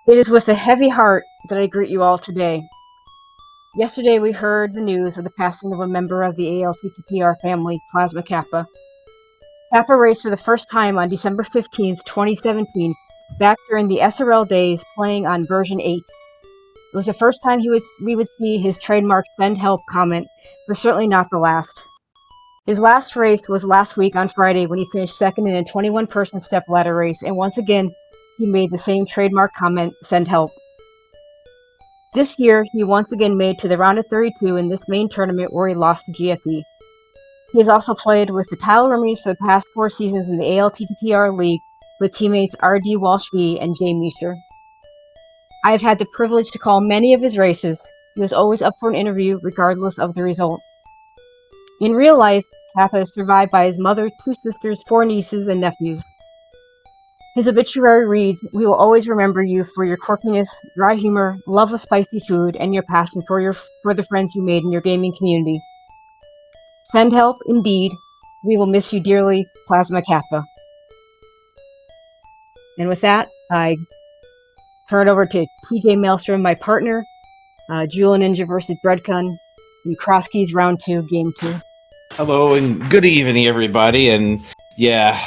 It is with a heavy heart that I greet you all today. Yesterday we heard the news of the passing of a member of the ALTTPR family, Plasma Kappa. Kappa raced for the first time on December 15th, 2017, back during the SRL days playing on version 8. It was the first time we would see his trademark "send help" comment, but certainly not the last. His last race was last week on Friday when he finished second in a 21-person stepladder race, and once again, he made the same trademark comment, "send help." This year, he once again made to the round of 32 in this main tournament where he lost to GFE. He has also played with the title Remedies for the past 4 seasons in the ALTTPR League with teammates R.D. Walsh-V and Jay Meisher. I have had the privilege to call many of his races. He was always up for an interview regardless of the result. In real life, Kappa is survived by his mother, 2 sisters, 4 nieces, and nephews. His obituary reads, "We will always remember you for your quirkiness, dry humor, love of spicy food, and your passion for the friends you made in your gaming community. Send help, indeed. We will miss you dearly, Plasma Kappa." And with that, I turn it over to TJ Maelstrom, my partner, Julloninja versus Bread-kun, in Cross Keys Round 2, Game 2. Hello and good evening, everybody. And yeah,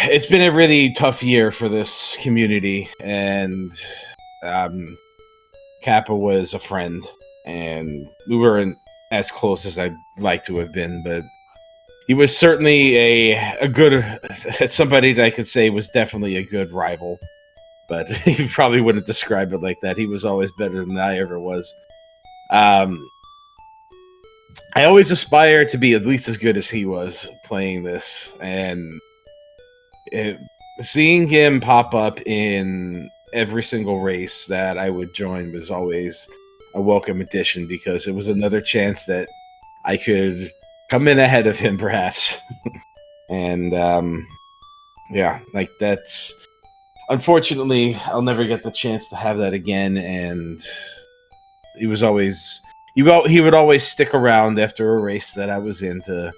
it's been a really tough year for this community, and Kappa was a friend, and we weren't as close as I'd like to have been, but he was certainly a good somebody that I could say was definitely a good rival. But he probably wouldn't describe it like that. He was always better than I ever was. I always aspire to be at least as good as he was playing this, and seeing him pop up in every single race that I would join was always a welcome addition, because it was another chance that I could come in ahead of him, perhaps. And yeah, like that's unfortunately I'll never get the chance to have that again. And he was always he would always stick around after a race that I was in to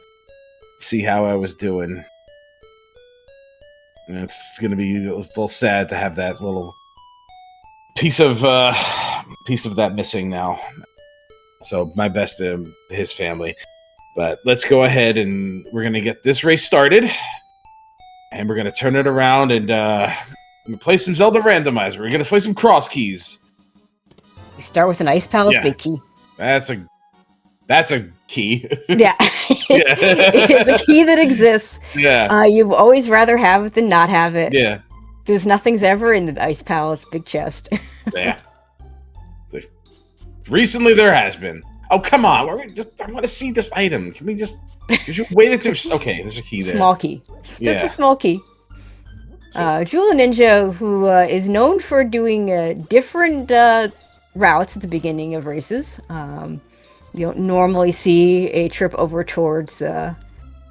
see how I was doing. And it's gonna be a little sad to have that little piece of that missing now. So my best to his family. But let's go ahead and we're gonna get this race started, and we're gonna turn it around and play some Zelda randomizer. We're gonna play some cross keys. We start with an Ice Palace big key. That's a key. Yeah. It's a key that exists. Yeah. You'd always rather have it than not have it. Yeah. There's nothing's ever in the Ice Palace big chest. Yeah. Recently there has been. Oh, come on. I want to see this item. Can we just wait until... Okay, there's a key there. Small key. Yeah. Just a small key. Julloninja, who is known for doing different routes at the beginning of races. You don't normally see a trip over towards the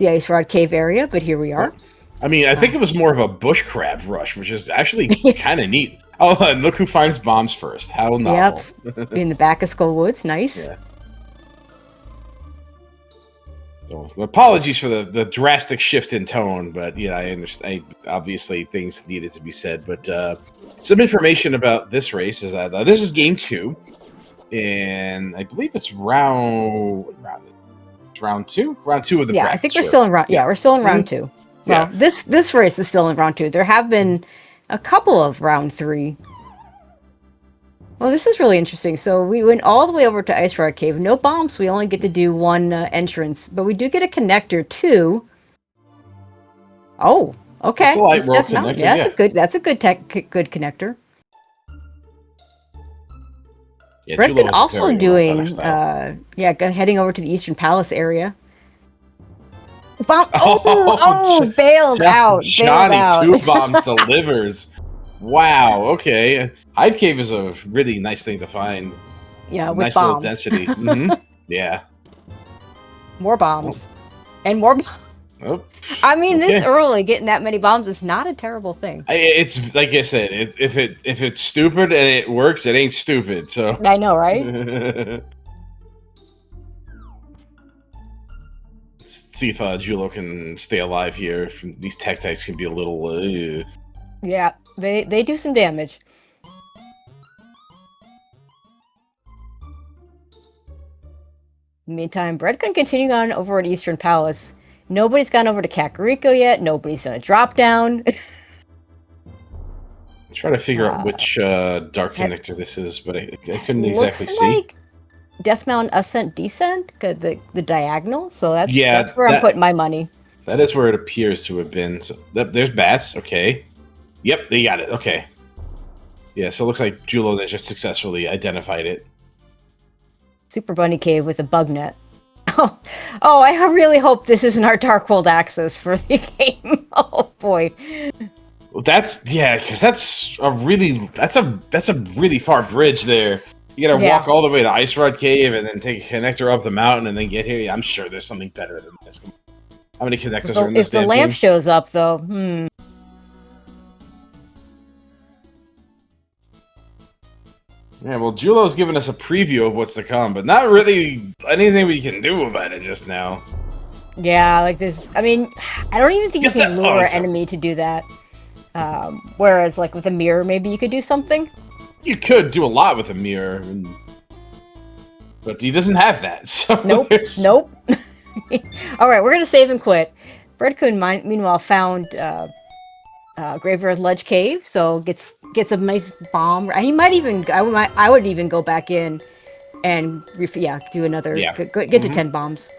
Ice Rod Cave area, but here we are. I mean, I think it was more of a bush crab rush, which is actually kind of neat. Oh, and look who finds bombs first. How novel. Yep, in the back of Skull Woods. Nice. Yeah. So, apologies for the drastic shift in tone, but yeah, I understand. Obviously, things needed to be said. But some information about this race is that this is game 2, and I believe it's round 2. Round 2 of the I think we're still in round. Yeah, we're still in round 2. Well, this race is still in round 2. There have been a couple of round 3. Well, this is really interesting. So we went all the way over to Ice Rod Cave. No bombs. We only get to do one entrance, but we do get a connector too. Oh, okay. That's a light roll connector. Yeah, that's a good connector. Yeah, Bread-kun also doing heading over to the Eastern Palace area. Bailed out. Johnny 2 bombs delivers. Wow, okay. Hive Cave is a really nice thing to find. Yeah, with nice bombs. Little density. Mm-hmm. Yeah. More bombs. And more bombs. Oh, I mean, this early, getting that many bombs is not a terrible thing. It's like I said, if it's stupid and it works, it ain't stupid. So I know, right? Let's see if Jullo can stay alive here. These tactics can be a little... Yeah. They do some damage. Meantime, Bread-kun continuing on over at Eastern Palace. Nobody's gone over to Kakariko yet. Nobody's done a drop down. Try to figure out which dark connector this is, but I couldn't exactly see. Like Death Mountain Ascent Descent, the diagonal. So that's yeah, where I'm putting my money. That is where it appears to have been. So there's bats. Okay. Yep, they got it. Okay. Yeah, so it looks like Julloninja successfully identified it. Super Bunny Cave with a bug net. Oh, I really hope this isn't our Dark World access for the game. Oh boy. Well, because that's a really far bridge there. You gotta walk all the way to Ice Rod Cave and then take a connector up the mountain and then get here. Yeah, I'm sure there's something better than this. How many connectors are in this? If the lamp shows up, though, Yeah, well, Jullo's giving us a preview of what's to come, but not really anything we can do about it just now. Yeah, like this. I mean, I don't even think you can lure an enemy to do that. Whereas, like with a mirror, maybe you could do something. You could do a lot with a mirror, but he doesn't have that. So Nope. All right, we're gonna save and quit. Bread-kun, meanwhile, found Graveyard Ledge Cave, so gets a nice bomb. He might even. I would even go back in and do another. Yeah. Get to 10 bombs.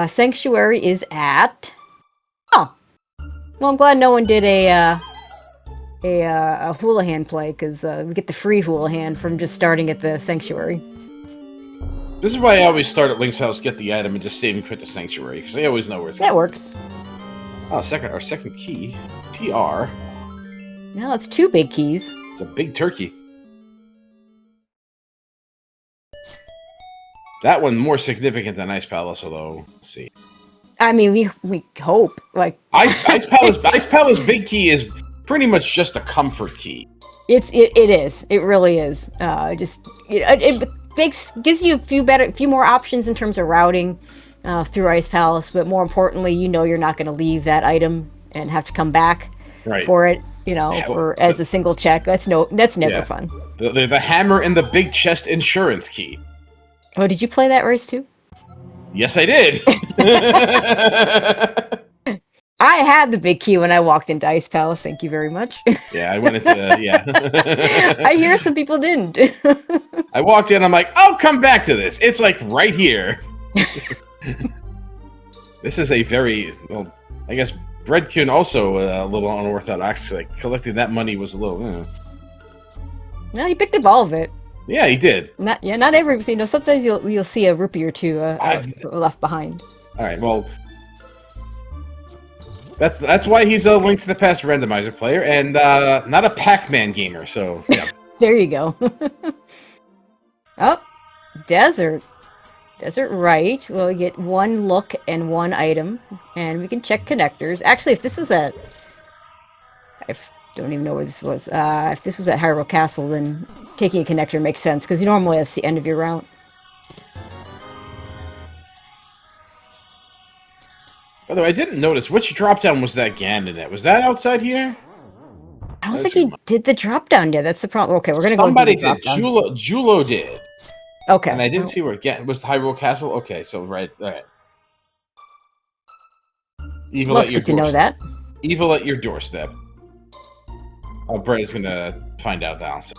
Sanctuary is at. Oh, well, I'm glad no one did a Houlihan play, because we get the free Houlihan from just starting at the Sanctuary. This is why I always start at Link's house, get the item, and just save and quit the Sanctuary, because I always know where it's going. That works. Oh, our second key. TR. Now it's 2 big keys. It's a big turkey. That one more significant than Ice Palace, although, let's see. I mean, we hope. Like Ice Palace big key is pretty much just a comfort key. It is. It really is. It gives you a few more options in terms of routing through Ice Palace, but more importantly, you're not going to leave that item and have to come back for it. As a single check. That's never fun. The hammer and the big chest insurance key. Oh, did you play that race too? Yes, I did. I had the big key when I walked into Ice Palace. Thank you very much. Yeah, I went into I hear some people didn't. I walked in. I'm like, I'll come back to this. It's like right here. This is a very I guess Bread-kun also a little unorthodox. Like collecting that money was a little. No, he picked up all of it. Yeah, he did. Not every. Sometimes you'll see a rupee or two left behind. All right, well, that's why he's a Link to the Past randomizer player and not a Pac-Man gamer. So yeah. There you go. Oh, desert right. We'll get 1 look and 1 item, and we can check connectors. Actually, if this was at, I don't even know where this was. If this was at Hyrule Castle, then taking a connector makes sense, because normally that's the end of your route. By the way, I didn't notice which drop down was that Ganon at. Was that outside here? I don't think he did the drop down yet. That's the problem. Okay, we're gonna Somebody go. Somebody did. Jullo did. Okay. And I didn't see where it was. Hyrule Castle. Okay, so all right. Evil well, at your doorstep. To know that. Evil at your doorstep. Brett is gonna find out the answer.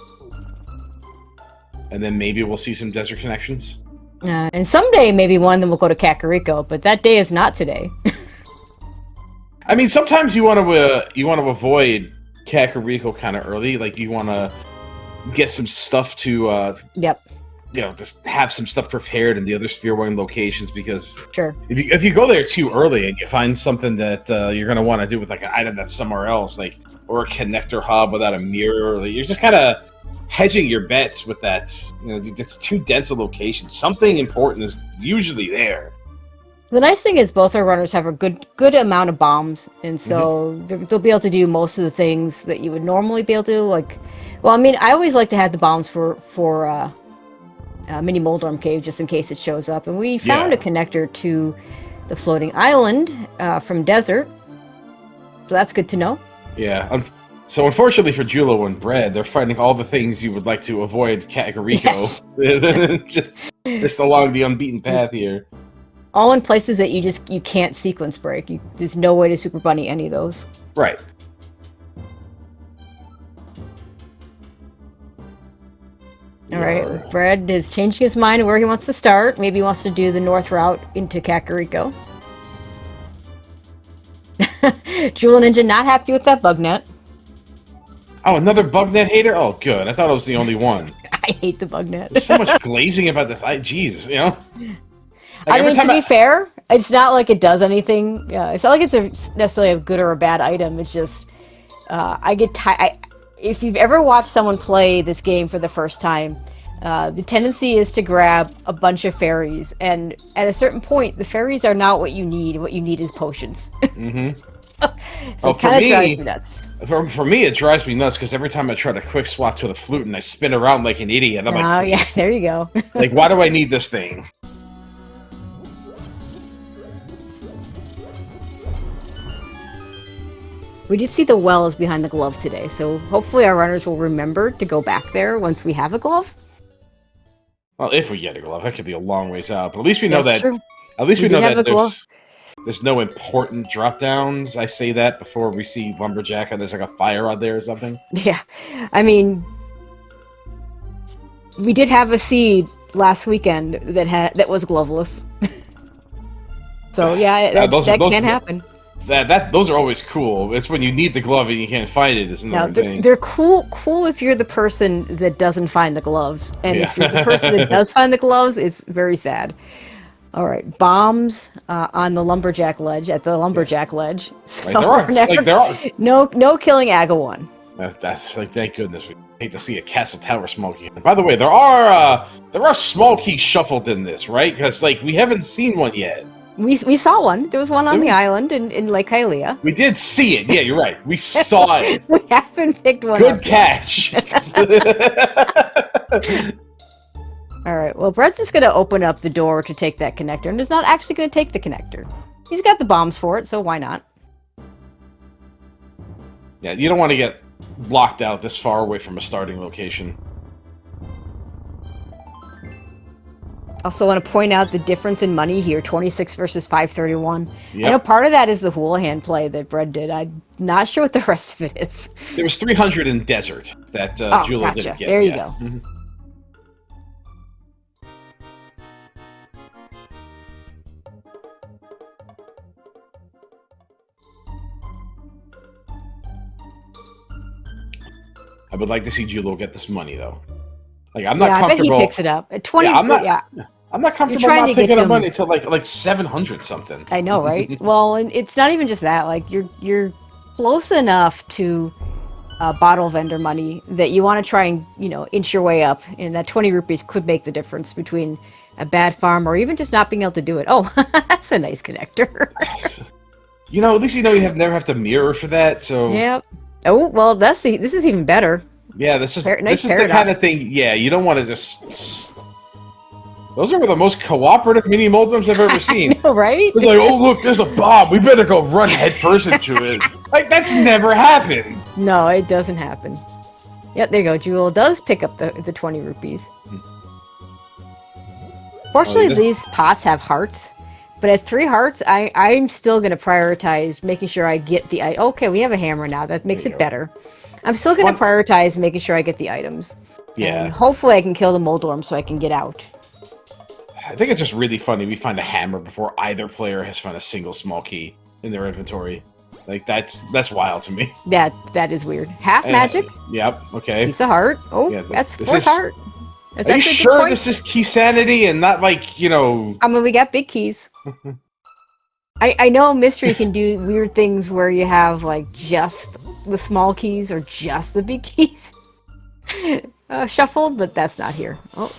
And then maybe we'll see some desert connections. And someday maybe one of them will go to Kakariko, but that day is not today. I mean, sometimes you want to avoid Kakariko kind of early. Like you want to get some stuff to yep. Just have some stuff prepared in the other Sphere 1 locations, because sure, if you go there too early and you find something that you're going to want to do with like an item that's somewhere else, like or a connector hub without a mirror, like, you're just kind of hedging your bets with that. It's too dense a location. Something important is usually there. The nice thing is both our runners have a good amount of bombs, and so they'll be able to do most of the things that you would normally be able to do. Like, well, I mean, I always like to have the bombs for Mini Moldorm Cave, just in case it shows up. And we found a connector to the floating island from Desert, so that's good to know. Yeah. So unfortunately for Julo and Bread, they're finding all the things you would like to avoid Kakariko. Yes. just along the unbeaten path here. All in places that you can't sequence break. There's no way to Super Bunny any of those. Right. Alright, Bread is changing his mind where he wants to start. Maybe he wants to do the north route into Kakariko. Julloninja not happy with that bug net. Oh, another bug net hater? Oh, good. I thought I was the only one. I hate the bug net. There's so much glazing about this. Jeez, you know? Like, I mean, to be fair, it's not like it does anything. It's not like it's necessarily a good or a bad item. It's just, I get tired. If you've ever watched someone play this game for the first time, the tendency is to grab a bunch of fairies, and at a certain point, the fairies are not what you need. What you need is potions. Mm-hmm. So it kind of drives me nuts. For me, it drives me nuts because every time I try to quick swap to the flute and I spin around like an idiot, I'm like, oh yeah, there you go. Like, why do I need this thing? We did see the wells behind the glove today, so hopefully our runners will remember to go back there once we have a glove. Well, if we get a glove, that could be a long ways out. But at least we know That's that. True. At least we know that there's no important drop downs. I say that before we see Lumberjack and there's like a fire out there or something. Yeah, I mean, we did have a seed last weekend that was gloveless. So yeah, that can happen. Those are always cool. It's when you need the glove and you can't find it. Is another thing. They're cool if you're the person that doesn't find the gloves, and if you're the person that does find the gloves, it's very sad. All right, bombs on the lumberjack ledge at the lumberjack ledge. So there are no killing Aga 1. That's like, thank goodness. We hate to see a Castle Tower small key. By the way, there are small keys shuffled in this, right? Because like we haven't seen one yet. We saw one. There was one on the island in Lake Hylia. We did see it. Yeah, you're right. We saw it. We haven't picked one Good up catch. All right. Well, Brett's just going to open up the door to take that connector, and is not actually going to take the connector. He's got the bombs for it, so why not? Yeah, you don't want to get locked out this far away from a starting location. Also want to point out the difference in money here, 26 versus 531. Yep. I know part of that is the Houlihan play that Bread did. I'm not sure what the rest of it is. There was 300 in Desert that Julo didn't get. There you go. Mm-hmm. I would like to see Julo get this money, though. Like, I'm not comfortable. I bet he picks it up at 20. I'm not comfortable not picking up money until like 700 something. I know, right? Well, and it's not even just that. Like, you're close enough to bottle vendor money that you want to try and inch your way up, and that 20 rupees could make the difference between a bad farm or even just not being able to do it. Oh, that's a nice connector. At least you never have to mirror for that. So yep. Oh well, this is even better. Yeah, this is the kind of thing. Yeah, you don't want to just. Those are the most cooperative mini moldums I've ever seen. I know, right? It's like, oh look, there's a bomb. We better go run headfirst into it. Like that's never happened. No, it doesn't happen. Yep, there you go. Jewel does pick up the 20 rupees. Fortunately, these pots have hearts. But at 3 hearts, I'm still going to prioritize making sure I get the... Okay, we have a hammer now. That makes it better. I'm still going to prioritize making sure I get the items. Yeah. And hopefully I can kill the Moldorm so I can get out. I think it's just really funny we find a hammer before either player has found a single small key in their inventory. Like, that's wild to me. That is weird. Half magic? Yep, okay. Piece of heart. Oh, yeah, that's 4th heart. That's are you sure this is key sanity and not like, I mean, we got big keys. I know Mystery can do weird things where you have, like, just the small keys or just the big keys shuffled, but that's not here. Oh.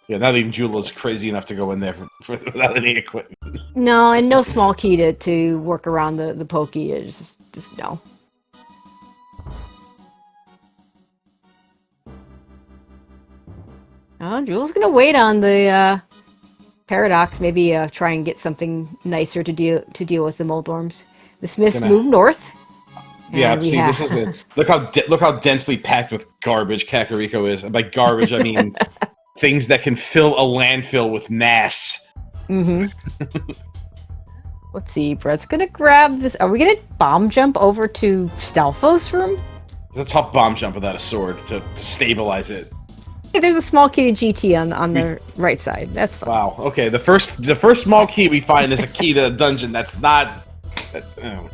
Yeah, not even Julo's crazy enough to go in there without any equipment. No, and no small key to work around the pokey. It's just no. Oh, Jules gonna wait on the paradox. Maybe try and get something nicer to deal with the Moldorms. The Smiths move north. Yeah, see, this is the look how densely packed with garbage Kakariko is. And by garbage, I mean things that can fill a landfill with mass. Let's see. Brett's gonna grab this. Are we gonna bomb jump over to Stalfos' room? It's a tough bomb jump without a sword to stabilize it. Hey, there's a small key to GT on the right side. That's fine. Wow. Okay. The first small key we find is a key to a dungeon. That's not. Oh.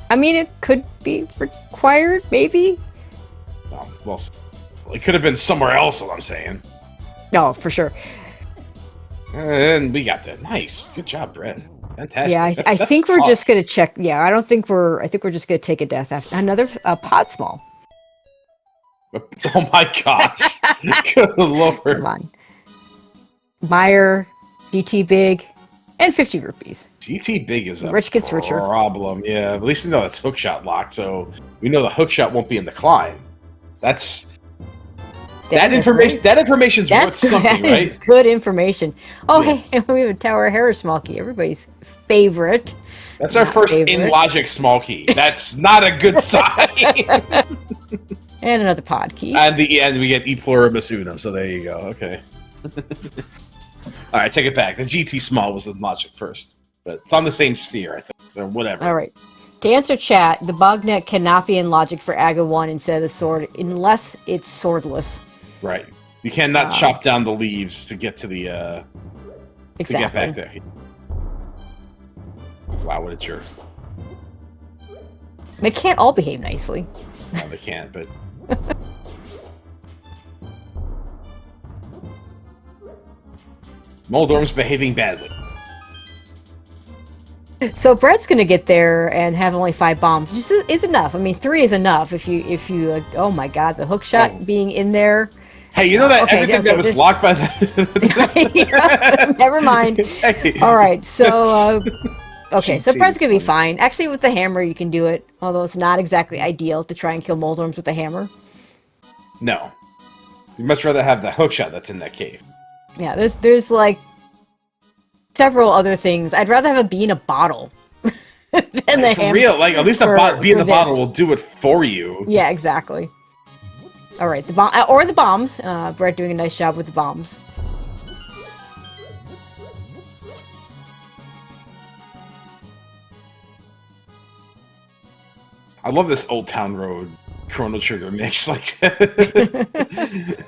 I mean, it could be required, maybe. Well, it could have been somewhere else. What I'm saying. No, for sure. And we got that. Nice. Good job, Brett. Fantastic. Yeah, I think we're just gonna check. Yeah, I think we're just gonna take a death after another pot small. Oh my gosh. Good lord. Come on. Meyer, GT Big, and 50 rupees. GT Big is a rich gets richer. Problem. Yeah, at least we know that's hookshot locked, so we know the hookshot won't be in the climb. That information. Right. That information's worth something, right? Is good information. Oh, yeah. Hey, we have a Tower of Harris small key. Everybody's favorite. That's our first in logic small key. That's not a good sign. And another pod key. And we get E pluribus unum. So there you go. Okay. All right, take it back. The GT small was the logic first, but it's on the same sphere, I think. So whatever. All right. To answer chat, the bugnet cannot be in logic for Aga 1 instead of the sword unless it's swordless. Right. You cannot chop down the leaves to get to the exactly. To get back there. Wow, what a jerk. They can't all behave nicely. No, they can't, but Moldorm's behaving badly. So Brett's gonna get there and have only 5 bombs, which is enough. I mean, 3 is enough if you. Oh my God, the hookshot being in there. Hey, you know that everything that was locked by the... Yeah, never mind. Hey. All right, so okay, so Brett's gonna be fine. Actually, with the hammer, you can do it, although it's not exactly ideal to try and kill Moldorms with a hammer. No, you'd much rather have the hookshot that's in that cave. Yeah, there's like several other things. I'd rather have a bee in a bottle than the hammer. For real, like at least a bee in the bottle will do it for you. Yeah, exactly. All right, the bomb or the bombs. Brett doing a nice job with the bombs. I love this Old Town Road Chrono Trigger mix like that.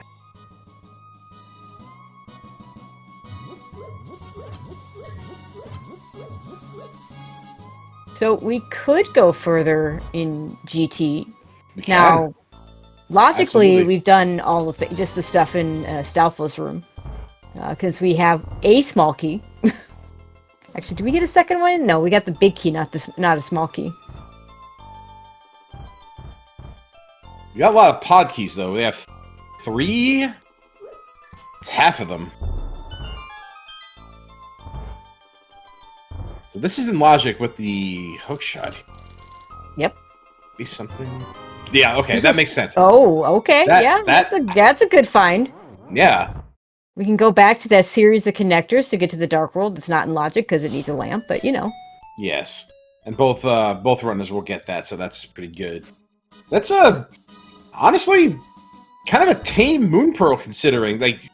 So we could go further in GT. Now, logically, absolutely. We've done all of just the stuff in Stalfos' room. Because we have a small key. Actually, did we get a second one? No, we got the big key, not a small key. We got a lot of pod keys, though. We have 3? It's half of them. So this is in logic with the hookshot. Yep. Be something. Yeah. Okay, that makes sense. Oh, okay. That's a good find. Yeah. We can go back to that series of connectors to get to the Dark World. It's not in logic because it needs a lamp, but you know. Yes, and both runners will get that, so that's pretty good. That's honestly kind of a tame Moon Pearl considering like.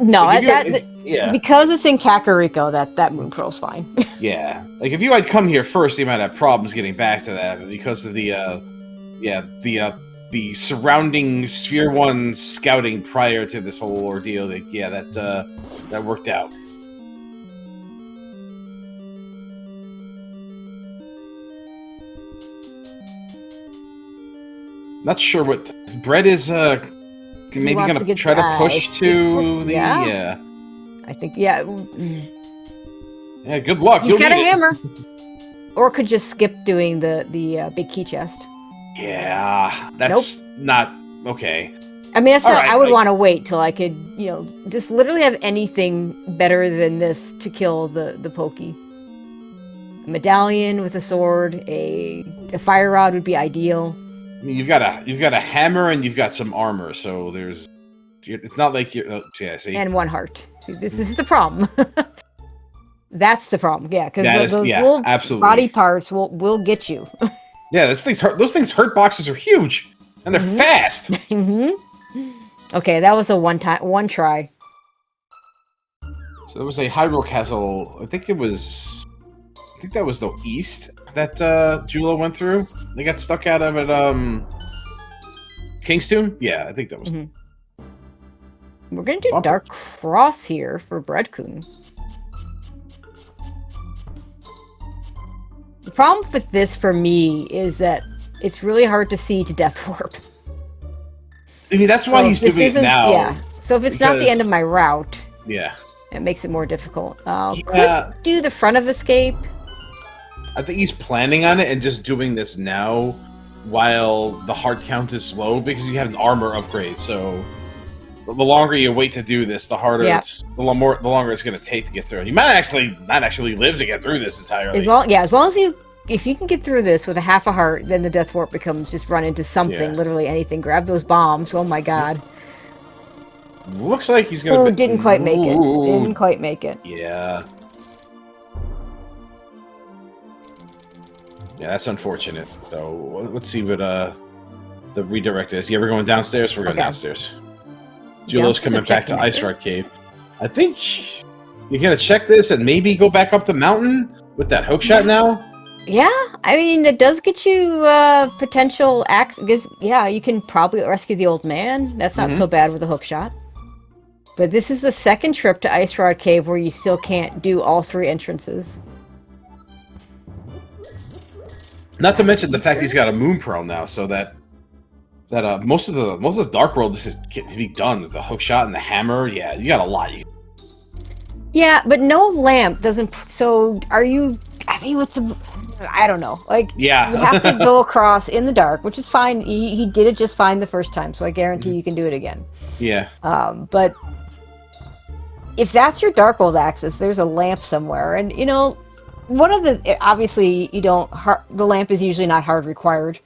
No, yeah. Because it's in Kakariko, that Moon Pearl's fine. Yeah, like if you had come here first, you might have problems getting back to that, but because of the surrounding Sphere 1 scouting prior to this whole ordeal, that worked out. Not sure what Bread is. Maybe gonna try to push to the I think yeah. Yeah, good luck. He's got a hammer. Or could just skip doing the big key chest. Yeah, that's not okay. I mean, I would want to wait till I could, just literally have anything better than this to kill the pokey. A medallion with a sword, a fire rod would be ideal. I mean, you've got a hammer and you've got some armor, so it's not like you're. Yeah, see. And 1 heart. See, this is the problem. That's the problem. Yeah, because those little absolutely. body parts will get you. Yeah, those things hurt boxes are huge, and they're fast. Okay, that was a one try. So there was a Hyrule Castle. I think that was the east that Jullo went through. They got stuck out of it. Kingstoon. Yeah, I think that was. We're gonna do Dark Cross here for Bread-kun. The problem with this for me is that it's really hard to see to Death Warp. I mean, that's why he's doing it now. Yeah. So if it's not the end of my route, yeah, it makes it more difficult. Could do the front of escape. I think he's planning on it and just doing this now while the heart count is slow because you have an armor upgrade. So the longer you wait to do this, the harder the longer it's going to take to get through. You might not actually live to get through this entirely. As long as if you can get through this with a half a heart, then the Death Warp becomes just run into something, literally anything. Grab those bombs. Oh my god. Looks like he's going to... didn't quite make it. Didn't quite make it. Yeah. Yeah, that's unfortunate. So let's see what the redirect is. Yeah, we're going downstairs. We're going downstairs. Jullo's coming back to Ice Rock Cave. I think you're going to check this and maybe go back up the mountain with that hookshot now? Yeah, I mean, it does get you potential axe. Yeah, you can probably rescue the old man. That's not so bad with a hookshot. But this is the second trip to Ice Rod Cave where you still can't do all three entrances. Not to mention the fact he's got a moon pearl now, so that most of the Dark World is to be done with the hookshot and the hammer. Yeah, you got a lot. Yeah, but no lamp doesn't. So are you? I mean, with the, I don't know. Like, yeah, you have to go across in the dark, which is fine. He did it just fine the first time, so I guarantee you can do it again. Yeah. But if that's your Dark World access, there's a lamp somewhere, and you know, one of the obviously you don't. The lamp is usually not hard required,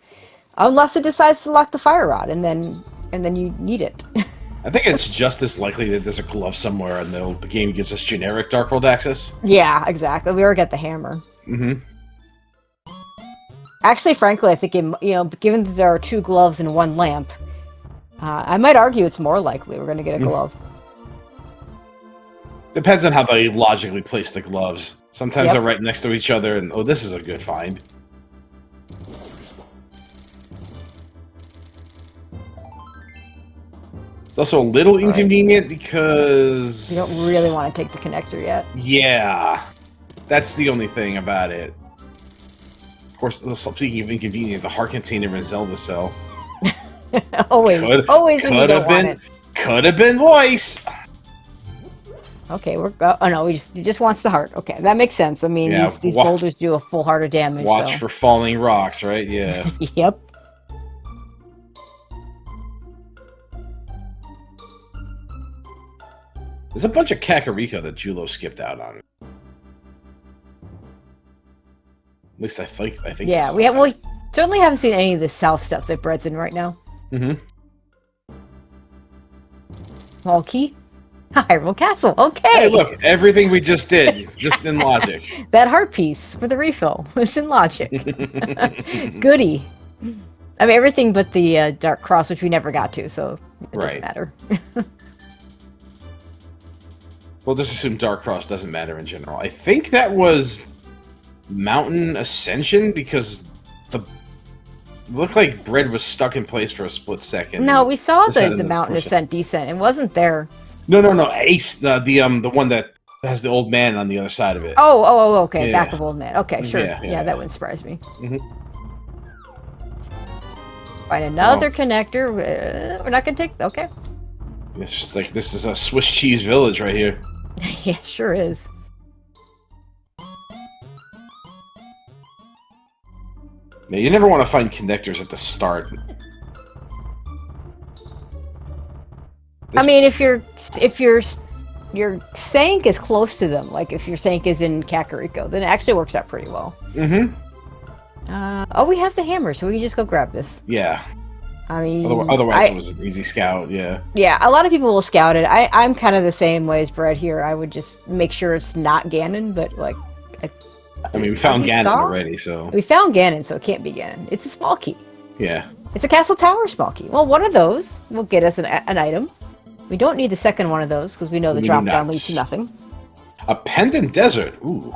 unless it decides to lock the fire rod, and then you need it. I think it's just as likely that there's a glove somewhere and the game gives us generic Dark World access. Yeah, exactly. We already got the hammer. Mm-hmm. Actually, frankly, I think, given that there are two gloves and one lamp, I might argue it's more likely we're going to get a glove. Depends on how they logically place the gloves. Sometimes they're right next to each other and, oh, this is a good find. It's also a little inconvenient because... You don't really want to take the connector yet. Yeah. That's the only thing about it. Of course, speaking of inconvenient, the heart container in Zelda Cell. always when you don't want it. Could have been voice. Okay, oh no, he just wants the heart. Okay, that makes sense. I mean, these boulders do a full heart of damage. Watch for falling rocks, right? Yeah. Yep. There's a bunch of Kakariko that Jullo skipped out on. At least I think. Yeah, we certainly haven't seen any of the south stuff that Bread's in right now. Mm-hmm. All key? Hyrule Castle. Okay. Hey, look, everything we just did, just in logic. That heart piece for the refill was in logic. Goody. I mean, everything but the Dark Cross, which we never got to, so it doesn't matter. We'll just assume Dark Cross doesn't matter in general. I think that was Mountain Ascension because it looked like Bread was stuck in place for a split second. No, we saw the Mountain Ascent descent. It wasn't there. No. Ace, the one that has the old man on the other side of it. Oh, okay. Yeah. Back of old man. Okay, sure. Yeah, that wouldn't surprise me. Mm-hmm. Find another connector. We're not gonna take. Okay. It's like this is a Swiss cheese village right here. Yeah, sure is. Yeah, you never want to find connectors at the start. I mean, if your Sank is close to them, like if your Sank is in Kakariko, then it actually works out pretty well. Mm-hmm. We have the hammer, so we can just go grab this. Yeah. I mean, otherwise it was an easy scout. Yeah. Yeah, a lot of people will scout it. I'm kind of the same way as Bread here. I would just make sure it's not Ganon, but like, I mean, we found Ganon saw? already, so... We found Ganon, so it can't be Ganon. It's a small key. Yeah. It's a Castle Tower small key. Well, one of those will get us an item. We don't need the second one of those, because we know the drop-down leads to nothing. A pendant desert. Ooh.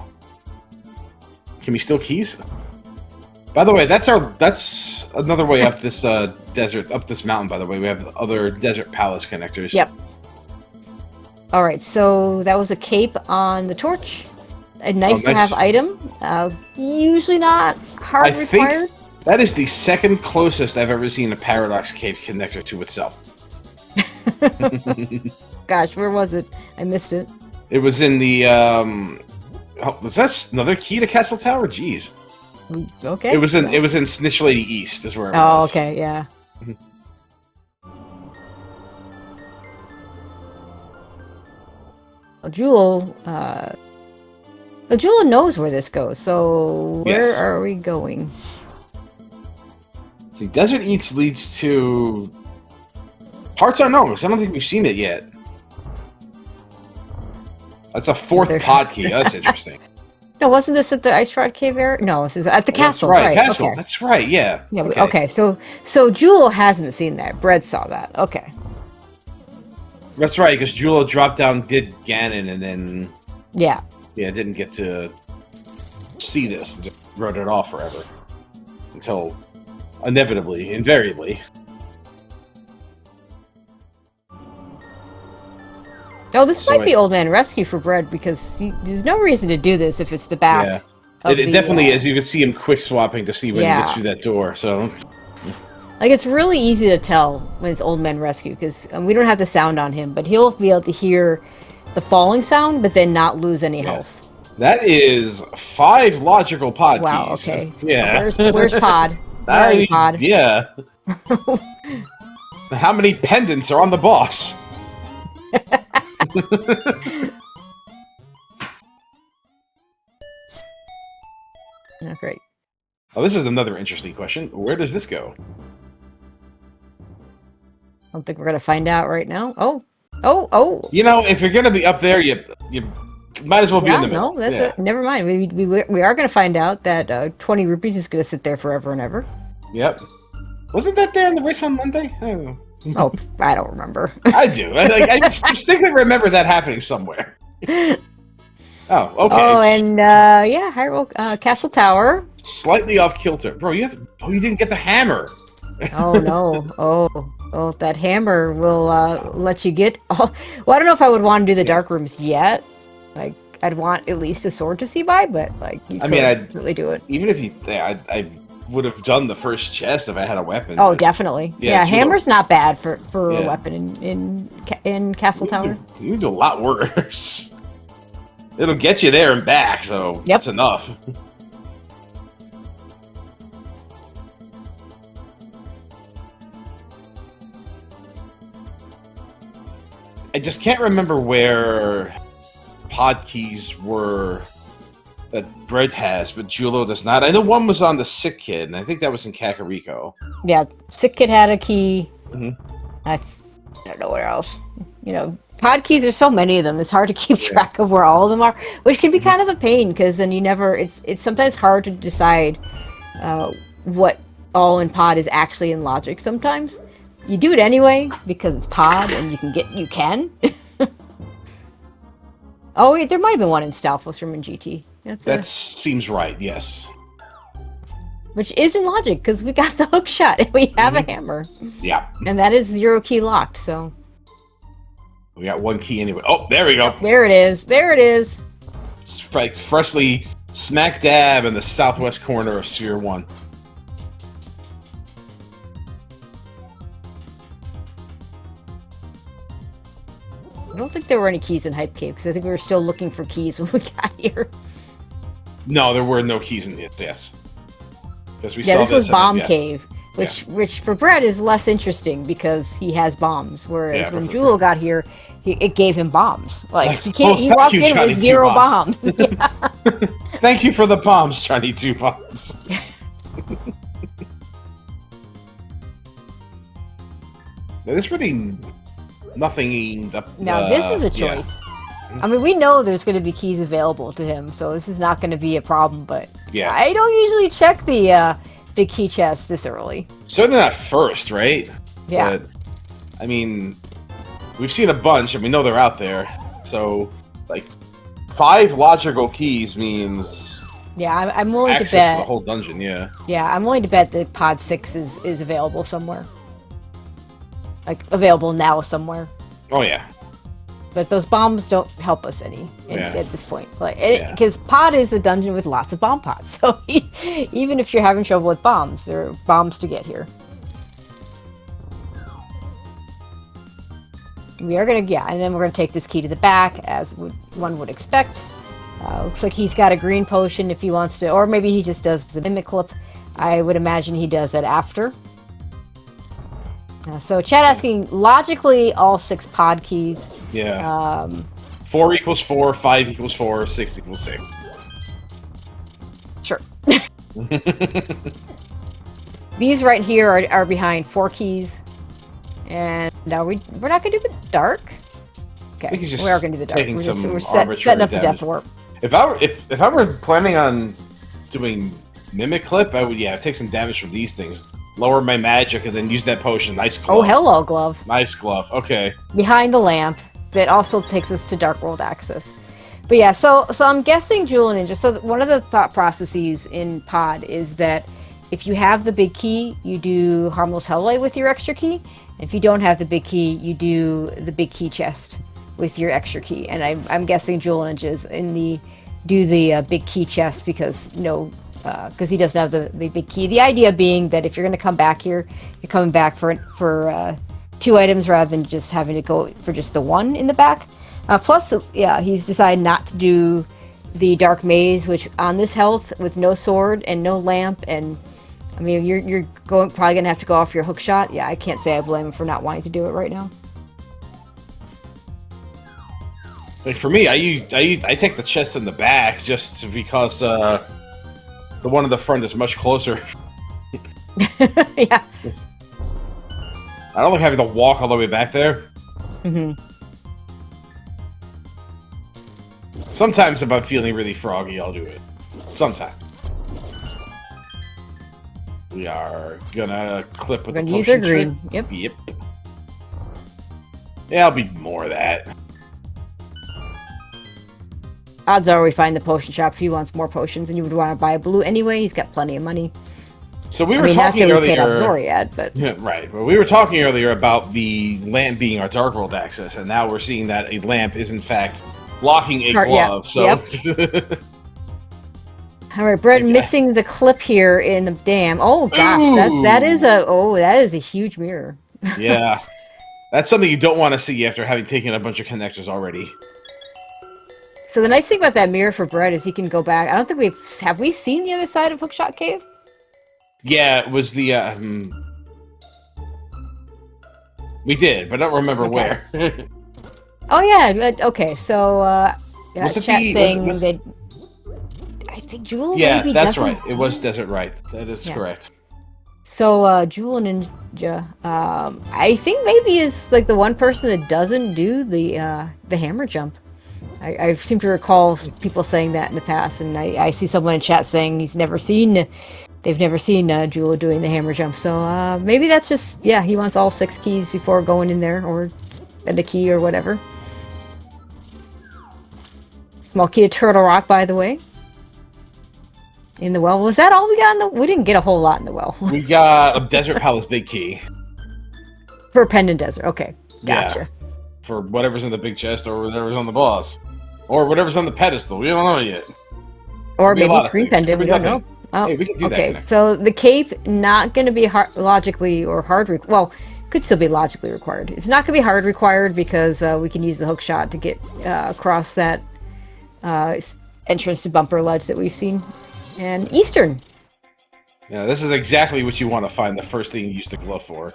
Can we steal keys? By the way, that's another way up this desert, up this mountain, by the way. We have other desert palace connectors. Yep. Alright, so that was a cape on the torch. A nice to have item. Usually not hard required. That is the second closest I've ever seen a Paradox Cave connector to itself. Gosh, where was it? I missed it. It was in the, was that another key to Castle Tower? Jeez. Okay. It was in Snitch Lady East, is where it was. Oh, okay, yeah. Jullo knows where this goes, so where are we going? See, Desert Eats leads to Parts Unknown, because I don't think we've seen it yet. That's a fourth pod key. That's interesting. No, wasn't this at the Ice Rod Cave area? No, this is at the castle. That's right, castle. Okay. That's right, yeah. Yeah. Okay, so Jullo hasn't seen that. Bread saw that. Okay. That's right, because Jullo dropped down, did Ganon, and then... Yeah. Yeah, didn't get to see this. Just wrote it off forever. Until, invariably. Oh, this might be Old Man Rescue for Bread, because there's no reason to do this if it's the back. Yeah. It definitely is. You can see him quick swapping to see when he gets through that door, so... Like, it's really easy to tell when it's Old Man Rescue, because we don't have the sound on him, but he'll be able to hear the falling sound, but then not lose any health. That is 5 logical pod keys. Wow, okay. Yeah. Where's Pod? Where are you, Pod? Yeah. How many pendants are on the boss? Oh, great. Oh, this is another interesting question. Where does this go? I don't think we're gonna find out right now. Oh. You know, if you're gonna be up there, you might as well be in the middle. No, that's it. Never mind. We are gonna find out that 20 rupees is gonna sit there forever and ever. Yep. Wasn't that there in the race on Monday? I don't know. Oh, I don't remember. I do. I distinctly remember that happening somewhere. Oh, okay. Oh, and Hyrule Castle Tower. Slightly off kilter, bro. You didn't get the hammer. Oh no! Oh, that hammer will let you get. Well, I don't know if I would want to do the dark rooms yet. Like, I'd want at least a sword to see by, but like, I'd really do it. Even if I would have done the first chest if I had a weapon. Oh, definitely. Yeah, hammer's not bad for a weapon in Castle Tower. You can do a lot worse. It'll get you there and back, so that's enough. I just can't remember where pod keys were that Bread has, but Jullo does not. I know one was on the Sick Kid, and I think that was in Kakariko. Yeah, Sick Kid had a key. Mm-hmm. I don't know where else. You know, pod keys, there's so many of them. It's hard to keep track of where all of them are, which can be kind of a pain, because then you never... It's sometimes hard to decide what all in pod is actually in logic sometimes. You do it anyway, because it's pod, and you can. Oh, wait, there might have been one in Stalfos Room in GT. That seems right, yes. Which is in logic, because we got the hook shot, and we have a hammer. Yeah. And that is 0 key locked, so... We got 1 key anyway. Oh, there we go. There it is. There it is. It's like freshly smack dab in the southwest corner of Sphere 1. I don't think there were any keys in Hype Cave, because I think we were still looking for keys when we got here. No, there were no keys in it, yes. Because we saw this was Bomb Cave, which for Bread is less interesting, because he has bombs, whereas when Jullo got here, it gave him bombs. Like, he walked in with 0 bombs. Yeah. Thank you for the bombs, Johnny 2 bombs. There's really nothing... Now, this is a choice. I mean, we know there's going to be keys available to him, so this is not going to be a problem, but Yeah. I don't usually check the key chest this early. Certainly not first, right? Yeah. But, I mean, we've seen a bunch, and we know they're out there. So, like, 5 logical keys means Yeah, I'm willing to access bet. to the whole dungeon, yeah. Yeah, I'm willing to bet that Pod 6 is available somewhere. Like, available now somewhere. Oh, yeah. But those bombs don't help us any Yeah. at this point. Like, Yeah. because Pod is a dungeon with lots of bomb pods. So even if you're having trouble with bombs, there are bombs to get here. We are gonna, yeah, and then we're gonna take this key to the back, as one would expect. Looks like he's got a green potion if he wants to, or maybe he just does the mimic clip. I would imagine he does that after. So chat asking, logically, all 6 pod keys. Yeah. 4 equals 4, 5 equals 4, 6 equals 6. Sure. These right here are behind 4 keys. And now we're not gonna do the dark. Okay, we are gonna do the dark. We're setting up the death warp. If I were planning on doing mimic clip, I would take some damage from these things. Lower my magic and then use that potion. Nice glove. Oh, hello, glove. Nice glove. Okay. Behind the lamp, that also takes us to Dark World access. But yeah, so I'm guessing Julloninja. So one of the thought processes in Pod is that if you have the big key, you do Harmless Helllight with your extra key. If you don't have the big key, you do the big key chest with your extra key. And I'm guessing Julloninja is in the big key chest because because he doesn't have the big key. The idea being that if you're going to come back here, you're coming back for 2 items rather than just having to go for just the 1 in the back. Plus, yeah, he's decided not to do the Dark Maze, which on this health with no sword and no lamp, and I mean you're probably gonna have to go off your hook shot. Yeah, I can't say I blame him for not wanting to do it right now. Like for me, I take the chest in the back just because the one in the front is much closer. Yeah. I don't like having to walk all the way back there. Mm-hmm. Sometimes if I'm feeling really froggy, I'll do it. Sometimes. We are gonna clip with the potion Use our green. trick. Yep. Yep. Yeah, I'll be more of that. Odds are we find the potion shop if he wants more potions, and you would want to buy a blue anyway. He's got plenty of money. So we were talking earlier. Zoriad, but yeah, right. But we were talking earlier about the lamp being our Dark World access, and now we're seeing that a lamp is in fact blocking a glove. Yeah. So. Yep. All right, Brett, missing the clip here in the dam. Oh gosh, that is a huge mirror. Yeah, that's something you don't want to see after having taken a bunch of connectors already. So the nice thing about that mirror for Brett is he can go back. I don't think have we seen the other side of Hookshot Cave? Yeah, it was the we did, but I don't remember where. Oh yeah, okay. So was it chat saying was that I think Jewel. Yeah, maybe that's doesn't right. It was Desert Right. That is correct. So Julloninja, I think maybe is like the one person that doesn't do the hammer jump. I seem to recall people saying that in the past, and I see someone in chat saying they've never seen Jewel doing the hammer jump. So maybe that's just he wants all 6 keys before going in there, or the key or whatever. Small key to Turtle Rock, by the way. In the well, was that all we got in the? We didn't get a whole lot in the well. We got a Desert Palace big key For Pendant Desert, okay, gotcha. Yeah, for whatever's in the big chest or whatever's on the boss, or whatever's on the pedestal. We don't know yet. Or maybe it's Green Pendant. We don't know. Oh, hey, we can do that. Okay, so the cape not going to be logically or hard. Well, could still be logically required. It's not going to be hard required because we can use the hook shot to get across that entrance to Bumper Ledge that we've seen. And Eastern. Yeah, this is exactly what you want to find the first thing you use the glove for.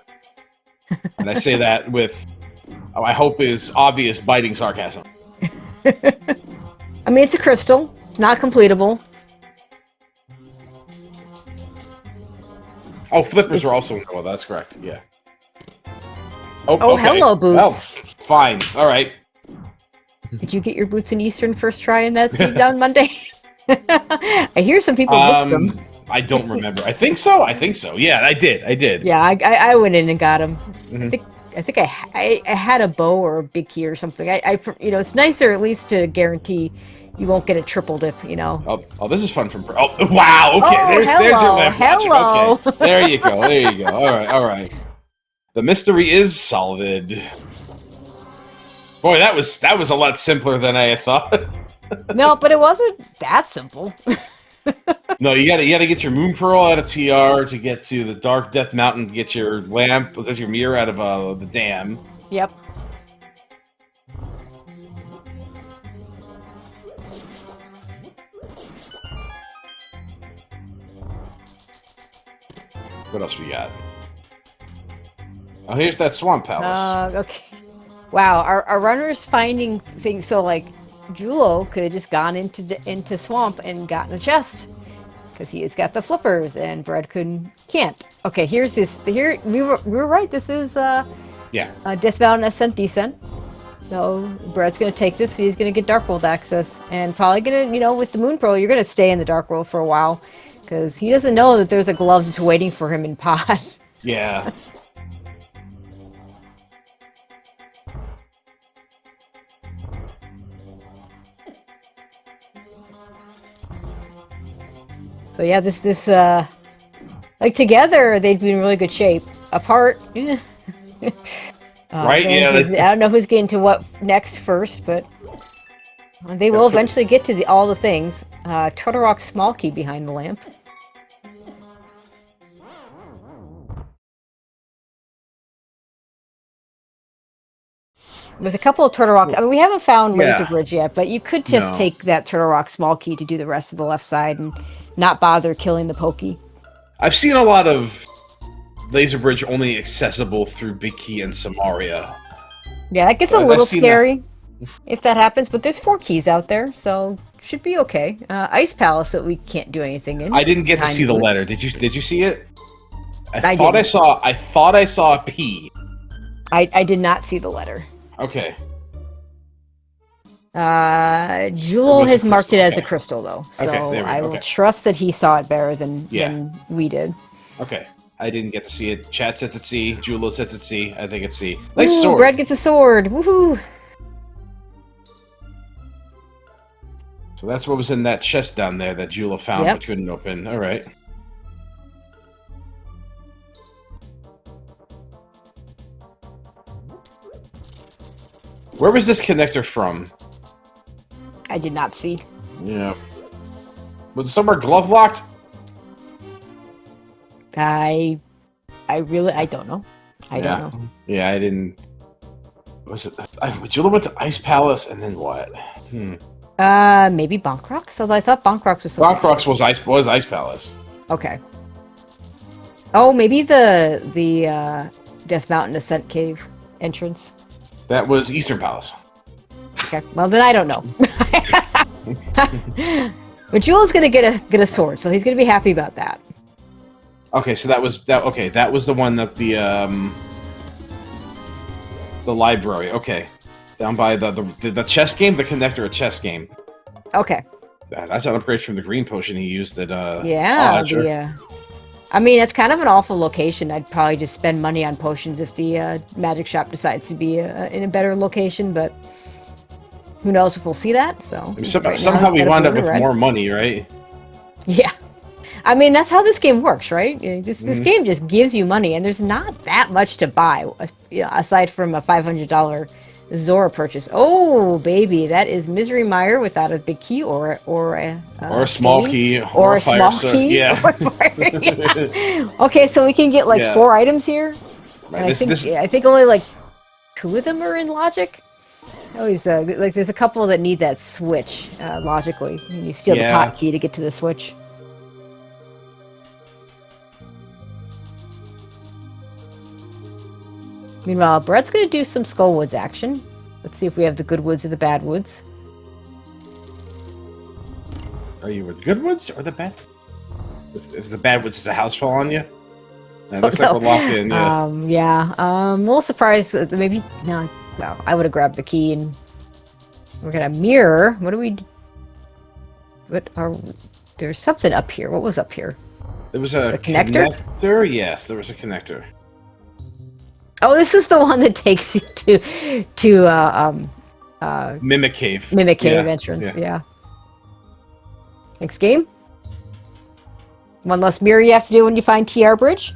And I say that with, I hope is obvious biting sarcasm. I mean, it's a crystal. It's not completable. Oh, flippers are also in the well, that's correct, yeah. Oh, okay. hello, Boots. Well, fine, alright. Did you get your boots in Eastern first try in that seed down Monday? I hear some people missed them. I don't remember. I think so. Yeah, I did. Yeah, I went in and got them. Mhm. I think I had a bow or a big key or something. It's nicer at least to guarantee you won't get a triple dip. Oh, this is fun from. Oh, wow. Okay, Oh, there's your lamp logic. hello. Okay, there you go. All right. The mystery is solved. Boy, that was a lot simpler than I had thought. No, but it wasn't that simple. No, you gotta get your moon pearl out of TR to get to the Dark Death Mountain to get your lamp, there's your mirror out of the dam. Yep. What else we got? Oh, here's that swamp palace. Okay. Wow, our runner's finding things. So like, Jullo could have just gone into swamp and gotten a chest because he has got the flippers, and Bread-kun can't. Okay, here's this. Here we were right. This is Death Mountain Ascent Descent. So Bread's gonna take this. And he's gonna get Dark World access, and probably gonna with the Moon Pearl, you're gonna stay in the Dark World for a while because he doesn't know that there's a glove just waiting for him in Pod. Yeah. So yeah, this like together they'd be in really good shape. Apart, Right? Yeah. I don't know who's getting to what next first, but they will eventually get to all the things. Turtle Rock small key behind the lamp. There's a couple of Turtle Rock. I mean, we haven't found Laser Bridge yet, but you could just take that Turtle Rock small key to do the rest of the left side and not bother killing the pokey. I've seen a lot of Laser Bridge only accessible through Big Key and Samaria. Yeah, that gets a little scary if that happens, but there's 4 keys out there, so should be okay. Ice Palace that we can't do anything in. I didn't get to see the letter. Did you see it? I thought didn't. I saw a P. I did not see the letter. Okay. Jullo has marked it as a crystal, though, so I will trust that he saw it better than we did. Okay. I didn't get to see it. Chat said it's C. Jullo said it's C. I think it's C. Nice sword. Bread gets a sword. Woohoo! So that's what was in that chest down there that Jullo found but couldn't open. All right. Where was this connector from? I did not see. Yeah. Was it somewhere glove locked? I don't know. I don't know. Yeah, I didn't. Was it? Jullo went to Ice Palace and then what? Maybe Bonkrox. Although I thought Bonkrox was. Bonkrox was Ice Palace. Okay. Oh, maybe the Death Mountain Ascent Cave entrance. That was Eastern Palace. Okay. Well, then I don't know. But Jullo's gonna get a sword, so he's gonna be happy about that. Okay, so that was the one that the library. Okay, down by the chess game, the connector, a chess game. Okay. That's an upgrade from the green potion he used at I mean, it's kind of an awful location. I'd probably just spend money on potions if the magic shop decides to be in a better location, but who knows if we'll see that, so... Somehow we wind up with more money, right? Yeah. I mean, that's how this game works, right? This game just gives you money, and there's not that much to buy, aside from a $500 Zora purchase. Oh, baby, that is Misery Mire without a big key or a small key or a small key. Yeah. Okay, so we can get like 4 items here. Right. I think only like 2 of them are in logic. Always like there's a couple that need that switch logically. You steal the pot key to get to the switch. Meanwhile, Brett's going to do some Skullwoods action. Let's see if we have the good woods or the bad woods. Are you with the good woods or the bad? If the bad woods is a house fall on you? It looks like we're locked in, I'm a little surprised that maybe... No, well, I would have grabbed the key and We're gonna mirror. What do we? What are? There's something up here. What was up here? There was a connector? Yes, there was a connector. Oh, this is the one that takes you to Mimic Cave. Mimic Cave entrance. Yeah. Next game. One less mirror you have to do when you find TR Bridge.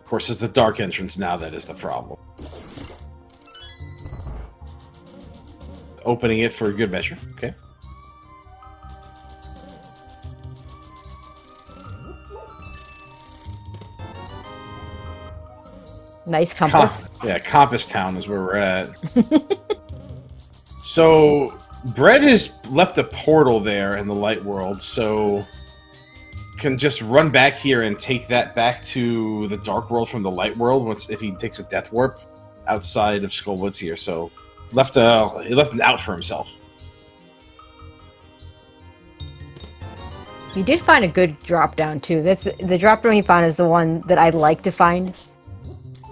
Of course, it's the dark entrance now that is the problem. Opening it for a good measure. Okay. Nice compass. Compass Town is where we're at. So, Bread has left a portal there in the light world, so can just run back here and take that back to the dark world from the light world once if he takes a death warp outside of Skull Woods here. So, he left an out for himself. He did find a good drop down too. That's the drop down he found is the one that I'd like to find.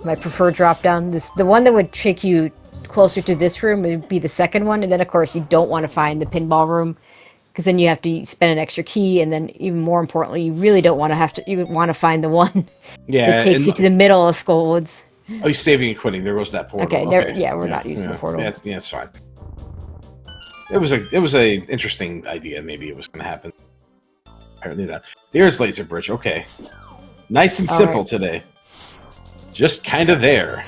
My preferred drop down. The one that would take you closer to this room would be the second one, and then of course you don't want to find the pinball room because then you have to spend an extra key, and then even more importantly, you really don't want to have to. You want to find the one that takes you to the middle of Skull Woods. Oh, he's saving and quitting. There goes that portal. Okay, we're not using the portal. Yeah, it's fine. It was a interesting idea. Maybe it was going to happen. Apparently not. Here's Laser Bridge. Okay, nice and simple today. Just kind of there.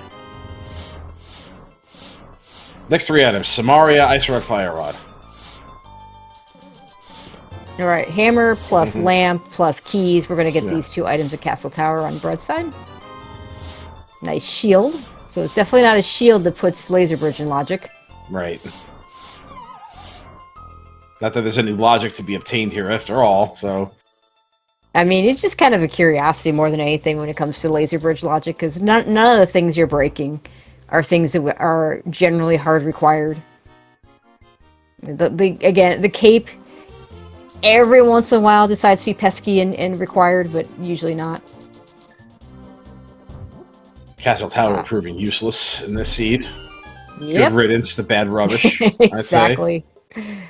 Next 3 items: Samaria, Ice Rod, Fire Rod. All right, hammer plus lamp plus keys. We're going to get these 2 items at Castle Tower on Bread side. Nice shield. So it's definitely not a shield that puts Laser Bridge in logic. Right. Not that there's any logic to be obtained here after all, so... I mean, it's just kind of a curiosity more than anything when it comes to Laser Bridge logic, because none of the things you're breaking are things that are generally hard required. Again, the cape, every once in a while decides to be pesky and required, but usually not. Castle Tower proving useless in this seed. Yep. Good riddance to bad rubbish, Exactly. I'd say.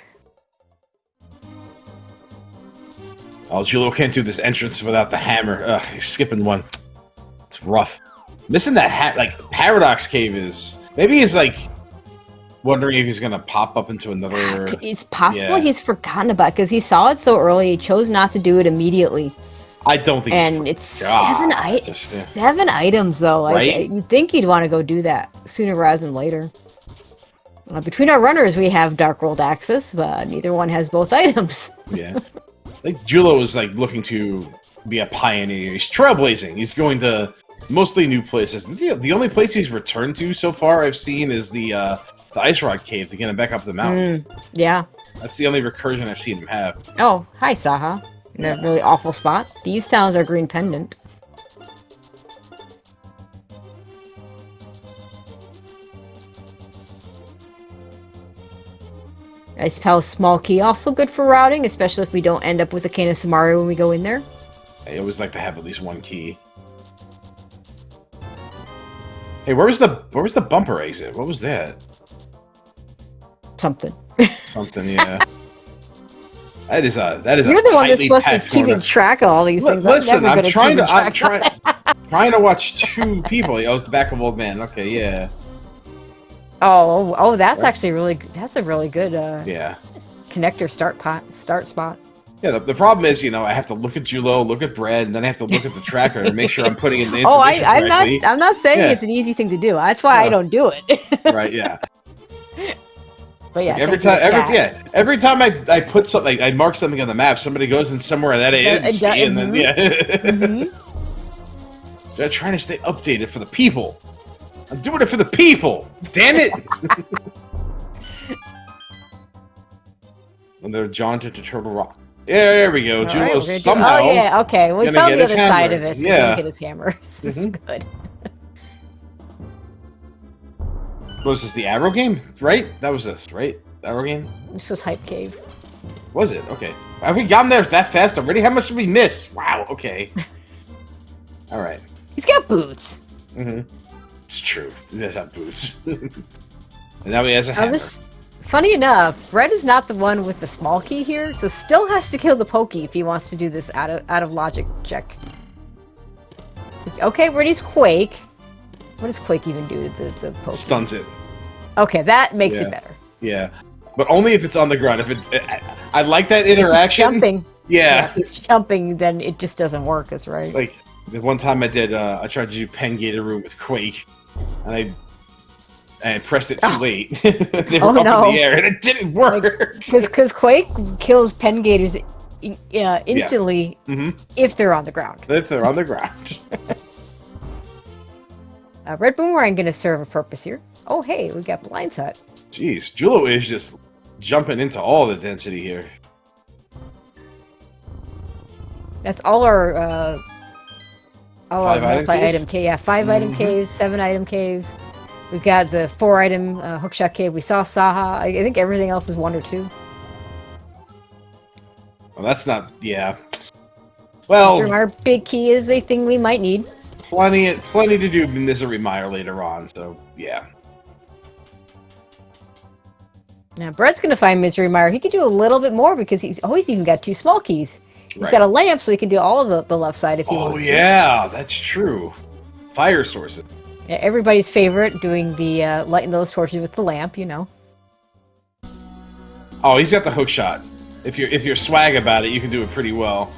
Oh, Jullo can't do this entrance without the hammer. Ugh, he's skipping one. It's rough. Missing that hat, like, Paradox Cave is... Maybe he's, like, wondering if he's gonna pop up into another... It's possible he's forgotten about it, because he saw it so early, he chose not to do it immediately. I don't think and it's 7 items, though. Right? You'd think he'd want to go do that sooner rather than later. Between our runners, we have Dark World access, but neither one has both items. Yeah. I think Jullo is like looking to be a pioneer. He's trailblazing. He's going to mostly new places. The only place he's returned to so far I've seen is the Ice Rock Cave to get him back up the mountain. Yeah. That's the only recursion I've seen him have. Oh, hi, Saha. In a really awful spot. These towns are green pendant. I suppose small key also good for routing, especially if we don't end up with a cane of Samaria when we go in there. I always like to have at least one key. Hey, where was the bumper exit? What was that? Something. Something, yeah. That is You're the one that's supposed to be keeping track of all these things. Listen, I'm trying to watch 2 people. Oh, it's the back of Old Man. Okay, yeah. Oh, that's actually really. That's a really good. Connector start spot. Yeah, the problem is, I have to look at Jullo, look at Bread, and then I have to look at the tracker and make sure I'm putting in the information correctly. I'm not saying it's an easy thing to do. That's why I don't do it. Right? Yeah. But yeah, every time I put something, I mark something on the map, somebody goes in somewhere that I didn't see, and then So I'm trying to stay updated for the people. I'm doing it for the people. Damn it! And they're jaunted to Turtle Rock. Yeah, there we go. Jullo's somehow. Oh yeah, okay. We found the other side of it. So yeah. He's get his hammer. This is good. Was this the Arrow game? Right? That was this, right? Arrow game? This was Hype Cave. Was it? Okay. Have we gotten there that fast already? How much did we miss? Wow, okay. Alright. He's got boots. It's true. He does have boots. And now he has a hammer. Funny enough, Bread is not the one with the small key here, so still has to kill the Pokey if he wants to do this out of logic check. Okay, ready's Quake. What does Quake even do to the Pokey? Stuns it. Okay, that makes it better. Yeah, but only if it's on the ground. If I like that interaction. Jumping. Yeah. If it's jumping, then it just doesn't work. That's right. Like the one time I did, I tried to do Pengatoroo with Quake, and I pressed it too late. They were up in the air, and it didn't work. Because Quake kills Pengators instantly if they're on the ground. If they're on the ground. Red Boomerang going to serve a purpose here. Oh, hey, we got Blindside. Jeez, Jullo is just jumping into all the density here. That's all our multi-item cave. Yeah, 5-item caves, 7-item caves. We've got the 4-item hookshot cave. We saw Saha. I think everything else is 1 or 2. Well, that's not... Yeah. Well... Sure, our big key is a thing we might need. Plenty to do Misery Mire later on, so yeah. Now, Brett's going to find Misery Mire. He could do a little bit more because he's even got 2 small keys. He's got a lamp, so he can do all of the left side if he wants to. Oh, yeah, that's true. Fire sources. Yeah, everybody's favorite, doing the lighting those torches with the lamp, you know. Oh, he's got the hook shot. If you're swag about it, you can do it pretty well.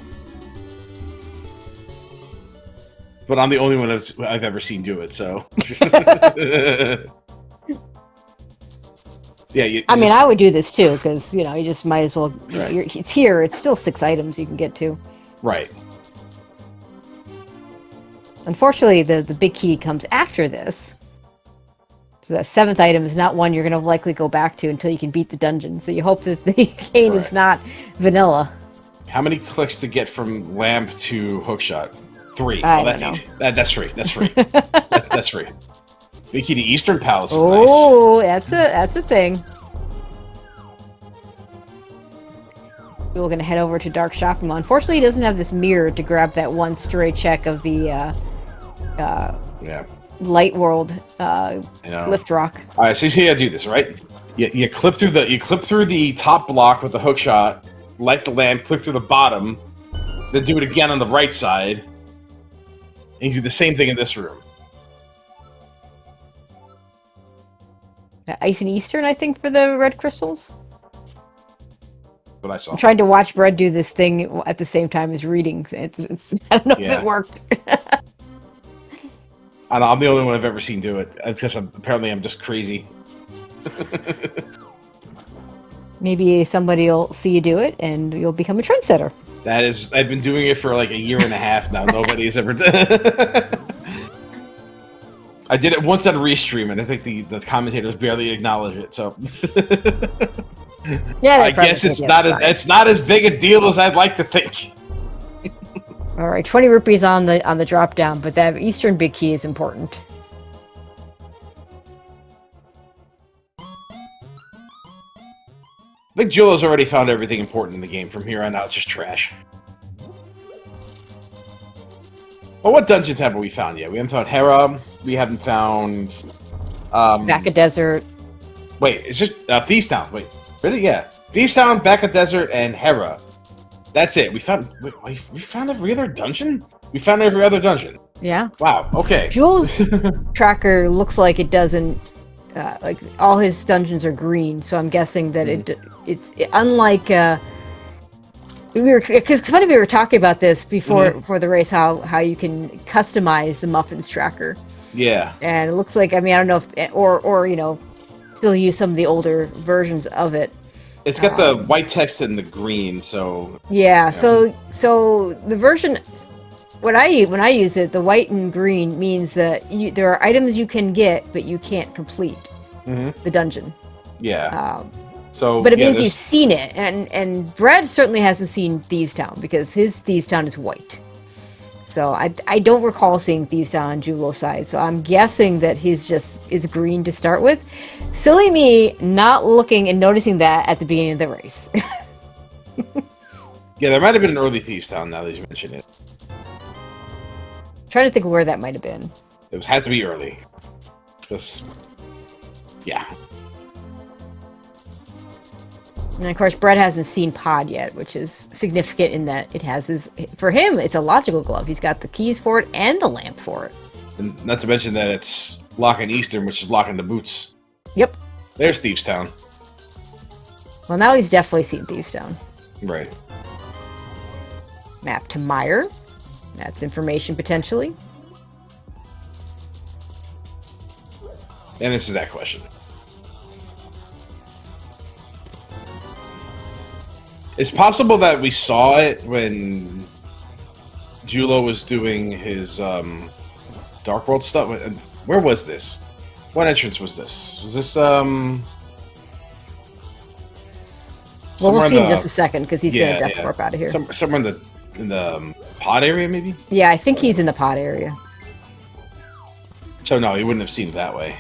But I'm the only one I've ever seen do it, so. Yeah, I mean, I would do this too, because, you know, you just might as well... it's here, it's still 6 items you can get to. Right. Unfortunately, the big key comes after this. So that 7th item is not one you're going to likely go back to until you can beat the dungeon. So you hope that the game is not vanilla. How many clicks to get from lamp to hookshot? 3. Oh, that's easy. That's free. That's free. that's free. Big key to Eastern Palace is nice. Oh, that's a thing. We're going to head over to Dark Shopping Mall. Unfortunately, he doesn't have this mirror to grab that one stray check of the Light World lift rock. All right, so you see how to do this, right? You clip through the top block with the hook shot, light the lamp, clip through the bottom, then do it again on the right side, and you do the same thing in this room. Ice and Eastern, I think, for the red crystals. What I saw. I'm trying to watch Bread do this thing at the same time as reading. It's I don't know if it worked. I'm the only one I've ever seen do it because apparently I'm just crazy. Maybe somebody will see you do it and you'll become a trendsetter. I've been doing it for like a year and a half now. Nobody's ever done it. I did it once on Restream, and I think the commentators barely acknowledge it. So, yeah, I guess it's not as big a deal as I'd like to think. All right, 20 rupees on the drop down, but that Eastern big key is important. I think Jullo's already found everything important in the game. From here on out, it's just trash. Well, what dungeons haven't we found yet? We haven't found Hera. We haven't found... Back of Desert. Wait, it's just Thieves Town. Wait, really? Yeah. Thieves Town, Back of Desert, and Hera. That's it. We found every other dungeon? We found every other dungeon. Yeah. Wow, okay. Jules' tracker looks like it doesn't... like, all his dungeons are green, so I'm guessing that it's unlike... Because funny, we were talking about this before the race, how you can customize the muffins tracker. Yeah. And it looks like, I mean, I don't know if or you know, still use some of the older versions of it. It's got the white text and the green, so yeah. So the version when I use it, the white and green means that there are items you can get, but you can't complete the dungeon. Yeah. But it means you've seen it, and Brad certainly hasn't seen Thieves Town because his Thieves Town is white. So I don't recall seeing Thieves Town on Jullo's side, so I'm guessing that his just is green to start with. Silly me not looking and noticing that at the beginning of the race. Yeah, there might have been an early Thieves Town now that you mention it. Trying to think of where that might have been. It had to be early. Just, yeah. And of course, Bread hasn't seen Pod yet, which is significant in that it has his. For him, it's a logical glove. He's got the keys for it and the lamp for it. And not to mention that it's locking Eastern, which is locking the boots. Yep. There's Thieves Town. Well, now he's definitely seen Thieves Town. Right. Map to Meyer. That's information potentially. And answers that question. It's possible that we saw it when Jullo was doing his Dark World stuff. Where was this? What entrance was this? Was this Well, we'll see in just a second because he's going to death warp out of here. Somewhere in the pod area, maybe? Yeah, I think he's in the pod area. So no, he wouldn't have seen it that way.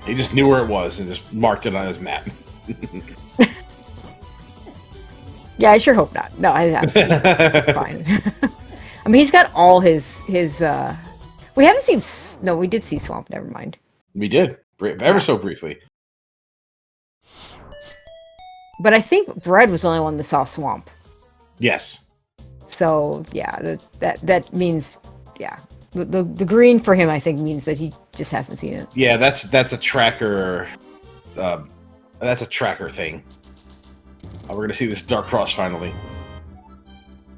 He just knew where it was and just marked it on his map. Yeah, I sure hope not. No, it's fine. I mean, he's got all his. We haven't seen. No, we did see Swamp. Never mind. We did, ever so briefly. But I think Bread was the only one that saw Swamp. Yes. So yeah, that means the green for him I think means that he just hasn't seen it. Yeah, that's a tracker. That's a tracker thing. We're gonna see this Dark Cross finally.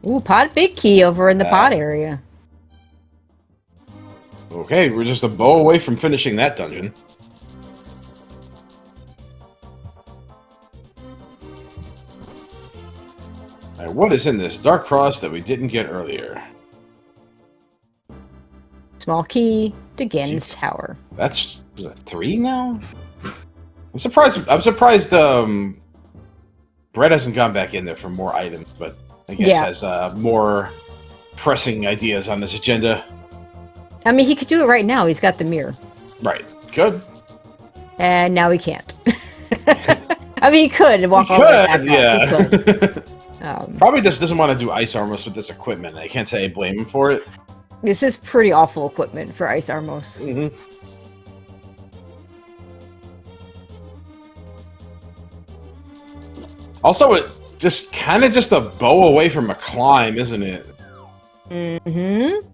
Ooh, pod big key over in the pod area. Okay, we're just a bow away from finishing that dungeon. Alright, what is in this Dark Cross that we didn't get earlier? Small key to Ganon's Tower. That's was it 3 now? I'm surprised. Bread hasn't gone back in there for more items, but I guess has more pressing ideas on this agenda. I mean, he could do it right now. He's got the mirror. Right. Good. And now he can't. I mean, he could walk all the way back. Yeah. He could. Probably just doesn't want to do Ice Armos with this equipment. I can't say I blame him for it. This is pretty awful equipment for Ice Armos. Mm-hmm. Also, it just kind of just a bow away from a climb, isn't it? Mm-hmm.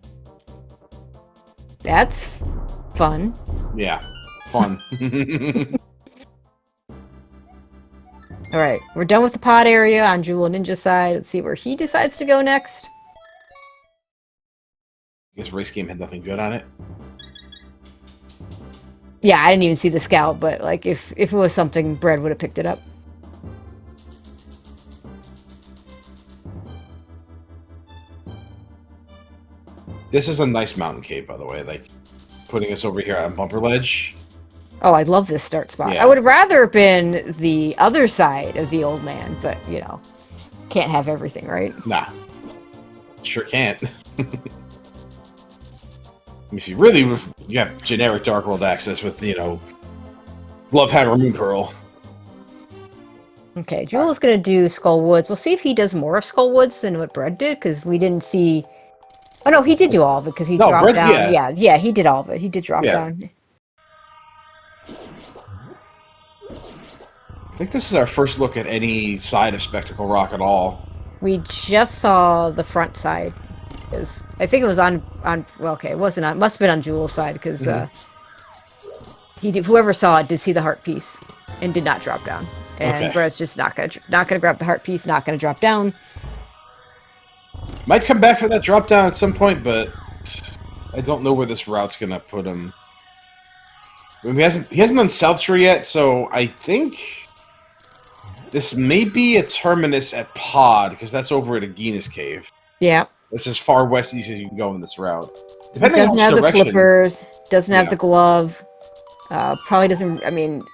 That's fun. Yeah, fun. All right, we're done with the pod area on Julloninja's side. Let's see where he decides to go next. I guess race game had nothing good on it. Yeah, I didn't even see the scout, but like if it was something, Bread would have picked it up. This is a nice mountain cave, by the way. Like putting us over here on Bumper Ledge. Oh, I love this start spot. Yeah. I would have rather been the other side of the old man, but you know, can't have everything, right? Nah, sure can't. If you really, you have generic Dark World access with, Glove Hammer Moon Pearl. Okay, Jewel's gonna do Skull Woods. We'll see if he does more of Skull Woods than what Bread did, because we didn't see. Oh no, he did do all of it because he dropped Bread, down. Yeah, he did all of it. He did drop down. I think this is our first look at any side of Spectacle Rock at all. We just saw the front side. I think it was on. Well, okay, it wasn't on. Must have been on Jewel's side because whoever saw it did see the heart piece and did not drop down. And Brett's just not gonna grab the heart piece. Not gonna drop down. Might come back for that drop down at some point, but I don't know where this route's gonna put him. I mean, he hasn't done South Shore yet, so I think this may be a terminus at Pod because that's over at Agina's Cave. Yeah. That's as far west as you can go in this route. It doesn't have the flippers, doesn't have the glove, probably doesn't, I mean,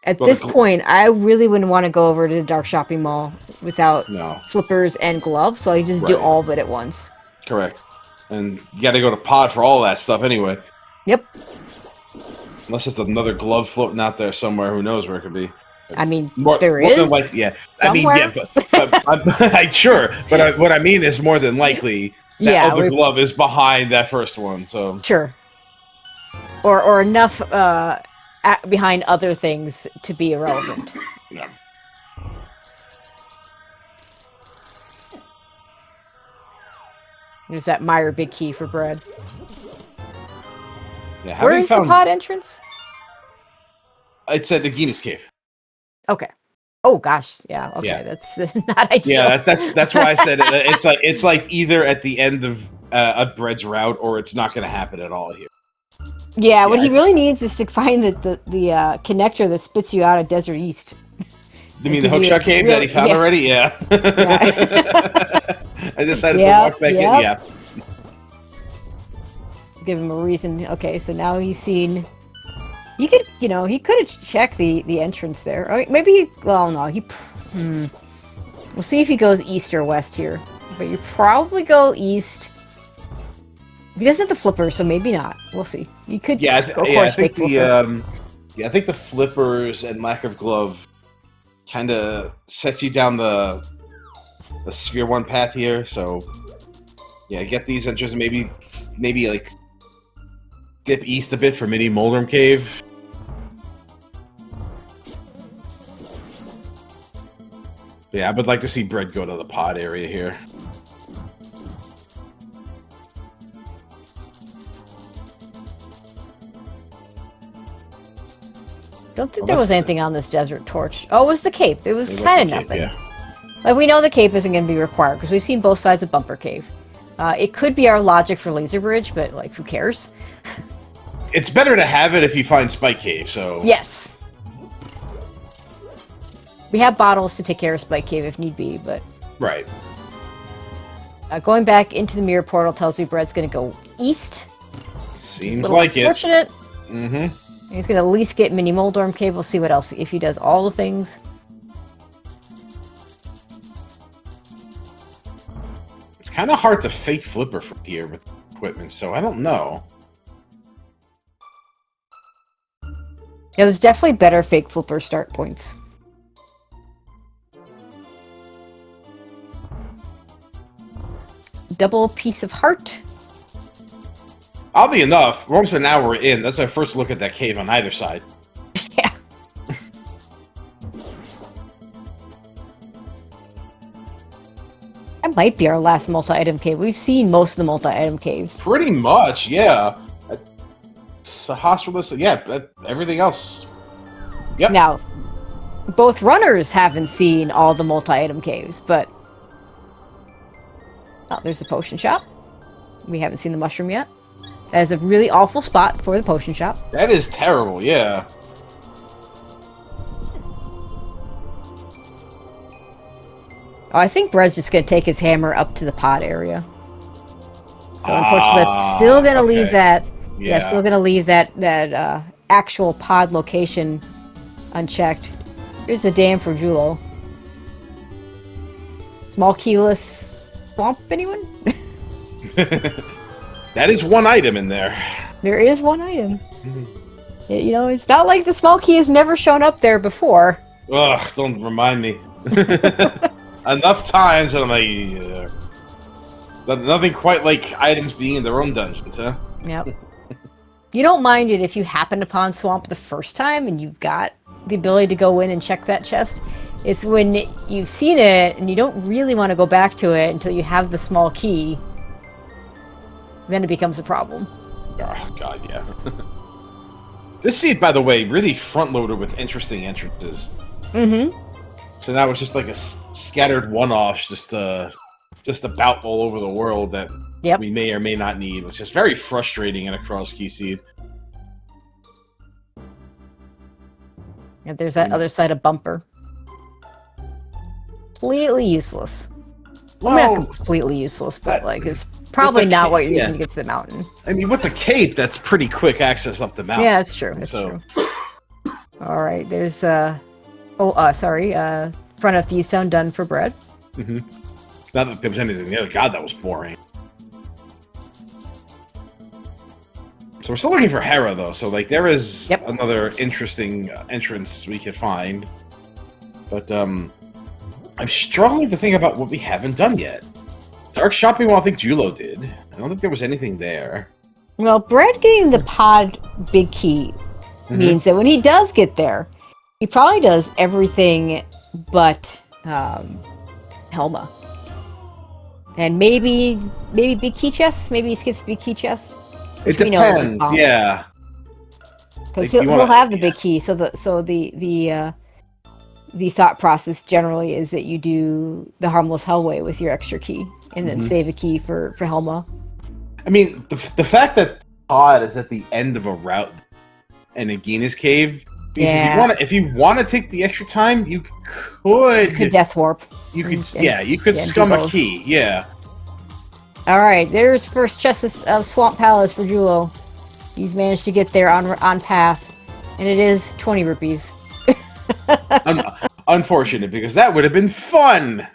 at this point, I really wouldn't want to go over to the Dark Shopping Mall without flippers and gloves, so I just do all of it at once. Correct. And you got to go to Pod for all that stuff anyway. Yep. Unless it's another glove floating out there somewhere, who knows where it could be. I mean, more there than is likely, yeah. somewhere. I mean, yeah, but sure. But what I mean is more than likely that Yeah, other glove is behind that first one. So sure. Or enough behind other things to be irrelevant. yeah. There's that Meyer big key for bread. Yeah, Where is the pod entrance? It's at the Guinness Cave. Okay. Oh gosh, yeah. Okay, Yeah. that's not ideal. Yeah, that's why I said it's like either at the end of a Bread's route or it's not going to happen at all here. Yeah, what he really needs is to find the connector that spits you out of Desert East. You mean the hookshot cave that he found already? Yeah. I decided to walk back in. Yeah. Give him a reason. Okay, so now he's seen. He could have checked the entrance there. Or maybe well, no, We'll see if he goes east or west here. But you probably go east. He doesn't have the flipper, so maybe not. We'll see. You could I think the flippers and lack of glove kind of sets you down the sphere one path here. So yeah, get these entrances. Maybe like dip east a bit for mini Moldrum Cave. Yeah, I would like to see Bread go to the pod area here. Don't think there was anything on this desert torch. Oh, it was the cape. It was kind of nothing. Yeah. Like, we know the cape isn't going to be required because we've seen both sides of Bumper Cave. It could be our logic for Laser Bridge, but like, who cares? It's better to have it if you find Spike Cave. So yes, we have bottles to take care of Spike Cave if need be, but right. Going back into the mirror portal tells me Bread's going to go east. Seems like it. Unfortunate. Mm-hmm. He's going to at least get Mini Moldorm Cave. We'll see what else, if he does all the things. It's kind of hard to fake flipper from here with equipment, so I don't know. Yeah, there's definitely better fake flipper start points. Double piece of heart. Oddly enough, we're almost an hour in. That's our first look at that cave on either side. Yeah. That might be our last multi-item cave. We've seen most of the multi-item caves. Pretty much, yeah. Hospital, yeah, everything else. Yep. Now, both runners haven't seen all the multi-item caves, but... Oh, there's the potion shop. We haven't seen the mushroom yet. That is a really awful spot for the potion shop. That is terrible, yeah. Oh, I think Bread's just going to take his hammer up to the pod area. So unfortunately, that's still going to leave that... Yeah, still going to leave that actual pod location unchecked. Here's the dam for Jullo. Small keyless swamp, anyone? That is one item in there. There is one item. You know, it's not like the small key has never shown up there before. Ugh, don't remind me. Enough times and I'm like... nothing quite like items being in their own dungeons, huh? Yep. You don't mind it if you happen upon Swamp the first time and you've got the ability to go in and check that chest. It's when you've seen it and you don't really want to go back to it until you have the small key. Then it becomes a problem. Oh, God, yeah. This seed, by the way, really front-loaded with interesting entrances. Mm-hmm. So now it's just like a scattered one-offs, just about all over the world that we may or may not need, which is very frustrating in a cross-key seed. And there's that other side of Bumper. Completely useless. Well, not completely useless, but like it's probably not what you're using to get to the mountain. I mean, with the cape, that's pretty quick access up the mountain. Yeah, that's true. That's true. All right, there's front of Thieves Town done for Bread. Mm-hmm. Not that there was anything there. God, that was boring. So we're still looking for Hera, though. So, like, there is another interesting entrance we could find. But I'm struggling to think about what we haven't done yet. Dark Shopping Mall, I think Julo did. I don't think there was anything there. Well, Bread getting the pod big key means that when he does get there, he probably does everything but Helma. And maybe big key chest. Maybe he skips big key chest. It depends, yeah. Because he'll have the big key. So the thought process generally is that you do the harmless hellway with your extra key, and then save a key for Helma. I mean, the fact that Todd is at the end of a route in Nagina's cave. If you want to take the extra time, you could death warp. You could scum a key. Yeah. All right, there's first chest of Swamp Palace for Julo. He's managed to get there on path, and it is 20 rupees. Unfortunate, because that would have been fun.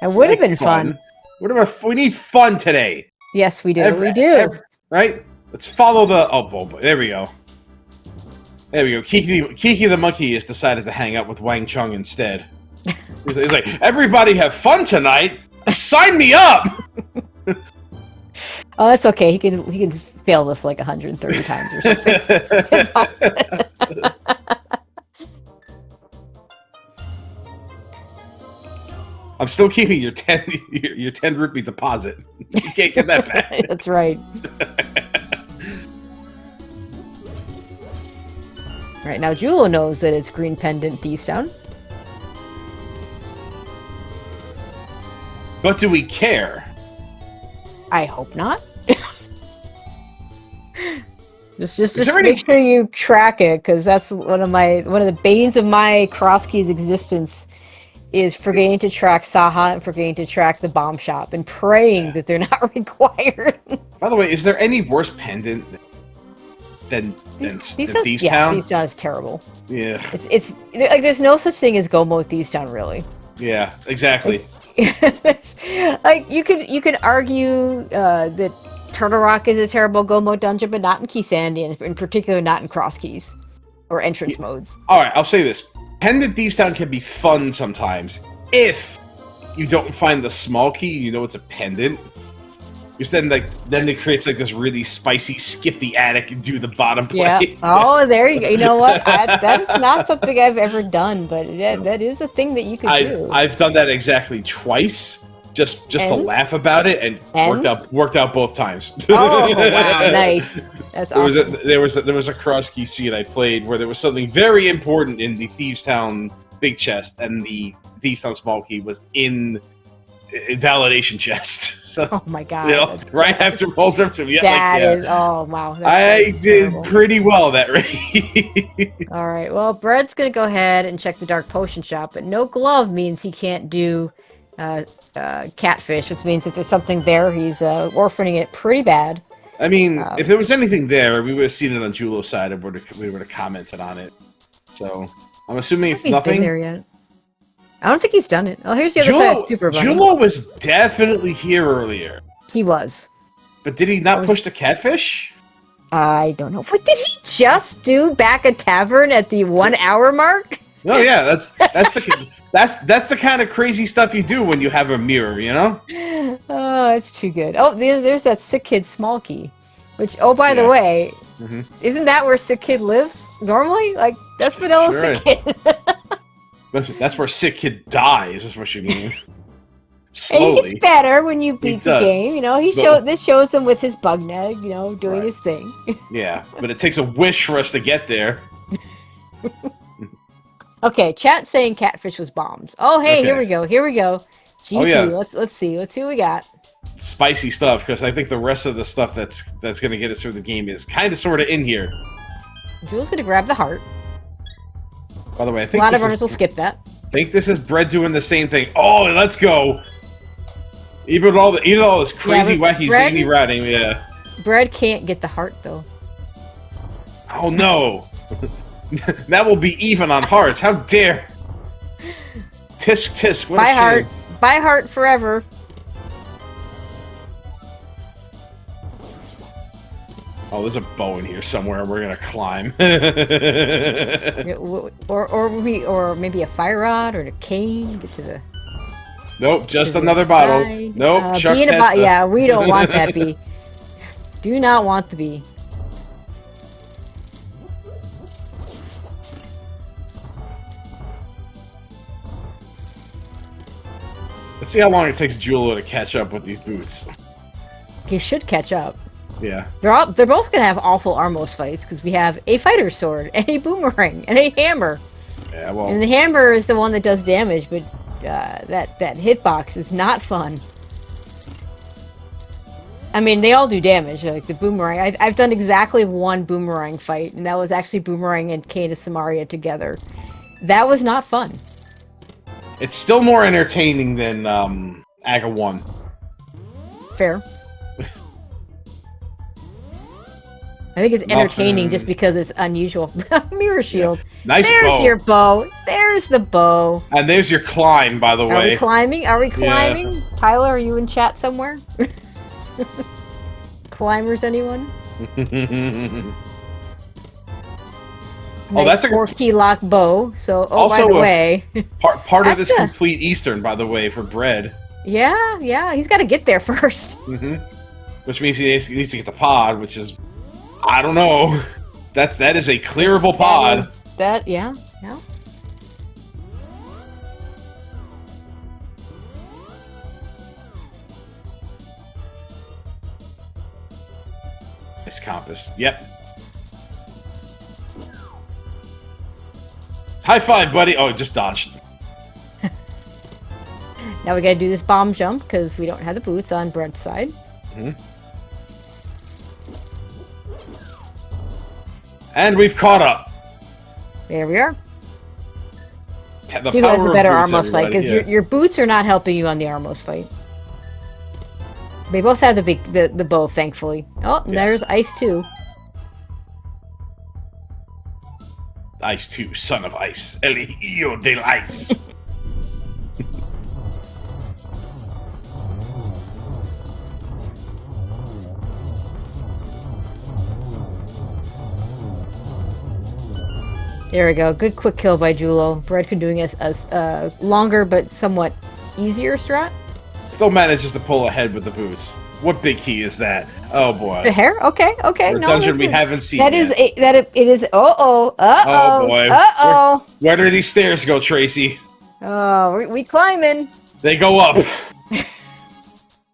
It would have been fun. We need fun today. Yes, we do. We do. Right? Let's follow the. Oh, there we go. There we go. Kiki the monkey has decided to hang out with Wang Chung instead. He's like, everybody have fun tonight. Sign me up. Oh, that's okay. He can fail this like 130 times or something. I'm still keeping your 10 rupee deposit. You can't get that back. That's right. Right, now Julo knows that it's Green Pendant Thieves Town. But do we care? I hope not. just make sure you track it, because that's one of the banes of my cross keys existence is forgetting to track Saha and forgetting to track the bomb shop and praying that they're not required. By the way, is there any worse pendant than Thieves Town? Yeah, Thieves Town is terrible. Yeah. It's like there's no such thing as Gomo Thieves Town, really. Yeah, exactly. Like you could argue that Turtle Rock is a terrible Gomo dungeon, but not in Key Sandy, and in particular not in cross keys or entrance modes. All right, I'll say this: Pendant Thieves Town can be fun sometimes if you don't find the small key. You know it's a pendant. Because then it creates like this really spicy skip the attic and do the bottom plate. Yeah. Oh, there you go. You know what? That is not something I've ever done, but that is a thing that you could do. I've done that exactly twice, just to laugh about it, and worked out both times. Oh wow, nice. That's awesome. There was a cross key scene I played where there was something very important in the Thieves Town big chest, and the Thieves Town small key was in validation chest. So, oh my god! You know, right after rolled up to me. Is oh wow! I did pretty well that race. All right. Well, Bread's gonna go ahead and check the dark potion shop, but no glove means he can't do catfish, which means if there's something there, he's orphaning it pretty bad. I mean, if there was anything there, we would have seen it on Julo's side, and we would have commented on it. So I'm assuming it's nothing. Been there yet. I don't think he's done it. Oh, here's the other side of Super Bunny. Julo was definitely here earlier. He was. But did he not push the catfish? I don't know. What did he just do back a tavern at the 1 hour mark? Oh yeah, that's the kind of crazy stuff you do when you have a mirror, you know? Oh, it's too good. Oh, there's that Sick Kid small key. Which, oh, by the way, isn't that where Sick Kid lives normally? Like, that's Vanilla Sick Kid. That's where Sick Kid dies, is what you mean. Slowly. And he gets better when you beat the game. You know, this shows him with his bug neg, you know, doing his thing. Yeah, but it takes a wish for us to get there. Okay, chat saying catfish was bombs. Oh, hey, here we go. GT, oh, yeah. let's see what we got. Spicy stuff, because I think the rest of the stuff that's going to get us through the game is kind of sort of in here. Jules going to grab the heart. By the way, I think a lot of runners will skip that. I think this is Bread doing the same thing. Oh, let's go! Even all this crazy wacky zany ratting, yeah. Bread can't get the heart though. Oh no! That will be even on hearts. How dare! Tisk tisk. What Buy heart. Buy heart forever. Oh, there's a bow in here somewhere. We're gonna climb. or maybe a fire rod or a cane. Get to the. Nope, just another bottle. Nope, Shark Testa. Yeah, we don't want that bee. Do not want the bee. Let's see how long it takes Jullo to catch up with these boots. He should catch up. Yeah. They're both gonna have awful Armos fights because we have a fighter sword and a boomerang and a hammer. Yeah, well. And the hammer is the one that does damage, but that hitbox is not fun. I mean, they all do damage. Like the boomerang, I've done exactly one boomerang fight, and that was actually Boomerang and Kane of Samaria together. That was not fun. It's still more entertaining than Aga 1. Fair. I think it's entertaining just because it's unusual. Mirror shield. Yeah. Nice There's bow. your bow. There's the bow. And there's your climb, by the way. Are we climbing? Are we climbing? Yeah. Tyler, are you in chat somewhere? Climbers, anyone? Oh, that's a 4-key lock bow. So, also by the way, part of this complete Eastern, by the way, for bread. Yeah, he's got to get there first. Which means he needs to get the pod, which is, I don't know. That is a clearable pod. Yeah. Nice compass. Yep. High five, buddy. Oh, just dodged. Now we gotta do this bomb jump because we don't have the boots on Bread's side. And we've caught up. There we are. The so who has the better Armos fight? Because yeah. your boots are not helping you on the Armos fight. They both have the bow, thankfully. Oh, yeah. There's Ice 2. Ice 2, son of ice. El hijo del ice. There we go. Good quick kill by Jullo. Bread-kun doing a longer but somewhat easier strat. Still manages to pull ahead with the boots. What big key is that? Oh boy. The hair? Okay. For a dungeon we haven't seen yet. It is. Oh boy. Where do these stairs go, Tracy? Oh, we climbing. They go up.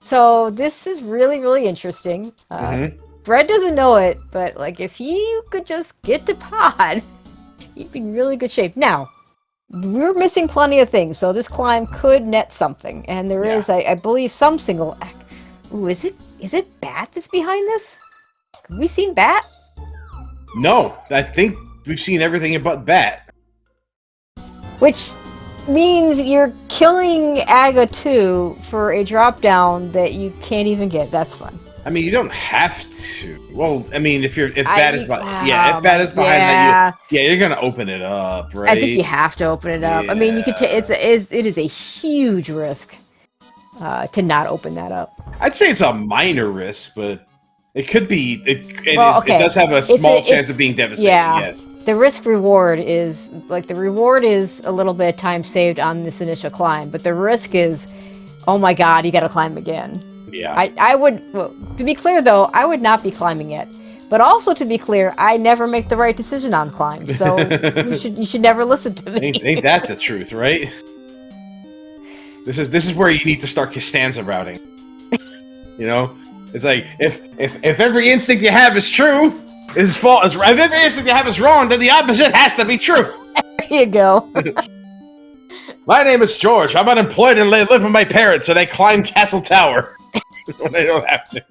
So this is really, really interesting. Bread doesn't know it, but like if you could just get to pod, you'd be in really good shape. Now, we're missing plenty of things, so this climb could net something, and there is, I believe, some single. Ooh, is it Bat that's behind this? Have we seen Bat? No, I think we've seen everything but Bat. Which means you're killing Aga 2 for a drop down that you can't even get. That's fun. I mean, you don't have to. Well, I mean, if Bat is behind that, you're gonna open it up, right? I think you have to open it up. Yeah. I mean, you could. It is a huge risk to not open that up. I'd say it's a minor risk, but it could be. It does have a small chance of being devastating. Yeah. Yes. The risk reward is the reward is a little bit of time saved on this initial climb, but the risk is, oh my God, you got to climb again. Yeah. I would, to be clear though, I would not be climbing it. But also to be clear, I never make the right decision on climbs, so you should never listen to me. Ain't that the truth, right? This is where you need to start Costanza routing. You know, it's like if every instinct you have is true, is false. If every instinct you have is wrong, then the opposite has to be true. There you go. My name is George. I'm unemployed and live with my parents, and I climb Castle Tower when they don't have to.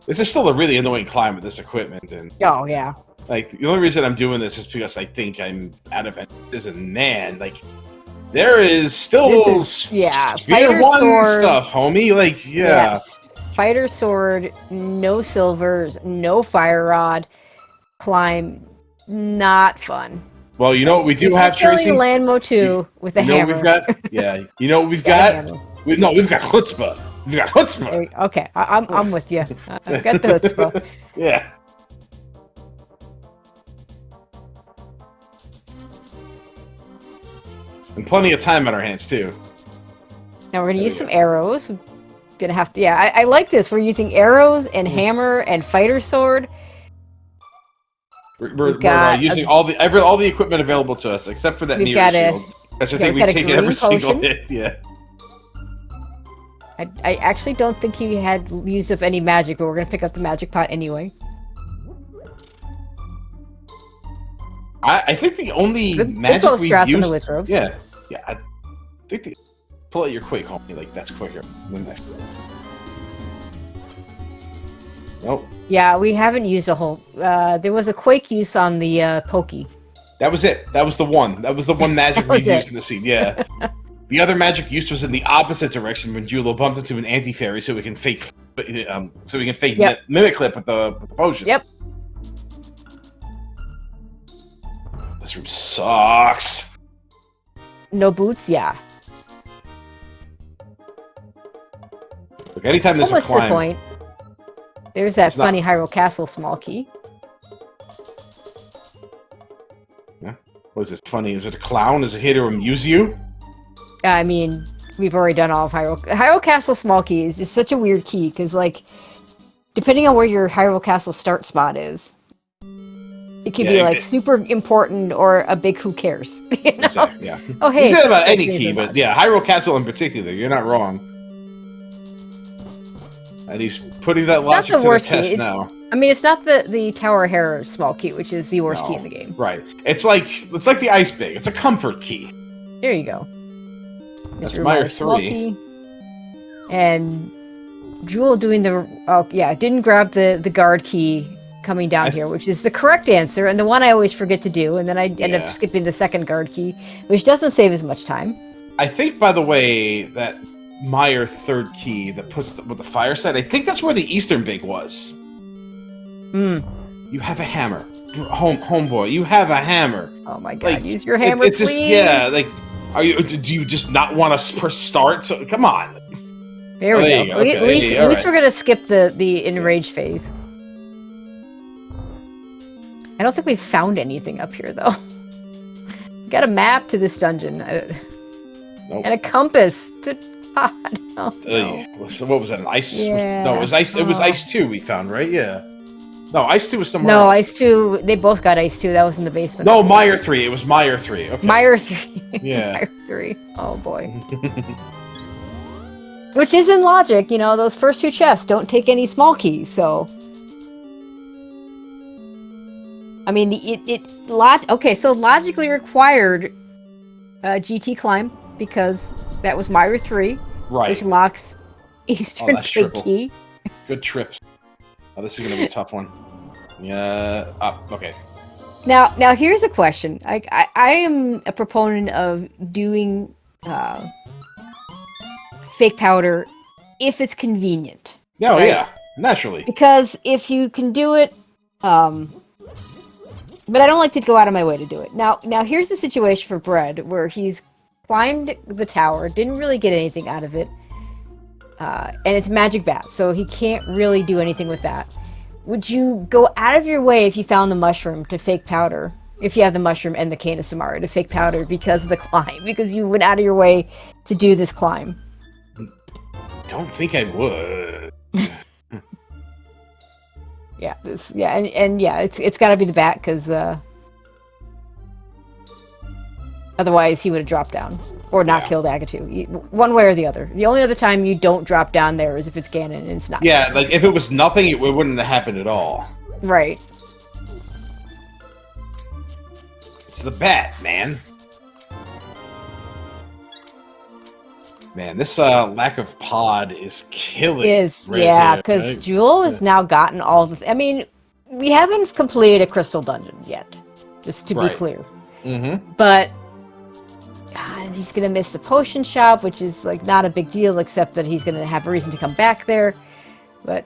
This is still a really annoying climb with this equipment, and oh yeah. Like the only reason I'm doing this is because I think I'm out of ideas, and man, like there is still Spear 1 stuff, homie. Like yes. Fighter sword, no silvers, no fire rod, climb, not fun. Well, you know what we do have, Tracy? Landmo 2 with a hammer. We've got, you know what we've got? We've got chutzpah. You got chutzpah. Okay, I'm with you. I've got the chutzpah. Yeah. And plenty of time on our hands too. Now we're gonna use some arrows. We're gonna have to. Yeah, I like this. We're using arrows and hammer and fighter sword. We're using all the equipment available to us except for that mirror shield. Because I think we've taken every single hit. Yeah. I actually don't think he had used up any magic, but we're gonna pick up the magic pot anyway. I think the only magic we've used. Yeah. I think pull out your quake, homie. Like that's quicker than that. Nope. Yeah, we haven't used a whole. There was a quake use on the pokey. That was it. That was the one. That was the one magic we used in the scene. Yeah. The other magic use was in the opposite direction when Jullo bumped into an anti-fairy, so we can fake, mimic clip with the potion. Yep. This room sucks. No boots. Yeah. Look, anytime there's a climb. What's the point? There's that funny Hyrule Castle small key. Yeah. What is this funny? Is it a clown? Is it here to amuse you? I mean, we've already done all of Hyrule Castle small key is just such a weird key, because, like, depending on where your Hyrule Castle start spot is, it could be, like, super important or a big who cares. You know? Exactly, yeah. Oh, hey. You said about any key, but yeah, Hyrule Castle in particular, you're not wrong. And he's putting that logic to the test now. I mean, it's not the Tower Hair small key, which is the worst key in the game. Right. It's like the Ice Big. It's a comfort key. There you go. That's Meyer 3. And Jewel doing didn't grab the guard key coming down here, which is the correct answer, and the one I always forget to do, and then I end up skipping the second guard key, which doesn't save as much time. I think, by the way, that Meyer third key that puts with the fire side, I think that's where the Eastern Big was. You have a hammer. Homeboy, you have a hammer. Oh my god, like, use your hammer, please. Like, do you just not want to press start? So, come on. There we go. Okay. At least we're going to skip the enrage phase. I don't think we've found anything up here, though. Got a map to this dungeon. And a compass to... God, no. So what was that, an ice? Yeah. No, it was ice. It was Ice 2 we found, right? Yeah. No, Ice 2 was somewhere else. No, Ice 2, they both got Ice 2. That was in the basement. No, Meyer 3. It was Meyer 3. Okay. Meyer 3. Yeah. Meyer 3. Oh, boy. Which is in logic, you know, those first two chests don't take any small keys, so... I mean, so logically required GT climb, because that was Meyer 3, right, which locks Eastern Big Key. Good trips. Oh, this is going to be a tough one. Yeah. Okay. Now here's a question. I am a proponent of doing fake powder if it's convenient. Oh, right? Yeah. Naturally. Because if you can do it, but I don't like to go out of my way to do it. Now here's the situation for Bread, where he's climbed the tower, didn't really get anything out of it, and it's magic bat, so he can't really do anything with that. Would you go out of your way if you found the mushroom to fake powder? If you have the mushroom and the cane of Samara to fake powder because of the climb, because you went out of your way to do this climb? Don't think I would. It's got to be the bat, because otherwise he would have dropped down or not killed Agatu. One way or the other. The only other time you don't drop down there is if it's Ganon and it's not. Yeah, like if it was nothing, it wouldn't have happened at all. Right. It's the bat, man. Man, this lack of pod is killing. Because Jewel has now gotten all the... I mean, we haven't completed a crystal dungeon yet, just to be clear. Mm-hmm. But and he's going to miss the potion shop, which is like not a big deal, except that he's going to have a reason to come back there. But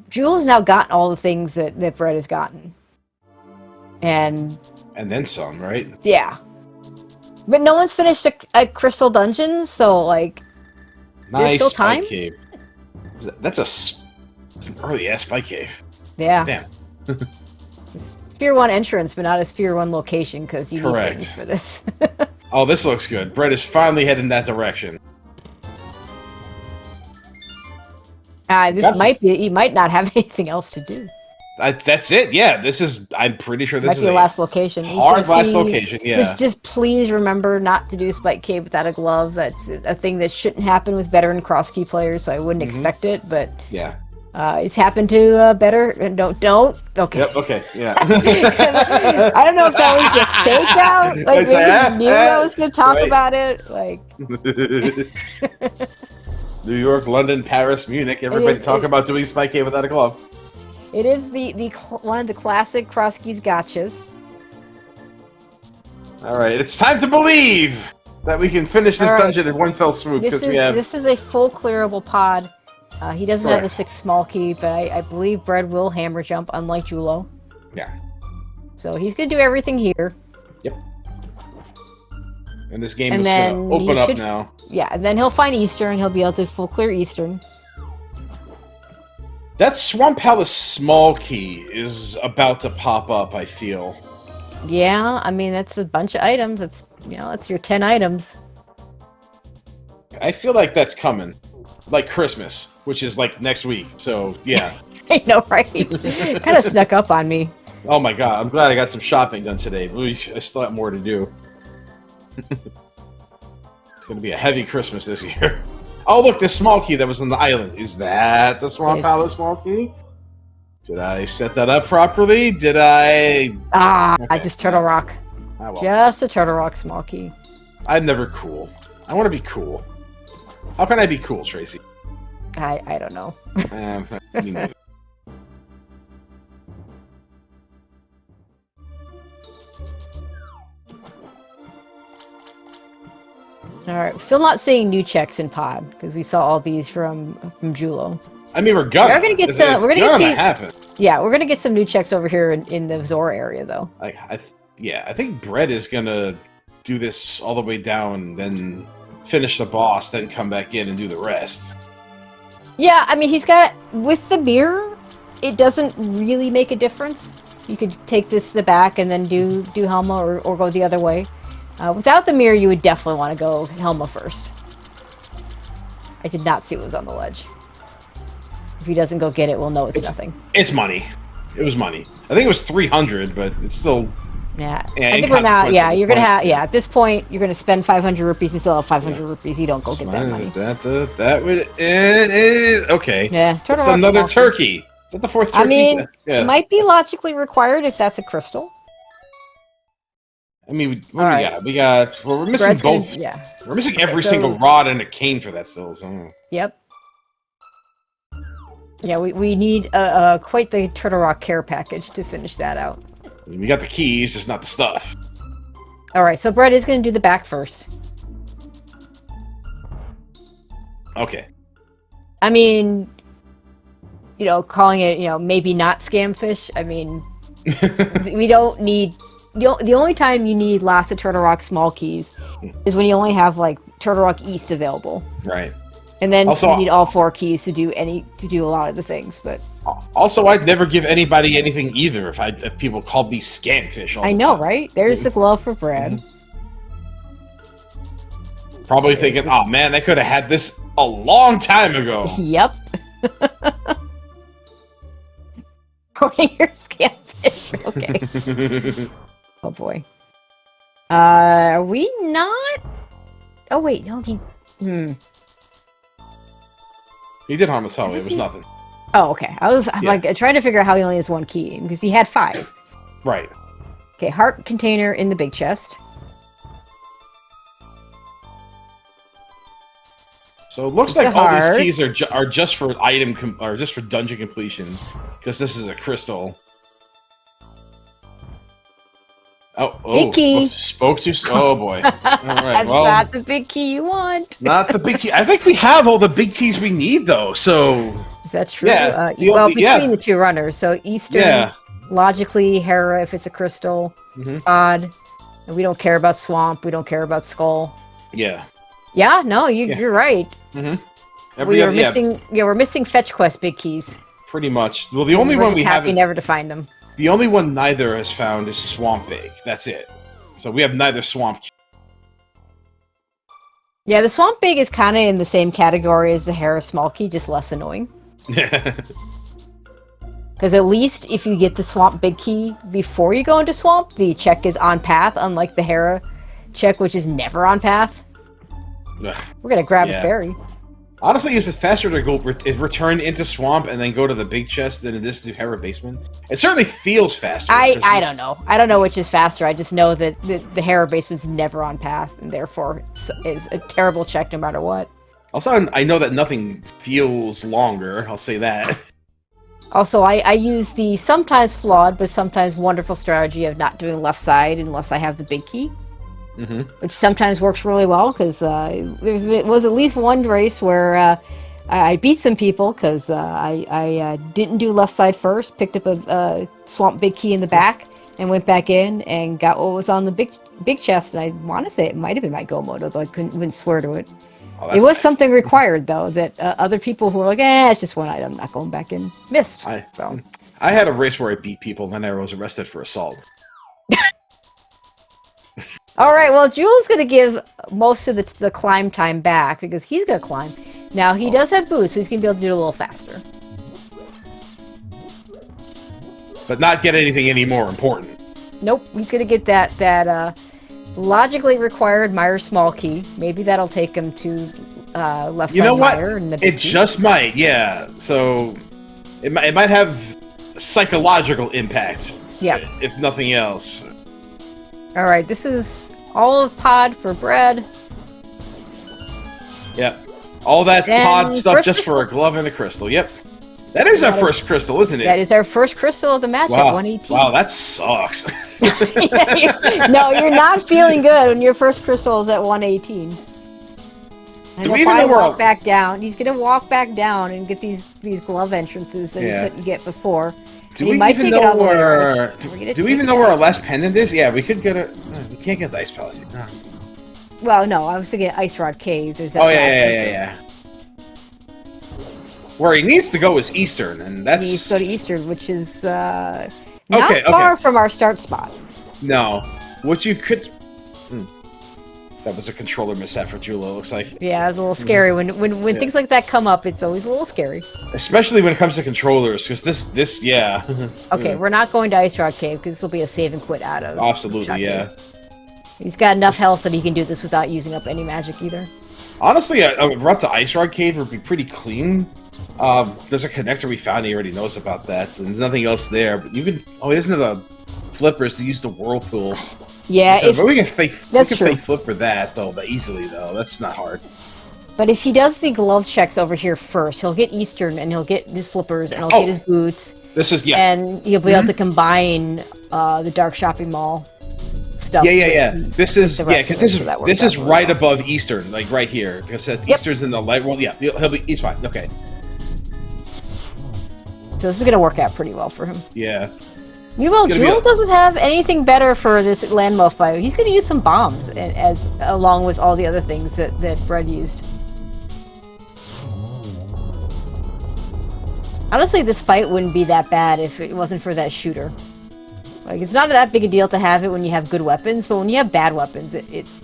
Jewel's now gotten all the things that Bread has gotten. And then some, right? Yeah. But no one's finished a crystal dungeon, so, like, there's still time. That's an early ass spike cave. Yeah. Damn. It's a Sphere 1 entrance, but not a Sphere 1 location, because you need Correct. things for this. Oh, this looks good. Brett is finally heading in that direction. This might be. You might not have anything else to do. That's it. Yeah, this is. I'm pretty sure this Might is be your last location. hard last location. Yeah. Just please remember not to do Spike Cave without a glove. That's a thing that shouldn't happen with veteran cross key players, so I wouldn't expect it. But yeah, it's happened to better. And don't. Okay. Yep. Okay. Yeah. I don't know if that was the fake out. Like It's maybe you knew I was going to talk about it. Like. New York, London, Paris, Munich. Everybody talk about doing Spike Cave without a glove. It is the one of the classic cross keys gotchas. All right, it's time to believe that we can finish this dungeon in one fell swoop because we have. This is a full clearable pod. He doesn't have the 6 small key, but I believe Bread will hammer jump, unlike Jullo. Yeah. So he's gonna do everything here. Yep. And this game is gonna open up now. Yeah, and then he'll find Eastern. He'll be able to full clear Eastern. That Swamp Palace small key is about to pop up, I feel. Yeah, I mean, that's a bunch of items. That's, that's your 10 items. I feel like that's coming. Like Christmas, which is like next week. So, yeah. I know, right? Kind of snuck up on me. Oh my god, I'm glad I got some shopping done today. I still have more to do. It's going to be a heavy Christmas this year. Oh, look, this small key that was on the island. Is that the Swamp Palace small key? Did I set that up properly? Did I... I just Turtle Rock. Ah, well. Just a Turtle Rock small key. I'm never cool. I want to be cool. How can I be cool, Tracy? I don't know. Me neither. All right, still not seeing new checks in pod because we saw all these from Jullo. I mean, we're gonna get some. We're gonna get happen. Yeah, we're gonna get some new checks over here in the Zora area, though. I think Bread is gonna do this all the way down, then finish the boss, then come back in and do the rest. Yeah, I mean, he's got with the mirror. It doesn't really make a difference. You could take this to the back and then do Helma or go the other way. Without the mirror, you would definitely want to go Helma first. I did not see what was on the ledge. If he doesn't go get it, we'll know it's nothing. It's money. It was money. I think it was 300, but it's still... Yeah, I think we're now... Yeah, you're going to have... Yeah, at this point, you're going to spend 500 rupees and still have 500 rupees. You don't go get that money. That would... okay. Yeah, it's another turkey. Is that the 4th turkey? I mean, it might be logically required if that's a crystal. I mean, what we got? Well, we're missing both. We're missing every single rod and a cane for that still. So. Yep. Yeah, we need quite the Turtle Rock care package to finish that out. We got the keys, just not the stuff. All right, so Brett is going to do the back first. Okay. I mean, calling it, maybe not scamfish. I mean, we don't need... The only time you need lots of Turtle Rock small keys is when you only have like Turtle Rock East available. Right. And then you need all 4 keys to do a lot of the things. But also, I'd never give anybody anything either if people called me scamfish all the time. I know, right? There's the glove for Brad. Probably thinking, oh man, I could have had this a long time ago. Yep. Quoting your scamfish. Okay. Oh boy. Are we not? Oh wait, no, he did harm us, Holly. It was nothing. Oh, okay. I'm like trying to figure out how he only has 1 key because he had 5. Right. Okay, heart container in the big chest. So it looks like all these keys are just for just for dungeon completion because this is a crystal. Oh, big key. Spoke too. Oh boy! All right, that's not the big key you want. Not the big key. I think we have all the big keys we need, though. So is that true? Yeah. Between the 2 runners, so Eastern, logically Hera if it's a crystal, Odd. And we don't care about Swamp. We don't care about Skull. Yeah. Yeah. No, you're right. Mm-hmm. We're missing fetch quest big keys. Pretty much. Well, the only one we haven't... never to find them. The only one neither has found is Swamp Big. That's it. So we have neither Swamp Key. Yeah, the Swamp Big is kind of in the same category as the Hera Small Key, just less annoying. Because at least if you get the Swamp Big Key before you go into Swamp, the check is on path, unlike the Hera check, which is never on path. Ugh. We're gonna grab a fairy. Honestly, it's faster to go return into Swamp and then go to the big chest than it is to Hera Basement. It certainly feels faster. I don't know. I don't know which is faster. I just know that the Hera Basement's never on path, and therefore is a terrible check no matter what. Also, I know that nothing feels longer. I'll say that. Also, I use the sometimes flawed but sometimes wonderful strategy of not doing left side unless I have the big key. Mm-hmm. Which sometimes works really well, because there was at least one race where I beat some people because I didn't do left side first, picked up a Swamp Big Key in the back, and went back in and got what was on the big chest. And I want to say it might have been my go mode, although I wouldn't swear to it. Oh, it was nice. Something required, though, that other people who were like, it's just one item, not going back in, missed. I had a race where I beat people, and then I was arrested for assault. All right, well, Jules going to give most of the climb time back because he's going to climb. Now, he does have boost, so he's going to be able to do it a little faster. But not get anything any more important. Nope, he's going to get that logically required Meyer Small Key. Maybe that'll take him to left side Meyer. And the it just might, yeah. So it might have psychological impact. Yeah. If nothing else. All right, this is all of pod for bread. Yep. All that pod stuff just for a glove and a crystal. Yep. That is our first crystal, isn't it? That is our first crystal of the match at 118. Wow, that sucks. No, you're not feeling good when your first crystal is at 118. Do we even know where back down? He's gonna walk back down and get these glove entrances that he couldn't get before. Do we even know where? Do we even know where our last pendant is? Yeah, we could get it. We can't get the ice palace. No. Well, no, I was thinking Ice Rod Cave. There's that. Oh yeah. Where he needs to go is Eastern, and that's... He needs to go to Eastern, which is not far from our start spot. No. What you could... That was a controller mishap for Jullo, looks like. Yeah, it's a little scary. When things like that come up, it's always a little scary. Especially when it comes to controllers, because this, yeah. Okay, we're not going to Ice Rod Cave, because this will be a save and quit out of... Absolutely, yeah. He's got enough health that he can do this without using up any magic, either. Honestly, a route to Ice Rod Cave would be pretty clean. There's a connector we found. He already knows about that. And there's nothing else there. But you can. Oh, isn't it the flippers to use the whirlpool? Yeah, but we can fake flipper that though, but easily though. That's not hard. But if he does the glove checks over here first, he'll get Eastern and he'll get his flippers and he'll get his boots. This is and he'll be able to combine the Dark Shopping Mall stuff. Yeah. This is because this is right above Eastern, like right here. Because Eastern's in the light world. Yeah, he's fine. Okay. So this is going to work out pretty well for him. Yeah. Meanwhile, Jewel doesn't have anything better for this landmo fight. He's going to use some bombs along with all the other things that Bread used. Honestly, this fight wouldn't be that bad if it wasn't for that shooter. Like, it's not that big a deal to have it when you have good weapons, but when you have bad weapons, it's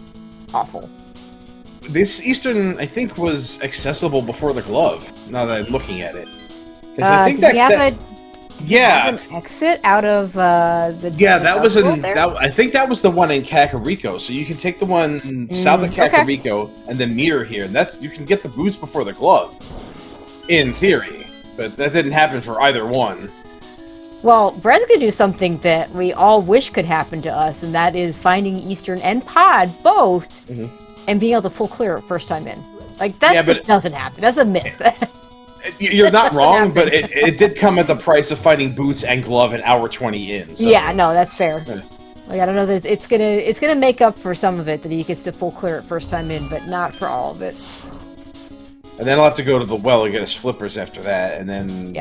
awful. This Eastern, I think, was accessible before the glove, now that I'm looking at it. I think have an exit out of the that was I think that was the one in Kakariko. So you can take the one south of Kakariko and then mirror here, and you can get the boots before the glove, in theory. But that didn't happen for either one. Well, Brett's gonna do something that we all wish could happen to us, and that is finding Eastern and Pod both, and being able to full clear it first time in. Like that just doesn't happen. That's a myth. You're not wrong, but it did come at the price of fighting boots and glove an hour 20 in. So. Yeah, no, that's fair. Like I don't know, it's gonna make up for some of it that he gets to full clear it first time in, but not for all of it. And then I'll have to go to the well and get his flippers after that, and then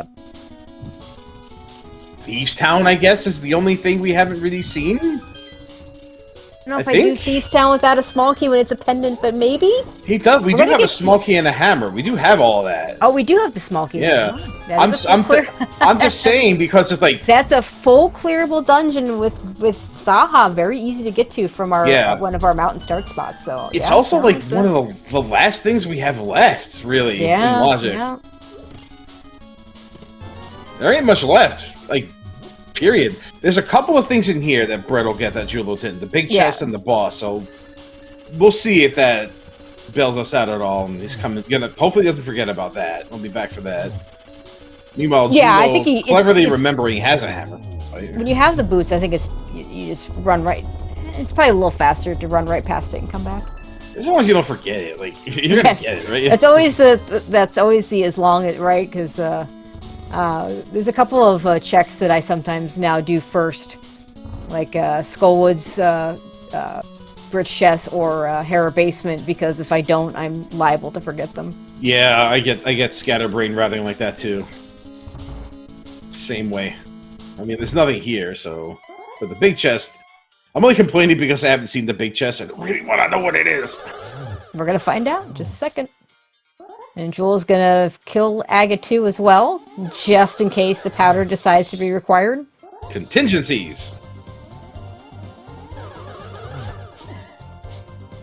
Thieves Town, I guess, is the only thing we haven't really seen. I don't know if I do Thief's Town without a small key when it's a pendant, but maybe? He does. We do have a small key and a hammer. We do have all of that. Oh, we do have the small key. Yeah. I'm just saying because it's like... That's a full clearable dungeon with Saha. Very easy to get to from our one of our mountain start spots. So it's also like one of the last things we have left, really, in Logic. Yeah. There ain't much left. Like... Period. There's a couple of things in here that Bread will get that Jullo didn't. The big chest and the boss. So we'll see if that bails us out at all. And he's coming. Hopefully, he doesn't forget about that. We'll be back for that. Meanwhile, Jullo, I think he cleverly remembering he has a hammer. When you have the boots, I think it's you just run right. It's probably a little faster to run right past it and come back. As long as you don't forget it, like you're gonna get it, right? That's always the as long as right because. There's a couple of checks that I sometimes now do first, like Skullwood's Bridge Chest or Hera Basement, because if I don't, I'm liable to forget them. Yeah, I get scatterbrain routing like that too. Same way. I mean, there's nothing here, so... But the big chest... I'm only complaining because I haven't seen the big chest. I don't really want to know what it is. We're gonna find out in just a second. And Jul's gonna kill Aga 2 as well, just in case the powder decides to be required. Contingencies!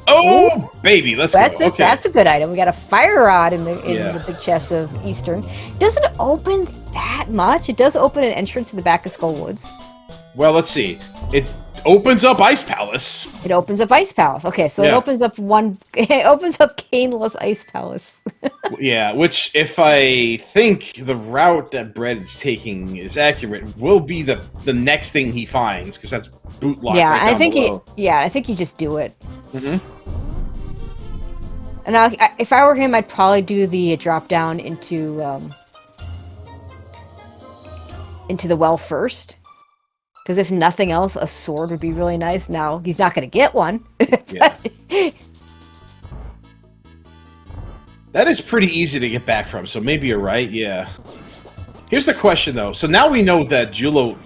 Oh, baby, let's go. Okay. That's a good item. We got a fire rod in the big chest of Eastern. Doesn't open that much. It does open an entrance to the back of Skullwoods. Well, let's see. It opens up Ice Palace. It opens up Ice Palace. Okay, so it opens up It opens up Caneless Ice Palace. Yeah, which if I think the route that Bread is taking is accurate, will be the next thing he finds because that's boot lock. Yeah, right I think below. I think you just do it. Mm-hmm. And if I were him, I'd probably do the drop down into the well first. Because if nothing else, a sword would be really nice. Now, he's not going to get one. Yeah. That is pretty easy to get back from, so maybe you're right, yeah. Here's the question, though. So now we know that Jullo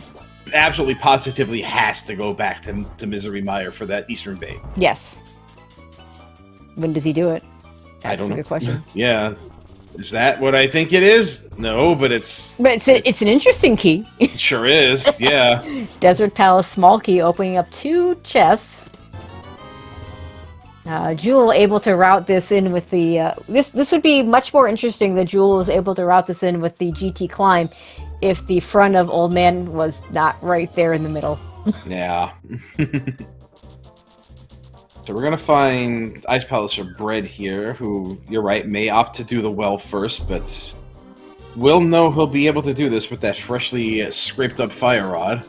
absolutely positively has to go back to Misery Mire for that Eastern Bait. Yes. When does he do it? I don't know. That's a good question. Yeah. Is that what I think it is? No, but it's... But it's an interesting key. It sure is, yeah. Desert Palace small key opening up 2 chests. Jewel able to route this in with the... This would be much more interesting that Jewel is able to route this in with the GT climb if the front of Old Man was not right there in the middle. Yeah. So we're going to find Ice Palace for Bread here, who, you're right, may opt to do the well first, but we'll know he'll be able to do this with that freshly scraped up fire rod.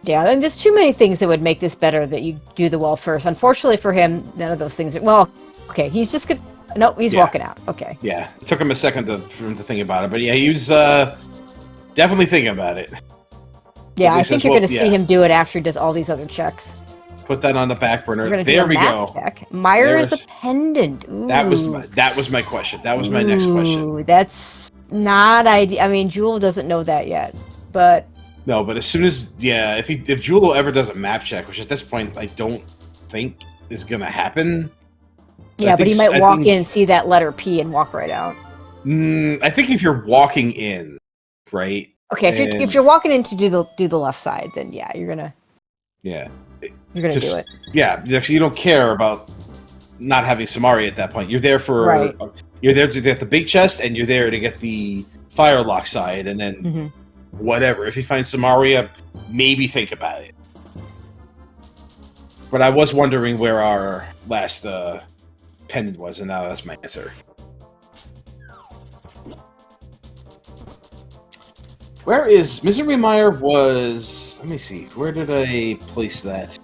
Yeah, and there's too many things that would make this better that you do the well first. Unfortunately for him, none of those things are... Well, okay, he's just gonna... No, he's walking out. Okay. Yeah, it took him a second for him to think about it, but yeah, he was definitely thinking about it. Yeah, I think you're going to see him do it after he does all these other checks. Put that on the back burner. There we go. Mire is a pendant. Ooh. That was my question. That was my next question. That's not ideal. I mean, Jewel doesn't know that yet, but no. But as soon as if Jullo ever does a map check, which at this point I don't think is gonna happen. Yeah, but he might walk in, see that letter P, and walk right out. I think if you're walking in, right? Okay, if you're walking in to do the left side, then yeah, you're gonna. Yeah. You're gonna do it. Yeah, you don't care about not having Samari at that point. You're there for you're there to get the big chest, and you're there to get the firelock side, and then whatever. If you find Samaria, maybe think about it. But I was wondering where our last pendant was, and now that's my answer. Where is Misery Mire was? Let me see. Where did I place that?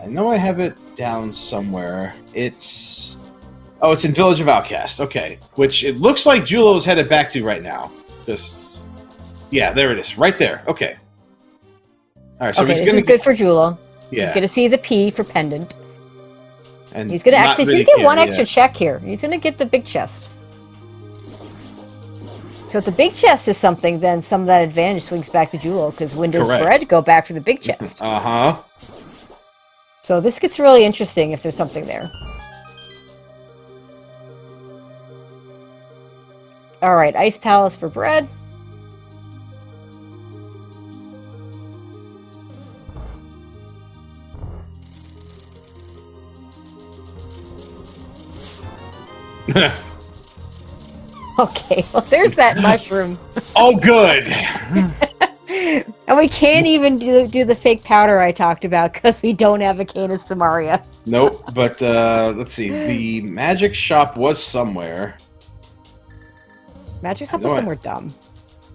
I know I have it down somewhere. It's in Village of Outcast. Okay, which it looks like Jullo is headed back to right now. Yeah, there it is, right there. Okay. All right. So this is good for Jullo. Yeah. He's gonna see the P for pendant, and he's gonna actually really get one extra check here. He's gonna get the big chest. So if the big chest is something, then some of that advantage swings back to Jullo, because when does Bread go back for the big chest? Uh-huh. So this gets really interesting if there's something there. All right, Ice Palace for bread. Okay, well, there's that mushroom. Oh, good. And we can't even do the fake powder I talked about because we don't have a Canis Samaria. Nope, but let's see. The magic shop was somewhere. Magic shop was somewhere dumb.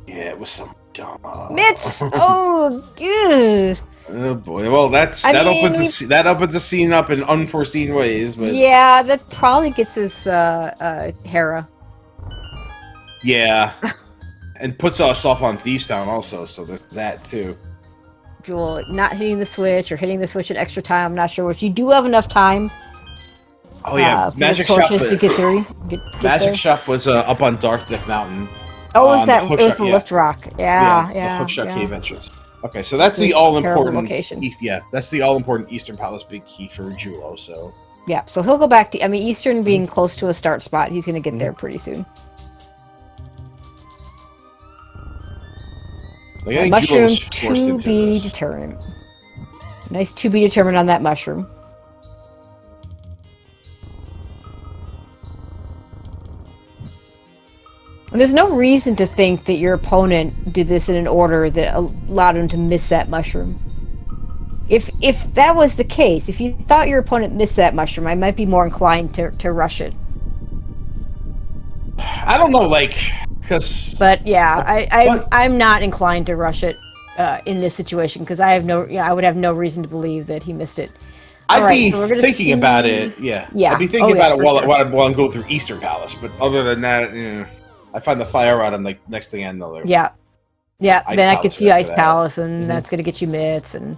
Yeah, it was some dumb. Mitts! Oh, good. Oh boy. Well, that opens the scene up in unforeseen ways. But yeah, that probably gets us Hera. Yeah, and puts us off on Thieves Town also. So there's that too. Jewel not hitting the switch or hitting the switch an extra time. I'm not sure which. You do have enough time. Oh yeah, Magic Shop to get through. Magic Shop was up on Dark Death Mountain. Oh, was that? It was the lift rock. Yeah. The Hookshot Cave entrance. Okay, so that's the all important location. That's the all important Eastern Palace big key for Jullo. So yeah, so he'll go back to. I mean, Eastern being close to a start spot, he's going to get there pretty soon. Like, mushrooms to be determined. Nice to be determined on that mushroom. And there's no reason to think that your opponent did this in an order that allowed him to miss that mushroom. If that was the case, if you thought your opponent missed that mushroom, I might be more inclined to rush it. I don't know, But yeah, I'm not inclined to rush it in this situation because I would have no reason to believe that he missed it. I'd be thinking about it. Yeah. I'd be thinking about it while I'm going through Eastern Palace. But other than that, I find the fire rod and next thing I know. Yeah. Then that gets you Ice Palace, and that's gonna get you Mitts, and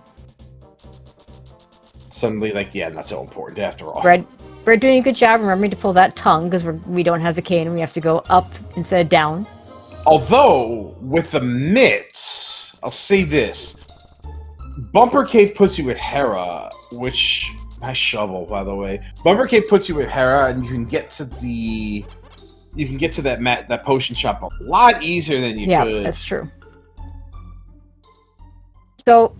suddenly not so important after all. Bread doing a good job remembering to pull that tongue because we don't have the cane and we have to go up instead of down. Although with the mitts, I'll say this: Bumper Cave puts you with Hera, which nice shovel by the way. Bumper Cave puts you with Hera, and you can get to that potion shop a lot easier than you could. Yeah, that's true. So,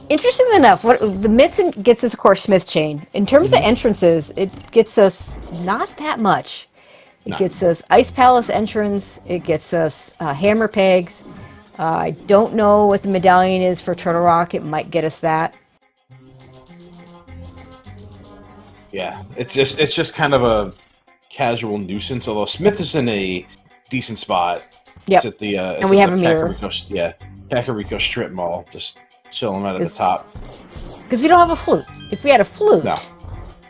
interestingly enough, what the mitts gets us, of course, Smith Chain. In terms of entrances, it gets us not that much. It gets us Ice Palace entrance. It gets us hammer pegs. I don't know what the medallion is for Turtle Rock. It might get us that. Yeah, it's just kind of a casual nuisance. Although Smith is in a decent spot. Yep. It's at the and we have a mirror. Kakariko Strip Mall, just chilling out at the top. Because we don't have a flute. If we had a flute,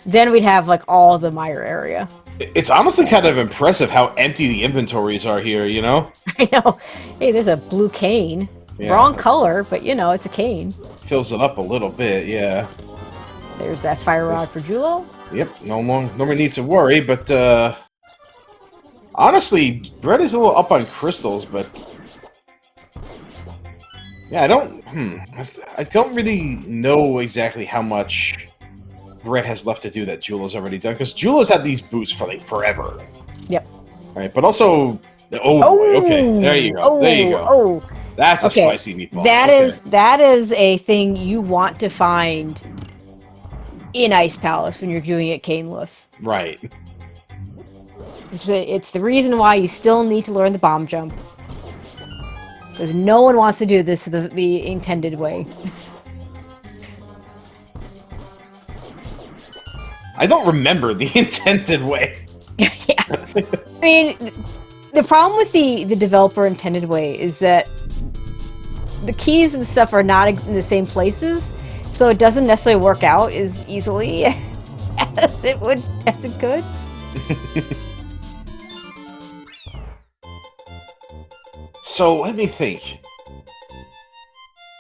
then we'd have all the mire area. It's honestly kind of impressive how empty the inventories are here, you know? I know. Hey, there's a blue cane. Yeah. Wrong color, but it's a cane. Fills it up a little bit, yeah. There's that fire rod for Jullo. Yep, no more need to worry, but honestly, Bread is a little up on crystals, but yeah, I don't really know exactly how much Bread has left to do that Jullo's already done, because Jullo's had these boots for forever. Yep. All right, but also, okay, there you go. Oh, that's a spicy meatball. That is a thing you want to find in Ice Palace when you're doing it caneless. Right. It's the reason why you still need to learn the bomb jump. Because no one wants to do this the intended way. I don't remember the intended way. Yeah. I mean, the problem with the developer intended way is that the keys and stuff are not in the same places, so it doesn't necessarily work out as easily as it could. So let me think.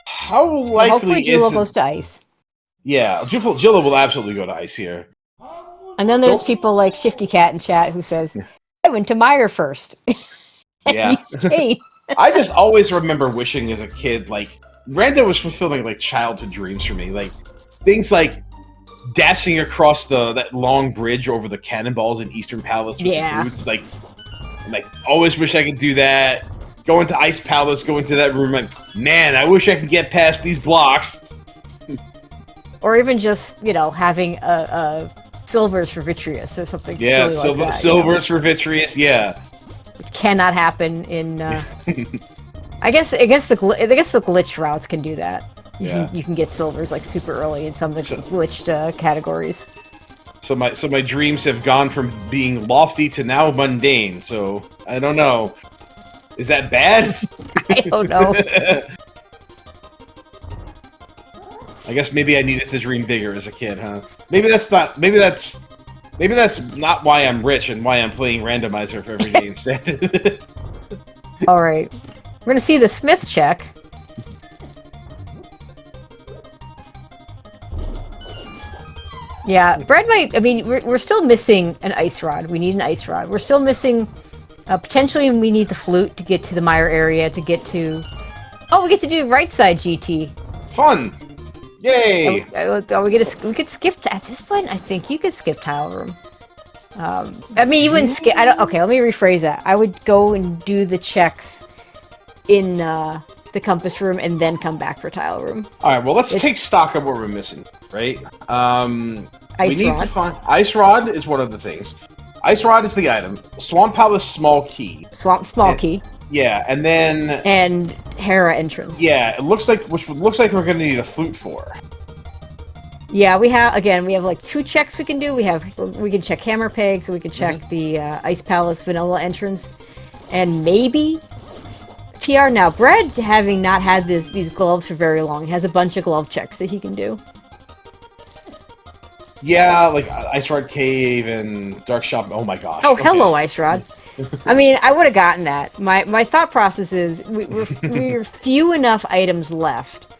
How likely hopefully is Jullo goes to ice? Yeah, Jullo will absolutely go to ice here. And then there's people like Shifty Cat in chat who says, "I went to Mire first." Yeah. I just always remember wishing as a kid, Randa was fulfilling childhood dreams for me, things like dashing across that long bridge over the cannonballs in Eastern Palace with the boots. Like, always wish I could do that. Go into Ice Palace, go into that room. Like, man, I wish I could get past these blocks. Or even just, you know, having a silvers for Vitreous or something. Yeah, silly like that, silvers for Vitreous. Yeah, it cannot happen in. I guess the glitch routes can do that. You can get silvers like super early in some of the glitched categories. So my dreams have gone from being lofty to now mundane. So I don't know. Is that bad? I don't know. I guess maybe I needed to dream bigger as a kid, huh? Maybe that's not why I'm rich and why I'm playing randomizer for every day instead. All right, we're gonna see the Smith check. Yeah, Bread might. I mean, we're still missing an ice rod. We need an ice rod. We're still missing. Potentially, we need the flute to get to the mire area. To get to. Oh, we get to do right side GT. Fun. Yay! We could skip at this point. I think you could skip tile room. I mean, you wouldn't skip. I don't. Okay, let me rephrase that. I would go and do the checks in the compass room and then come back for tile room. All right. Well, let's take stock of what we're missing. Right. Ice we need rod. to find ice rod is one of the things. Ice rod is the item. Swamp Palace small key. Small key. Yeah, and then Hera entrance. Yeah, it looks like we're gonna need a flute for. Yeah, we have like 2 checks we can do. We can check Hammer Peg, so we can check the Ice Palace vanilla entrance, and maybe TR. Now, Bread, having not had these gloves for very long, has a bunch of glove checks that he can do. Yeah, like Ice Rod Cave and Dark Shop. Oh my gosh. Oh, hello, Ice Rod. I mean, I would have gotten that. My thought process is we're few enough items left.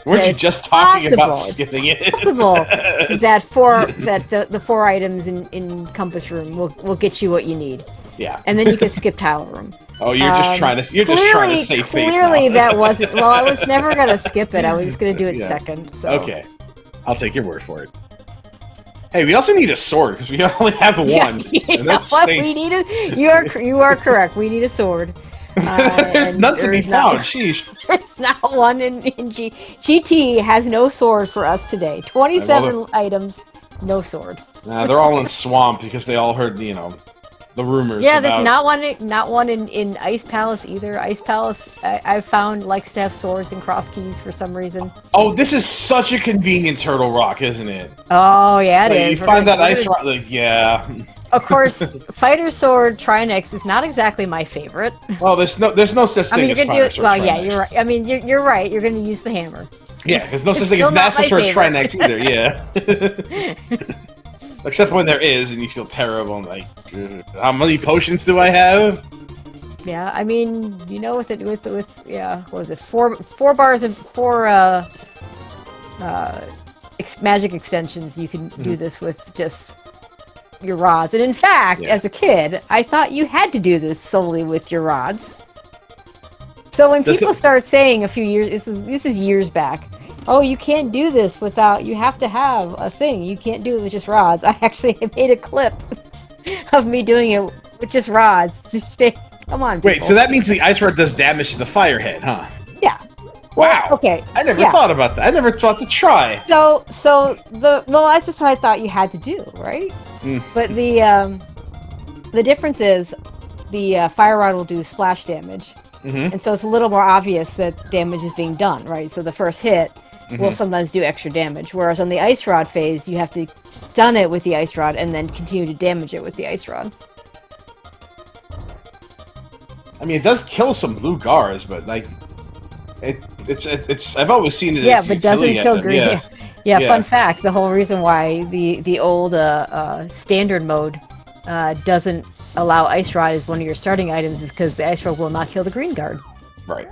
Weren't you just talking about skipping it? It's possible that the 4 items in Compass Room will get you what you need. Yeah. And then you could skip Tile Room. Oh, you're just trying to save face now. Clearly that wasn't. Well, I was never gonna skip it. I was just gonna do it second. So. Okay, I'll take your word for it. Hey, we also need a sword because we only have one. And that stinks. We need you are correct. We need a sword. There's none to be found. Sheesh. There's not one in GT has no sword for us today. 27 items, no sword. They're all in swamp because they all heard the rumors. Yeah, there's not one in Ice Palace either. Ice Palace, I've found, likes to have swords and cross keys for some reason. Oh, this is such a convenient Turtle Rock, isn't it? Oh yeah, it is. You find that Ice Rock, yeah. Of course, Fighter Sword Trinex is not exactly my favorite. Well, there's no such thing as Fighter Sword. Well, yeah, you're right. I mean, you're right. You're going to use the hammer. Yeah, there's no such thing as Master Sword Trinex either. Yeah. Except when there is, and you feel terrible. And like, how many potions do I have? Yeah, I mean, with what was it? 4 bars and 4 magic extensions. You can do this with just your rods. And in fact, as a kid, I thought you had to do this solely with your rods. So when people start saying a few years, this is years back. Oh, you can't do this without. You have to have a thing. You can't do it with just rods. I actually made a clip of me doing it with just rods. Come on. Wait, people. so that means the ice rod does damage to the firehead, huh? Yeah. Wow. Okay. I never thought about that. I never thought to try. So that's just what I thought you had to do, right? But the difference is the fire rod will do splash damage, and so it's a little more obvious that damage is being done, right? So the first hit will sometimes do extra damage, whereas on the ice rod phase, you have to stun it with the ice rod and then continue to damage it with the ice rod. I mean, it does kill some blue gars, but like, it's. I've always seen it. Yeah, but doesn't kill green. Yeah. Fun fact: the whole reason why the old standard mode doesn't allow ice rod as one of your starting items is because the ice rod will not kill the green guard. Right.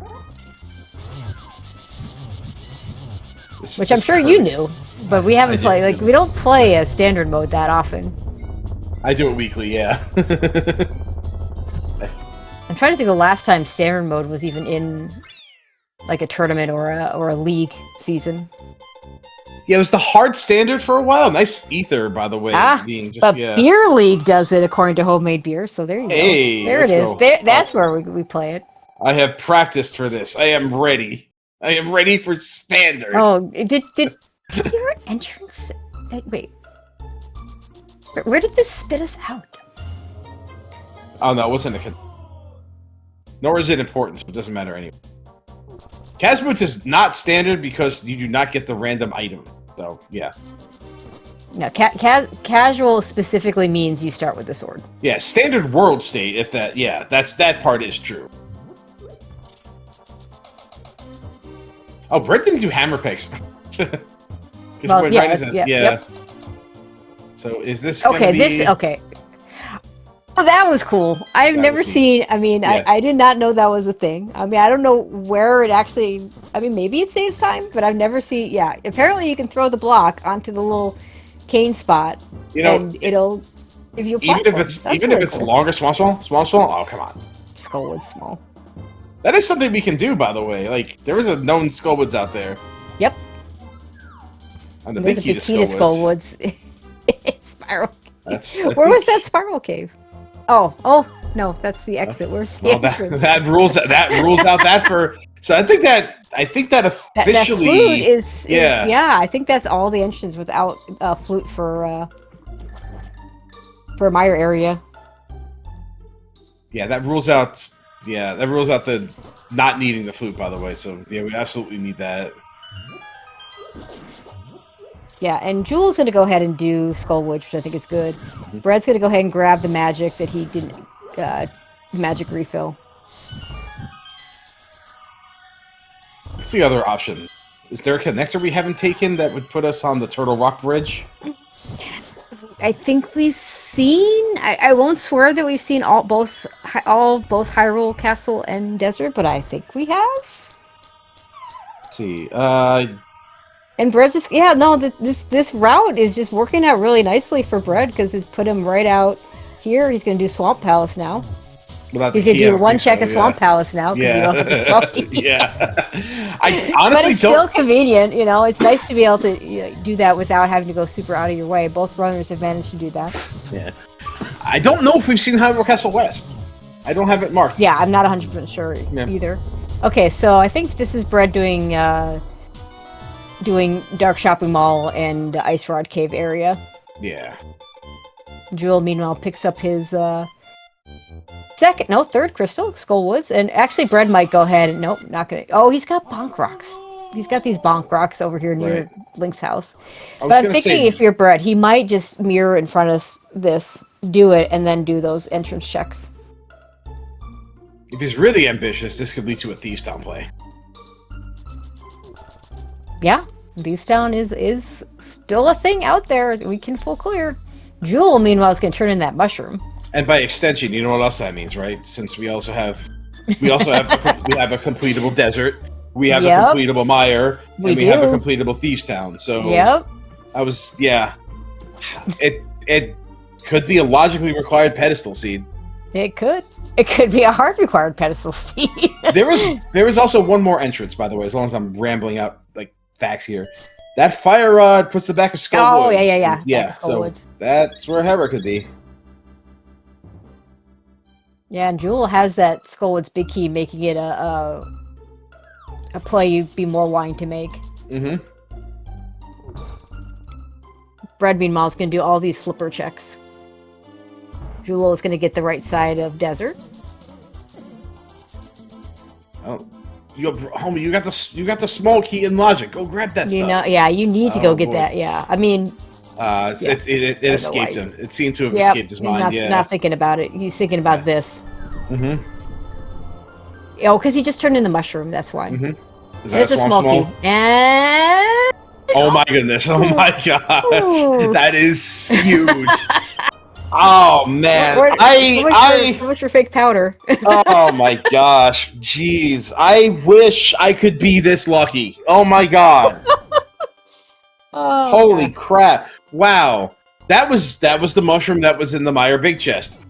Which I'm sure you knew, but we haven't played. Like, we don't play a standard mode that often. I do it weekly, yeah. I'm trying to think the last time standard mode was even in like a tournament or a league season. Yeah, it was the hard standard for a while. Nice ether, by the way. Being just, but Beer League does it according to homemade beer. So there you go. There it is. That's where we play it. I have practiced for this. I am ready. I am ready for standard. Oh, did your entrance? Wait. Where did this spit us out? Oh no, it wasn't nor is it important, so it doesn't matter anyway. Kazboots is not standard because you do not get the random item. So yeah. No, casual specifically means you start with the sword. Yeah, standard world state. If that, that part is true. Oh, Brett didn't do hammer picks. Well, yeah. So is this okay? okay? Oh, that was cool. I've never seen. I mean, yeah. I did not know that was a thing. I mean, I don't know where it actually. I mean, maybe it saves time, but I've never seen. Yeah, apparently you can throw the block onto the little cane spot, and it'll give you a platform. Even if it's cool. Longer small. Oh, come on. Skullwood small. That is something we can do, by the way. Like there is a known Skullwoods out there. Yep. And the big key to Skullwoods. Spiral. Where was that spiral cave? Oh no, that's the exit. Where's the entrance? That rules out that for. So I think that officially that flute is I think that's all the entrances without flute for Mire area. Yeah, that rules out. Yeah, that rules out the not needing the flute. By the way, so yeah, we absolutely need that. Yeah, and Jules going to go ahead and do Skullwood, which I think is good. Mm-hmm. Bread's going to go ahead and grab the magic that he didn't... magic refill. What's the other option? Is there a connector we haven't taken that would put us on the Turtle Rock Bridge? I think we've seen... I won't swear that we've seen both Hyrule Castle and Desert, but I think we have. Let's see, And Bread's just this route is just working out really nicely for Bread because it put him right out here. He's going to do Swamp Palace now. He's going to do one check of Swamp Palace now because you don't have to spell. I honestly but it's still convenient. You know, it's nice to be able to do that without having to go super out of your way. Both runners have managed to do that. Yeah, I don't know if we've seen Hyrule Castle West. I don't have it marked. Yeah, I'm not 100% sure either. Okay, so I think this is Bread doing Dark Shopping Mall and Ice Rod Cave area. Yeah. Jewel, meanwhile, picks up his third crystal, Skullwoods, and actually Bread might go ahead and nope, not gonna. Oh, he's got bonk rocks. He's got these bonk rocks over here near Link's house. But I'm thinking if you're Bread, he might just mirror in front of this, do it, and then do those entrance checks. If he's really ambitious, this could lead to a Thieves Town play. Yeah, Thieves Town is still a thing out there that we can full clear. Jewel, meanwhile, is going to turn in that mushroom. And by extension, you know what else that means, right? Since we have a completable desert, we have a completable mire, and we have a completable Thieves Town. So it could be a logically required pedestal seed. It could be a hard required pedestal seed. there was also one more entrance, by the way. As long as I'm rambling out like facts here, that fire rod puts the back of Skullwoods. Oh yeah. So that's where Hera could be. Yeah, and Jewel has that Skullwoods big key, making it a play you'd be more wanting to make. Mm-hmm. Bread, meanwhile, is going to do all these flipper checks. Jewel is going to get the right side of Desert. Oh, homie, you got the small key in Logic. Go grab that stuff. You need to go get that. Yeah, I mean, it escaped him. It seemed to have escaped his mind. Not thinking about it. He's thinking about this. Mm-hmm. Oh, because he just turned in the mushroom. That's why. Mm-hmm. It's a small key. And oh my goodness! Oh my god! Ooh. That is huge. Oh man! How much for fake powder? Oh my gosh! Jeez! I wish I could be this lucky. Oh my god! Holy crap! Wow! That was the mushroom that was in the Meyer big chest.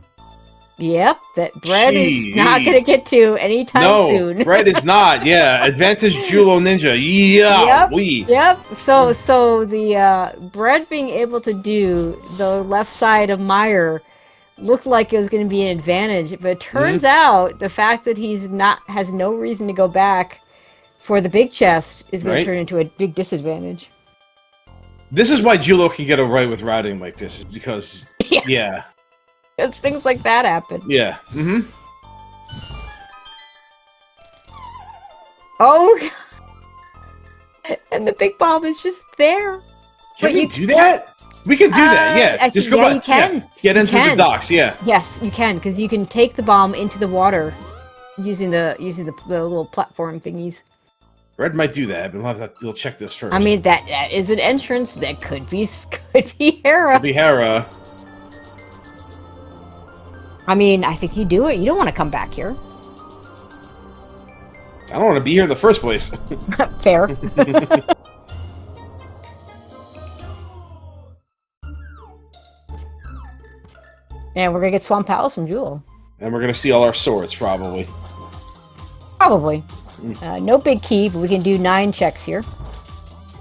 Yep, that Bread is not going to get to anytime soon. No, Bread is not. Yeah, advantage Julloninja. Yeah, Yep. So the Bread being able to do the left side of Meyer looked like it was going to be an advantage, but it turns out the fact that has no reason to go back for the big chest is going to turn into a big disadvantage. This is why Jullo can get away with routing like this, because It's things like that happen. Yeah. Oh, and the big bomb is just there. Can we do that? We can do that. Yeah, just go back. You can. Yeah. Get into the docks. Yeah. Yes, you can, because you can take the bomb into the water using the little platform thingies. Red might do that, but we'll check this first. I mean, that is an entrance that could be Hera. Could be Hera. I mean, I think you do it. You don't want to come back here. I don't want to be here in the first place. Fair. And we're gonna get Swamp Palace from Jullo. And we're gonna see all our swords, probably. Probably. No big key, but we can do 9 checks here.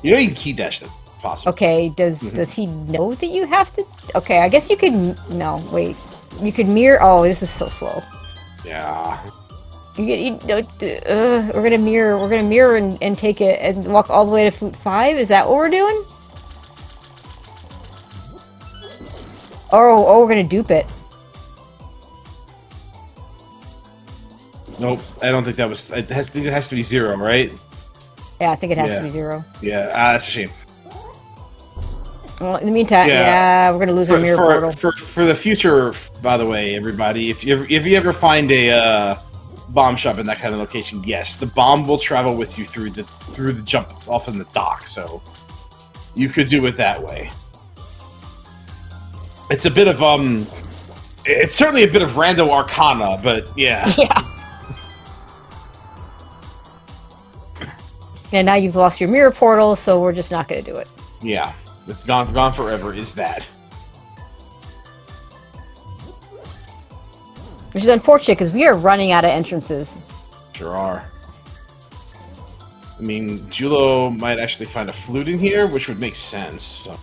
You know you can key dash them. Possible. Okay, does he know that you have to? Okay, I guess you could... No, wait. You could mirror... Oh, this is so slow. Yeah. We're gonna mirror and take it and walk all the way to Flute 5? Is that what we're doing? Oh, we're gonna dupe it. Nope, I don't think that was... It has to be 0, right? Yeah, I think it has to be 0. Yeah, that's a shame. Well, in the meantime, we're gonna lose our mirror portal. For the future, by the way, everybody, if you ever find a bomb shop in that kind of location, yes, the bomb will travel with you through the jump off in the dock, so you could do it that way. It's a bit of it's certainly a bit of rando arcana, but yeah. Yeah. And now you've lost your mirror portal, so we're just not gonna do it. Yeah. It's gone forever, is that. Which is unfortunate, because we are running out of entrances. Sure are. I mean, Jullo might actually find a flute in here, which would make sense. So.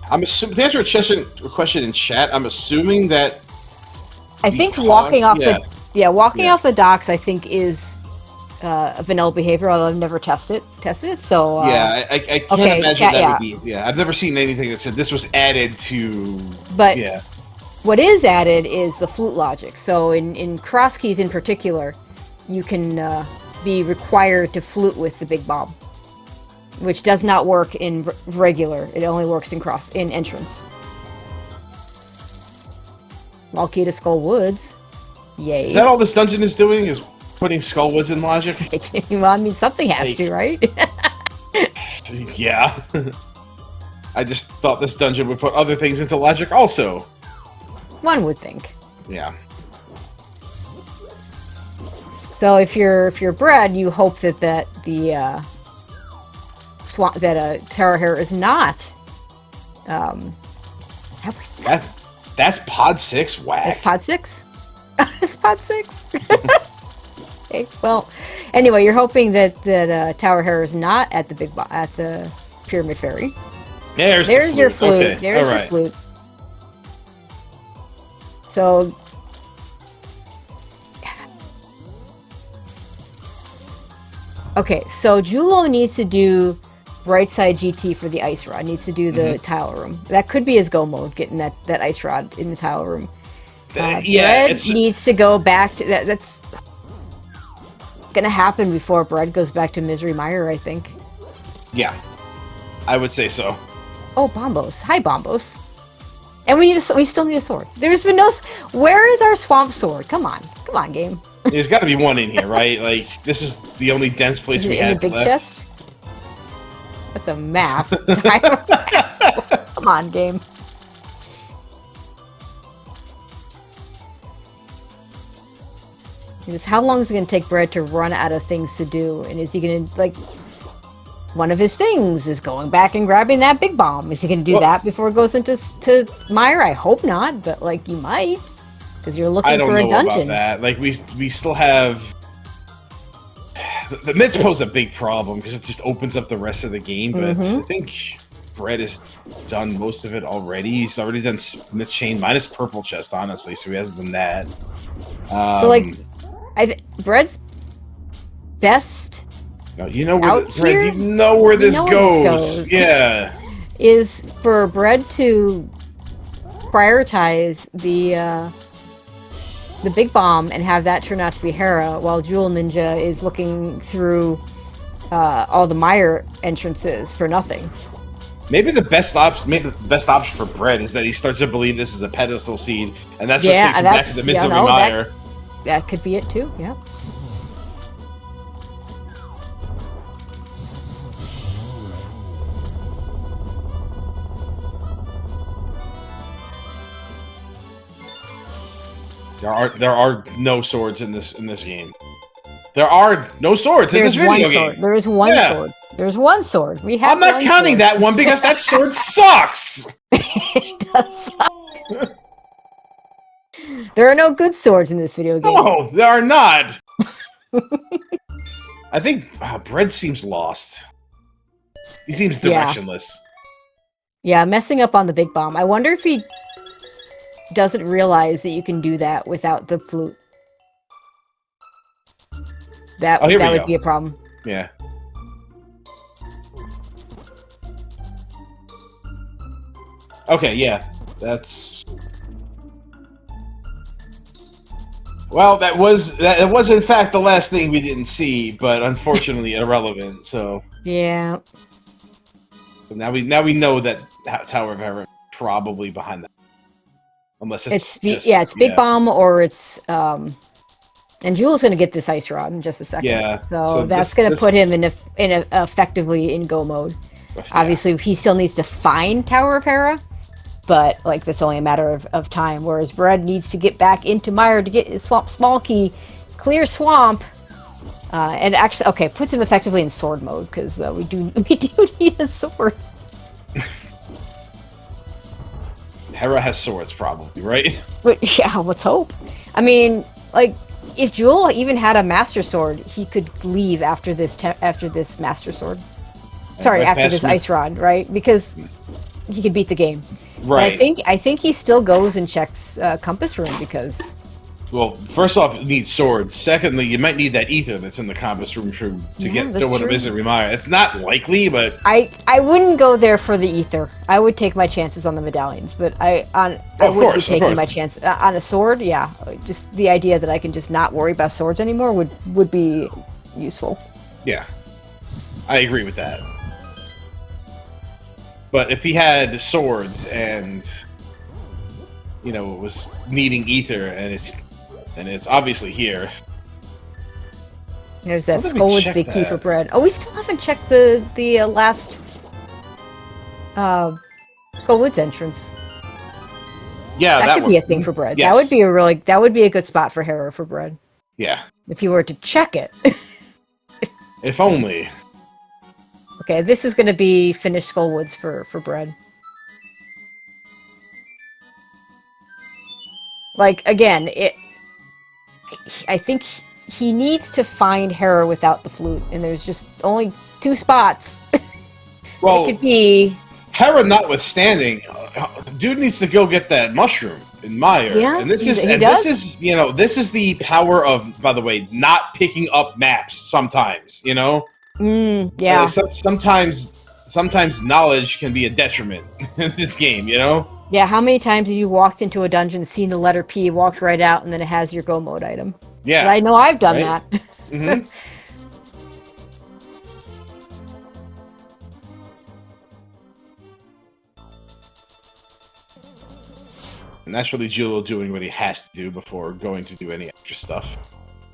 I'm assuming, to answer a question in chat, I'm assuming that... I think walking off the docks, I think, is a vanilla behavior, although I've never tested it, so... I can't imagine that would be... Yeah, I've never seen anything that said this was added to... But what is added is the flute logic. So in cross keys in particular, you can be required to flute with the big bomb, which does not work in regular. It only works in entrance. All key to Skull Woods. Yay. Is that all this dungeon is doing? Is putting Skull Woods in logic? Well, I mean, something has to, right? Yeah. I just thought this dungeon would put other things into logic also. One would think. Yeah. So if you're Bread, you hope that the Tower Hair is not. That's Pod 6? Whack. That's Pod 6? It's Pod 6? Okay, well, anyway, you're hoping that Tower Hair is not at the Pyramid Ferry. There's your flute. Okay. There's your flute. So... Okay, so Jullo needs to do right side GT for the ice rod. Needs to do the tile room. That could be his go mode, getting that ice rod in the tile room. Bread needs to go back to that. That's gonna happen before Bread goes back to Misery Mire, I think. Yeah, I would say so. Oh, Bombos! Hi, Bombos. And we still need a sword. There's been no. Where is our swamp sword? Come on, game. There's got to be one in here, right? Like, this is the only dense place we had in the big left. chest. That's a map. Come on, game. Just how long is it going to take Bread to run out of things to do? And is he going to, like... one of his things is going back and grabbing that big bomb. Is he going to do that before it goes into Mire? I hope not, but like you might, because you're looking for a dungeon. I don't know about that. Like we still have the mids pose a big problem because it just opens up the rest of the game. But I think Bread has done most of it already. He's already done Smith Chain minus Purple Chest, honestly, so he hasn't done that. So like, Bread's best. No, you know where you know where this goes. Yeah, is for Bread to prioritize the big bomb and have that turn out to be Hera, while Julloninja is looking through all the Mire entrances for nothing. Maybe the best option for Bread is that he starts to believe this is a pedestal seed, and that's what takes him back to the Misery Mire. That could be it too. Yeah. There are no swords in this game. There are no swords in this video game. There is one sword. There's one sword. We have. I'm not counting that one because that sword sucks. It does suck. There are no good swords in this video game. No, there are not. I think Bread seems lost. He seems directionless. Yeah, messing up on the big bomb. I wonder if he doesn't realize that you can do that without the flute. That would be a problem. Yeah. Okay, yeah. That's... Well, that was in fact the last thing we didn't see, but unfortunately irrelevant, so... Yeah. But now we know that Tower of Hera is probably behind that. Unless it's Big Bomb or it's and Jules going to get this ice rod in just a second. Yeah. So that's going to put him in effectively in go mode. Yeah. Obviously, he still needs to find Tower of Hera, but like that's only a matter of time. Whereas Bread needs to get back into Mire to get his small key, clear swamp, and actually puts him effectively in sword mode because we do need a sword. Hera has swords, probably, right? But yeah, let's hope. I mean, like, if Jewel even had a Master Sword, he could leave after this Master Sword. Sorry, after this Ice Rod, right? Because he could beat the game. Right. But I think he still goes and checks Compass Room because... Well, first off, you need swords. Secondly, you might need that ether that's in the Compass Room to get to what a Misery Mire. It's not likely, but... I wouldn't go there for the ether. I would take my chances on the medallions, but I wouldn't be taking my chance. On a sword, yeah. Just the idea that I can just not worry about swords anymore would be useful. Yeah. I agree with that. But if he had swords and, was needing ether and it's obviously here. There's that Skullwood's big key for Bread. Oh, we still haven't checked the last Skullwood's entrance. Yeah, that could be a thing for Bread. Yes. That would be a good spot for Hera for Bread. Yeah. If you were to check it. If only. Okay, this is going to be finished Skullwoods for Bread. Like, again, I think he needs to find Hera without the flute, and there's just only 2 spots. Well, it could be... Hera notwithstanding, dude needs to go get that mushroom in Mire. Yeah, and this is the power of, by the way, not picking up maps sometimes, yeah. Sometimes knowledge can be a detriment in this game, Yeah, how many times have you walked into a dungeon, seen the letter P, walked right out, and then it has your go mode item? Yeah. But I know I've done that. Mm-hmm. And that's really Jullo doing what he has to do before going to do any extra stuff.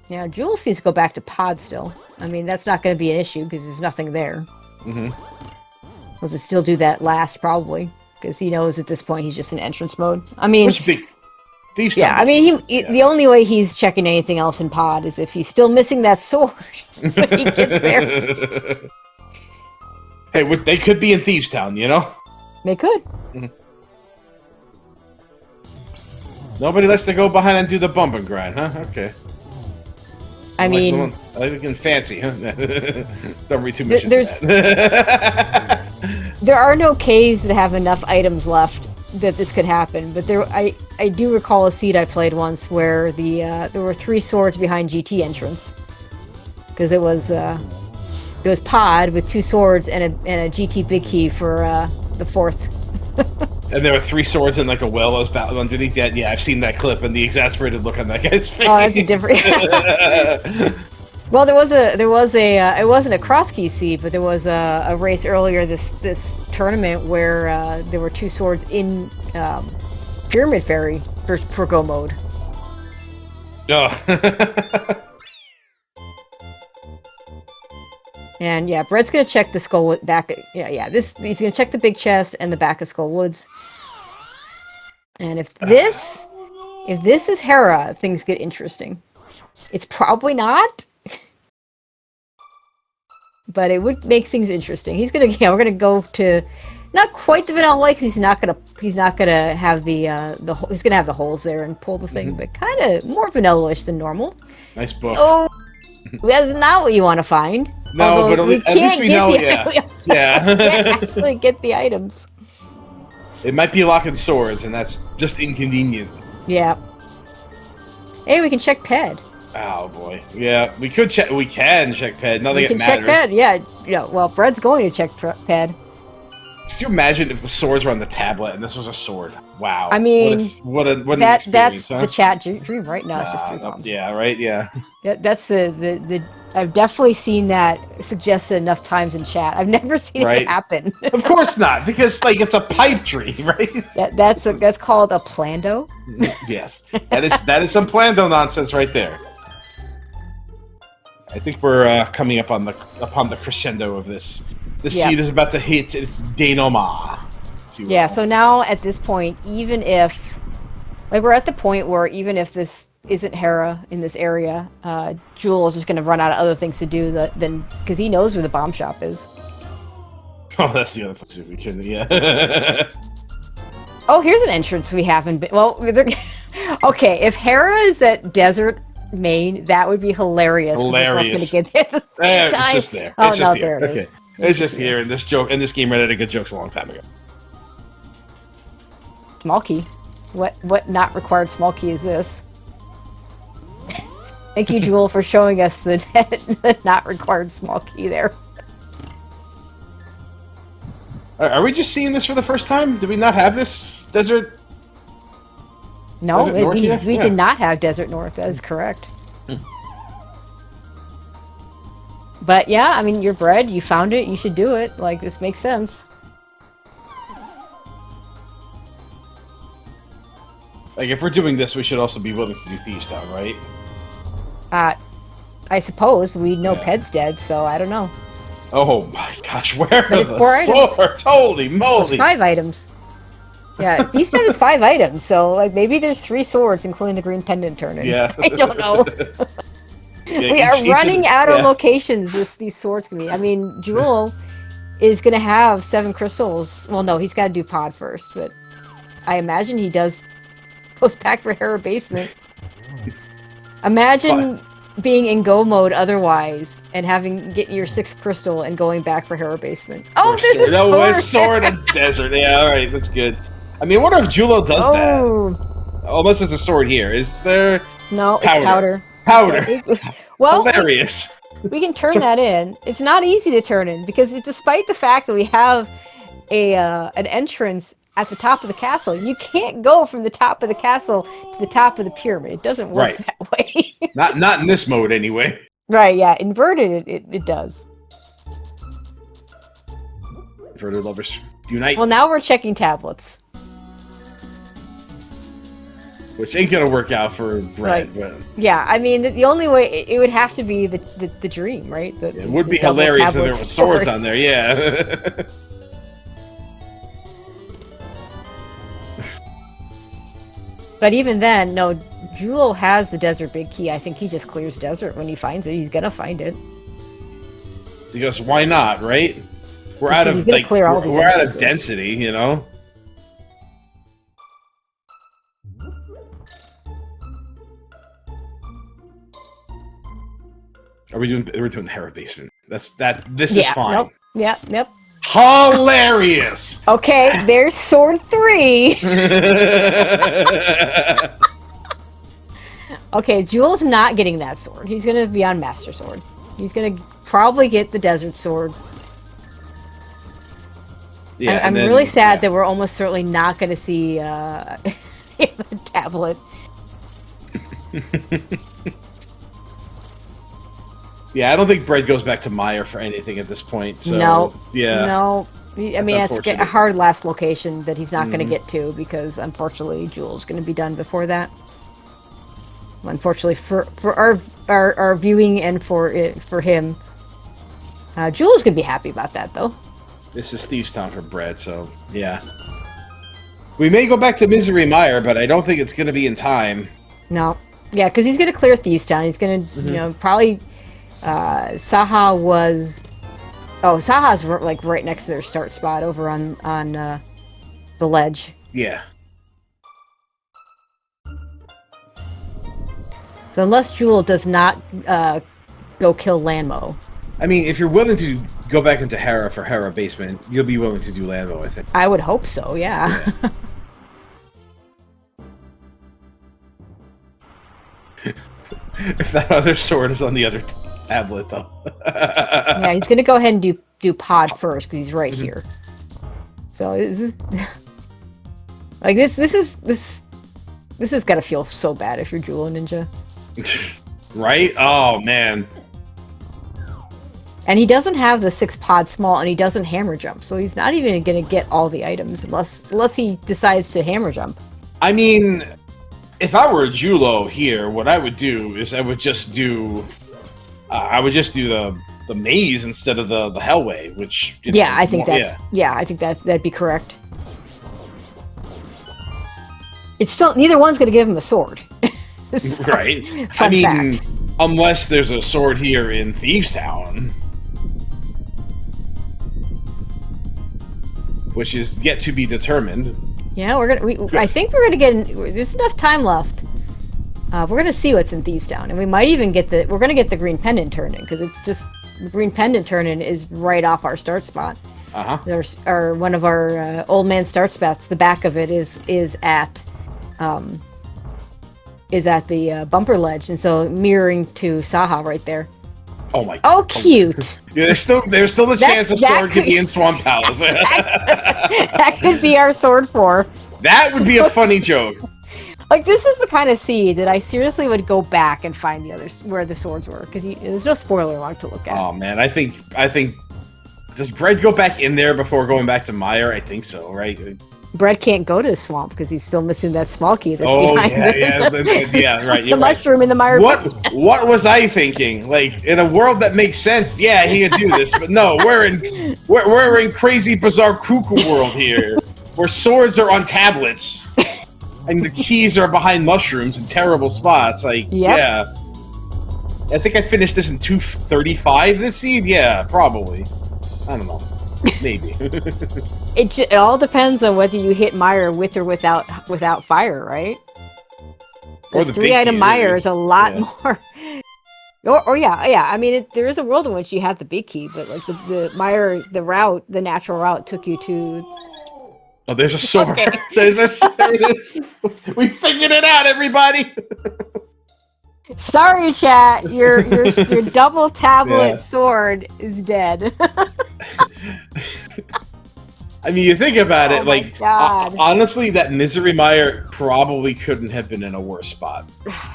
Yeah, Jules needs to go back to pod still. I mean, that's not going to be an issue because there's nothing there. Mm-hmm. We'll just still do that last, probably. Because he knows at this point he's just in entrance mode. I mean... the only way he's checking anything else in pod is if he's still missing that sword when he gets there. Hey, they could be in Thieves Town, you know? They could. Nobody likes to go behind and do the bump and grind, huh? Okay. I mean... I think in fancy, huh? Don't read too much into that. There are no caves that have enough items left that this could happen, but I do recall a seed I played once where there were 3 swords behind GT entrance. Because it was Pod with 2 swords and a GT big key for the 4th. And there were 3 swords in like a well that was battled underneath that. Yeah, I've seen that clip and the exasperated look on that guy's face. Oh, that's a different. Well, it wasn't a cross key seed, but there was a race earlier this tournament where there were 2 swords in Pyramid Fairy for go mode. Oh. And yeah, Brett's gonna check the skull back. He's gonna check the big chest and the back of Skull Woods. And if this is Hera, things get interesting. It's probably not, but it would make things interesting. We're gonna go to not quite the vanilla because he's not gonna have he's gonna have the holes there and pull the thing, but kind of more vanilla-ish than normal. Nice book. Oh, that's not what you want to find. No, although but at least we know, yeah. Yeah. We can't actually get the items. It might be locking swords, and that's just inconvenient. Yeah. Hey, we can check Ped. Oh boy. Yeah, we can check Ped. Nothing it matters. Check Ped, yeah. Well, Brett's going to check Ped. Could you imagine if the swords were on the tablet and this was a sword? Wow. I mean, what an experience, that's huh? the chat dream right now. It's just 3 bombs. Yeah, right. Yeah. That's the. I've definitely seen that suggested enough times in chat. I've never seen it happen. Of course not, because it's a pipe tree, right? That's called a plando. Yes, that is some plando nonsense right there. I think we're coming up upon the crescendo of this. The seed is about to hit its denouement. Yeah. So now at this point, even if we're at the point where even if this isn't Hera in this area, Jewel is just going to run out of other things to do than because he knows where the bomb shop is. Oh, that's the other place we can. Yeah. Oh, here's an entrance we haven't been. Well, okay. If Hera is at Desert Main, that would be hilarious. Hilarious. Going to get there at the same time. It's just there. Oh, it's just there here. it is. Okay. It's just here, and this game ran out of good jokes a long time ago. Small key. What not required small key is this? Thank you, Jewel, for showing us the not required small key there. Are we just seeing this for the first time? Did we not have this Desert? No, Desert we did not have Desert North. That is correct. But yeah, I mean, you're Bread. You found it. You should do it. Like, this makes sense. Like, if we're doing this, we should also be willing to do Thieves Town, right? I suppose, but we know Ped's dead, so I don't know. Oh my gosh, where are the 4 items. swords? Holy moly! It's 5 items. Yeah, Thieves Town is 5 items, so like maybe there's 3 swords, including the green pendant turning. Yeah. I don't know. Yeah, we are running out of locations these swords can be. I mean, Jewel is going to have 7 crystals. Well, no, he's got to do Pod first, but I imagine he goes back for Hera Basement. Imagine being in go mode otherwise and getting your 6th crystal and going back for Hera Basement. Oh, there's a sword! No, a sword in desert. Yeah, alright, that's good. I mean, I wonder if Jullo does that. Unless there's a sword here. Is there... No, it's powder. Powder. Well, hilarious. We can turn that in. It's not easy to turn in because despite the fact that we have an entrance at the top of the castle, you can't go from the top of the castle to the top of the pyramid. It doesn't work that way. not in this mode anyway. Right, yeah. Inverted, it does. Inverted lovers unite. Well, now we're checking tablets. Which ain't gonna work out for Bread, but... Yeah, I mean, the only way... It would have to be the dream, right? It would be hilarious if there were swords on there, yeah. But even then, no, Jullo has the desert big key. I think he just clears desert when he finds it. He's gonna find it. Because why not, right? We're out of like clear all these we're out of enemies. density, you know. We're doing the Hera basement. This is fine. Nope. Yep. Hilarious. Okay, there's sword 3. Okay, Jewel's not getting that sword. He's gonna be on Master Sword. He's gonna probably get the Desert Sword. Yeah, I'm really sad that we're almost certainly not gonna see the tablet. Yeah, I don't think Bread goes back to Meyer for anything at this point. So, no. Yeah. No. I mean, it's a hard last location that he's not going to get to because, unfortunately, Jewel's going to be done before that. Unfortunately, for our viewing and for him, Jewel's going to be happy about that, though. This is Thieves Town for Bread, so yeah. We may go back to Misery Mire, but I don't think it's going to be in time. No. Yeah, because he's going to clear Thieves Town. He's going to, you know, probably... Saha was... Oh, Saha's like right next to their start spot over on the ledge. Yeah. So unless Jewel does not go kill Lanmo. I mean, if you're willing to go back into Hera for Hera basement, you'll be willing to do Lanmo, I think. I would hope so, yeah. If that other sword is on the other tablet, though. Yeah, he's gonna go ahead and do pod first because he's right here. So this is like this has got to feel so bad if you're Julloninja. Right? Oh man. And he doesn't have the 6 pod small, and he doesn't hammer jump, so he's not even gonna get all the items unless he decides to hammer jump. I mean, if I were a Jullo here, what I would do is I would just do the maze instead of the Hellway, which I think that'd be correct. It's still neither one's going to give him a sword, so, right? I mean, unless there's a sword here in Thieves Town, which is yet to be determined. Yeah, I think we're gonna get. There's enough time left. We're gonna see what's in Thieves Town, and we might even get We're gonna get the green pendant turn in because it's just the green pendant turn in is right off our start spot. There's one of our old man start spots. The back of it is at the bumper ledge, and so mirroring to Saha right there. Oh my! Oh, cute. Yeah, there's still a chance a sword could be in Swamp Palace. That could be our sword 4. That would be a funny joke. Like, this is the kind of seed that I seriously would go back and find the others where the swords were, because there's no spoiler log to look at. Oh man, I think does Bread go back in there before going back to Meyer? I think so, right? Bread can't go to the swamp because he's still missing that small key that's behind it. Yeah, right. The mushroom in the Meyer. What was I thinking? Like, in a world that makes sense, yeah, he could do this, but no, we're in crazy, bizarre, cuckoo world here, where swords are on tablets, and the keys are behind mushrooms in terrible spots. Like, yeah. I think I finished this in 2:35 this seed. Yeah, probably. I don't know. Maybe. It all depends on whether you hit Meyer with or without fire, right? Or the the 3-item Meyer is a lot more. Or yeah. I mean, there is a world in which you have the big key, but like the Meyer, the natural route took you to. Oh, there's a sword. Okay. There's a sword. We figured it out, everybody. Sorry, chat. Your double tablet sword is dead. I mean, you think about it, like, honestly, that Misery Mire probably couldn't have been in a worse spot.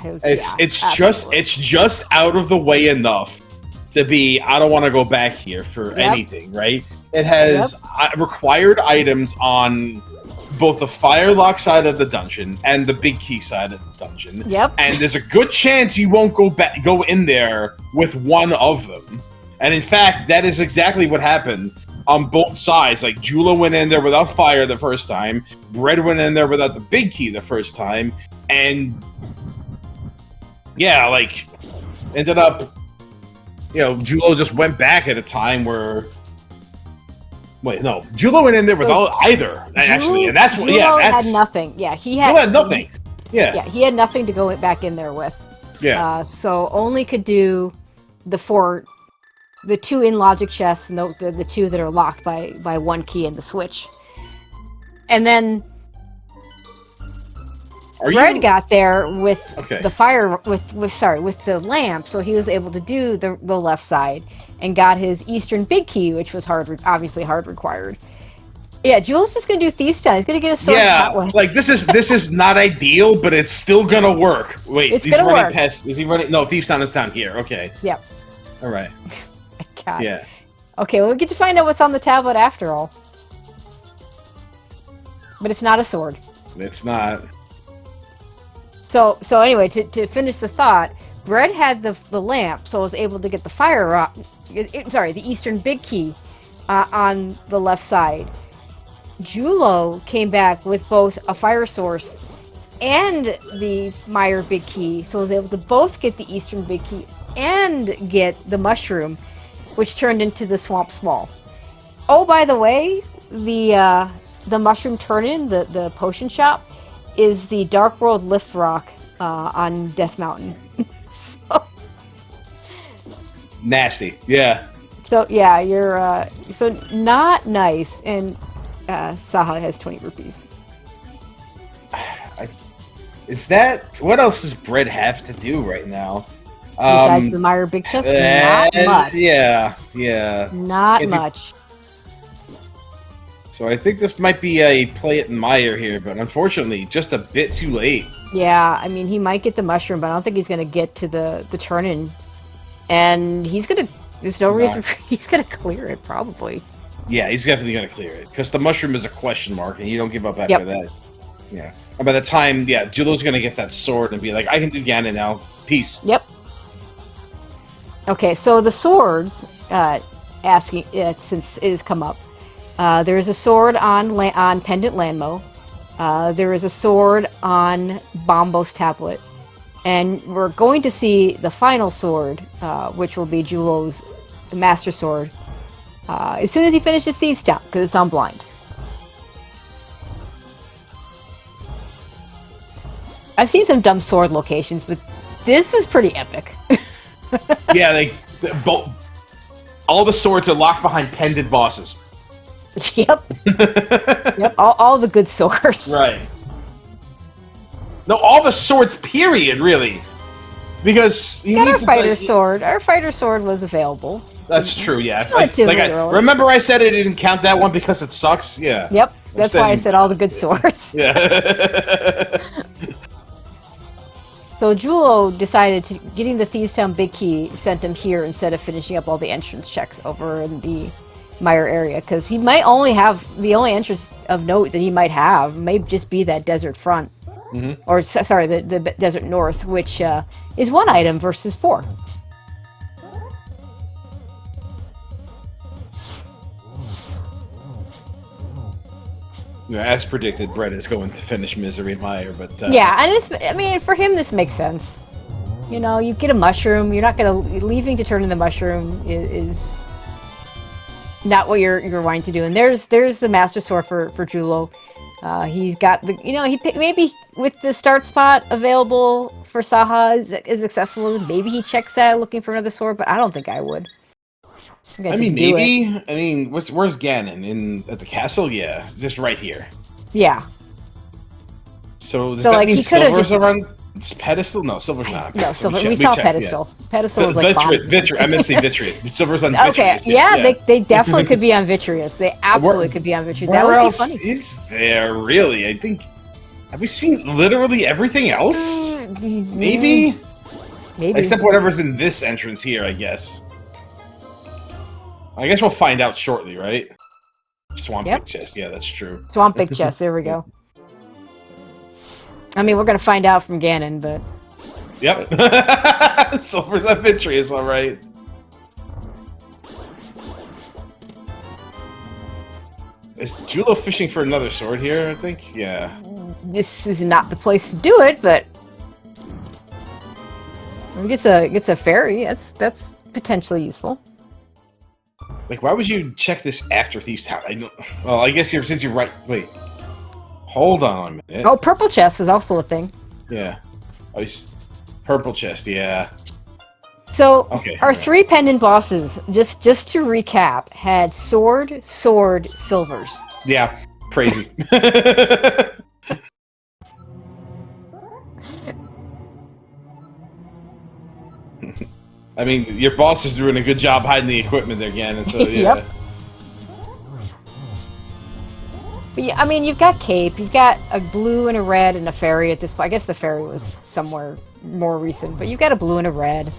It's just out of the way enough to be, I don't want to go back here for anything, right? It has required items on both the Firelock side of the dungeon and the Big Key side of the dungeon. Yep. And there's a good chance you won't go in there with one of them. And in fact, that is exactly what happened on both sides. Like, Jullo went in there without fire the first time, Bread went in there without the Big Key the first time, and yeah, like, ended up, Jullo just went back at a time where Wait, no. Jullo went in there without either, actually. And that's what, yeah, that's... had nothing. Yeah, he Jullo had nothing. Yeah, he had nothing to go back in there with. Yeah. So only could do the two in logic chests and the two that are locked by one key in the switch. And then Bread got there with the fire with the lamp, so he was able to do the left side and got his Eastern big key, which was obviously hard required. Yeah, Jules is gonna do Thieves Town. He's gonna get a sword that way. Like this is not ideal, but it's still gonna work. Wait, it's gonna work. Is he running? No, Thieves Town is down here. Okay. Yep. All right. God. Yeah. Okay, well, we get to find out what's on the tablet after all. But it's not a sword. It's not. So anyway, to finish the thought, Bread had the lamp, so was able to get the the Eastern big key on the left side. Jullo came back with both a fire source and the Meyer big key, so was able to both get the Eastern big key and get the mushroom, which turned into the Swamp Small. Oh, by the way, the mushroom turn-in, the potion shop, is the Dark World Lift Rock on Death Mountain. So nasty. Yeah. So yeah, you're so not nice, and Saha has 20 rupees. Is that what else does Bread have to do right now? Besides the Meyer big chest, not much. Yeah. Not much. So I think this might be a play it in Meyer here, but unfortunately, just a bit too late. Yeah, I mean, he might get the mushroom, but I don't think he's going to get to the turn-in. And he's going to... There's no reason for... He's going to clear it, probably. Yeah, he's definitely going to clear it. Because the mushroom is a question mark, and you don't give up after that. Yeah. And by the time, Jullo's going to get that sword and be like, I can do Ganon now. Peace. Yep. Okay, so the swords, since it has come up, there is a sword on Pendant Landmo. There is a sword on Bombo's tablet. And we're going to see the final sword, which will be Jullo's Master Sword, as soon as he finishes Thieves Town, because it's on blind. I've seen some dumb sword locations, but this is pretty epic. Yeah, all the swords are locked behind pendant bosses. Yep. Yep. All the good swords. Right. No, all the swords. Period. Really, because you got our fighter sword. Our fighter sword was available. That's true. Yeah. Remember I said it didn't count that one because it sucks. Yeah. Yep. That's why I said all the good swords. Yeah. So Jullo decided to getting the Thieves Town big key sent him here instead of finishing up all the entrance checks over in the Meyer area, because he might only have the only entrance of note that he might have may just be that desert front, or sorry, the desert north, which is 1 item versus 4. Yeah, as predicted, Bread is going to finish Misery Meyer, but yeah, and for him this makes sense. You know, you get a mushroom, you're not leaving to turn in the mushroom is not what you're wanting to do. And there's the Master Sword for Jullo. He's got maybe with the start spot available for Saha is accessible. Maybe he checks that looking for another sword, but I don't think I would. I mean, maybe. I mean, where's Ganon at the castle? Yeah, just right here. Yeah. So does that mean Silver's around pedestal? No, Silver's not. No, Silver. We saw pedestal. Yeah. Pedestal was like Vitreous. I meant to say Vitreous. Silver's on Vitreous. Okay, yeah. They definitely could be on Vitreous. They absolutely could be on Vitreous. That would be funny. Where else is there, really? I think... Have we seen literally everything else? Maybe? Maybe. Except whatever's in this entrance here, I guess. I guess we'll find out shortly, right? Swamp Big Chest. Yeah, that's true. Swamp Big Chest. There we go. I mean, we're going to find out from Ganon, but... Yep. Silver's on Vitreous, all right. Is Jullo fishing for another sword here, I think? Yeah. This is not the place to do it, but... It gets a fairy. That's potentially useful. Like, why would you check this after Thieves' Town? Well, I guess since you're right. Wait. Hold on a minute. Oh, purple chest was also a thing. Yeah. Oh, purple chest, yeah. So, our 3 pendant bosses, just to recap, had sword, silvers. Yeah, crazy. I mean, your boss is doing a good job hiding the equipment there again, and so, yeah. Yep. But yeah, I mean, you've got cape, you've got a blue and a red and a fairy at this point. I guess the fairy was somewhere more recent, but you've got a blue and a red.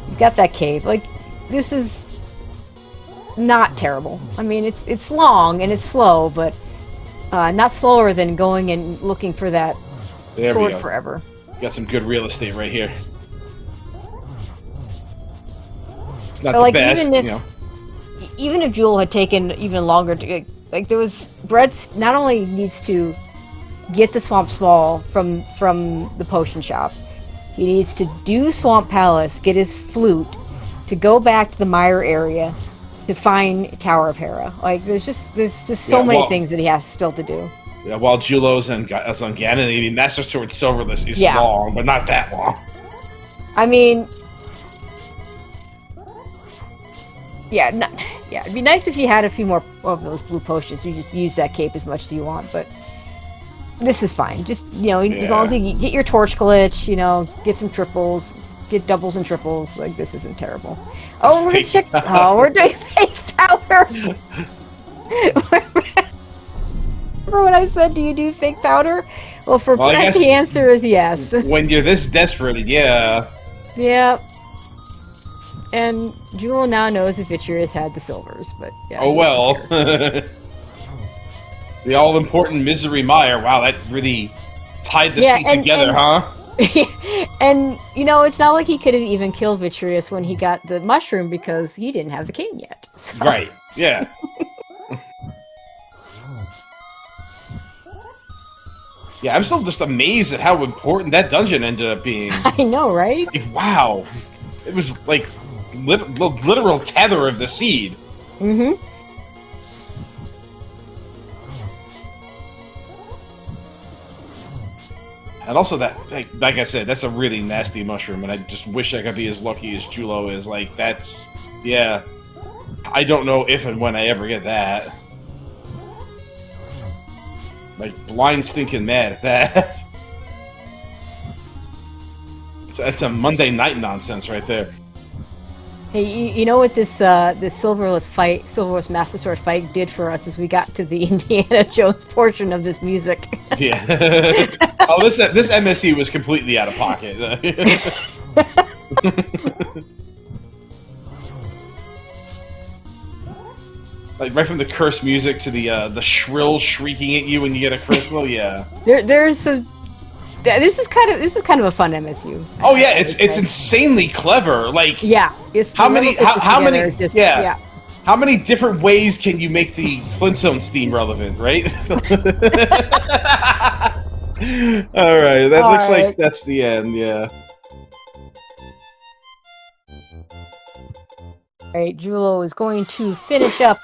You've got that cape. Like, this is not terrible. I mean, it's long and it's slow, but not slower than going and looking for that sword forever. Got some good real estate right here. It's not but the like, best, even if Jewel had taken even longer to... Like, there was... Bread not only needs to get the Swamp Small from the potion shop, he needs to do Swamp Palace, get his flute, to go back to the Mire area to find Tower of Hera. Like, there's just so many things that he has still to do. Yeah, while Jullo's on Ganon, I mean, Master Sword Silverless is long, but not that long. I mean... Yeah, it'd be nice if you had a few more of those blue potions. You just use that cape as much as you want, but this is fine. Just, as long as you get your torch glitch, get some triples, get doubles and triples, like, this isn't terrible. Oh, we're doing fake powder! Remember when I said, do you do fake powder? Well, for Brett, the answer is yes. When you're this desperate, yeah. Yeah. And Jewel now knows if Vitreous had the silvers, but yeah. Oh well. The all-important Misery Mire. Wow, that really tied the seat together, huh? And, it's not like he could have even killed Vitreous when he got the mushroom because he didn't have the cane yet. So. Right, yeah. Yeah, I'm still just amazed at how important that dungeon ended up being. I know, right? Like, wow. It was like literal tether of the seed. Mm-hmm. And also that, like I said, that's a really nasty mushroom, and I just wish I could be as lucky as Jullo is. Like, that's... Yeah. I don't know if and when I ever get that. Like, blind stinking mad at that. That's a Monday night nonsense right there. Hey, you know what this Silverless Master Sword fight did for us is we got to the Indiana Jones portion of this music. Yeah. Oh, this MSC was completely out of pocket. Like right from the cursed music to the shrill shrieking at you when you get a crystal, yeah. There's a. This is kind of a fun MSU. Oh yeah, it's insanely clever. Like yeah, how many different ways can you make the Flintstones theme relevant, right? All right, that looks like that's the end. Yeah. All right, Jullo is going to finish up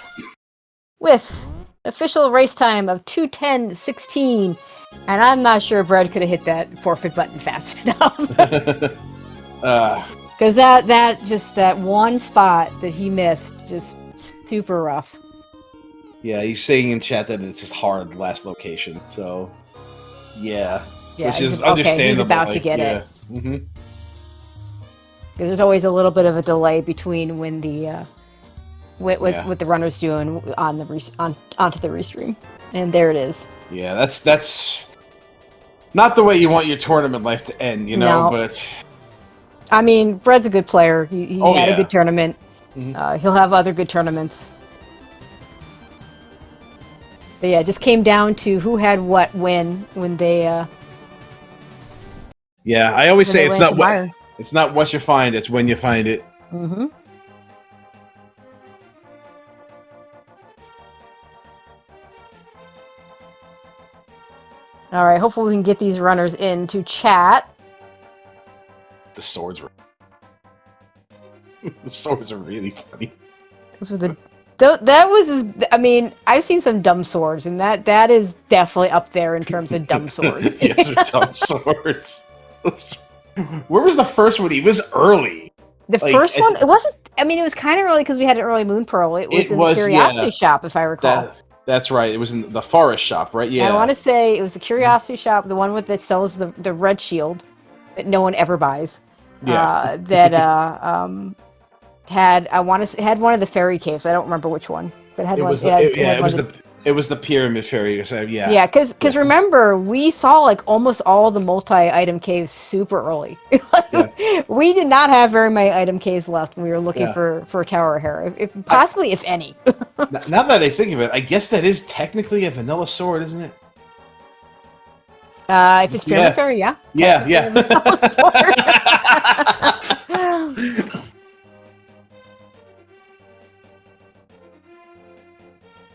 with official race time of 2:10:16. And I'm not sure Bread could have hit that forfeit button fast enough. Because that one spot that he missed, just super rough. Yeah, he's saying in chat that it's his hard last location, so yeah. Which is understandable. He's about to get it. Mm-hmm. Because there's always a little bit of a delay between when the what the runner's doing on onto the restream. And there it is. Yeah, that's not the way you want your tournament life to end, no. But I mean, Bread's a good player. He had a good tournament. Mm-hmm. He'll have other good tournaments. But yeah, it just came down to who had what when they yeah, I always say it's not what you find, it's when you find it. Mm-hmm. All right, hopefully we can get these runners into chat. The swords are really funny. Those are the That was, I mean, I've seen some dumb swords, and that is definitely up there in terms of dumb swords. Yes, dumb swords. Where was the first one? He was early. The first one, it wasn't. I mean, it was kind of early because we had an early Moon Pearl. It was in the Curiosity Shop, if I recall. That's right. It was in the Forest Shop, right? Yeah. And I want to say it was the Curiosity Shop, the one that sells the red shield that no one ever buys. Yeah. Had one of the fairy caves. I don't remember which one, but had one. It was the pyramid fairy. So yeah. Yeah, because remember, we saw like almost all the multi-item caves super early. We did not have very many item caves left when we were looking for Tower of Hera, possibly if any. Now that I think of it, I guess that is technically a vanilla sword, isn't it? If it's pyramid fairy, yeah. Yeah.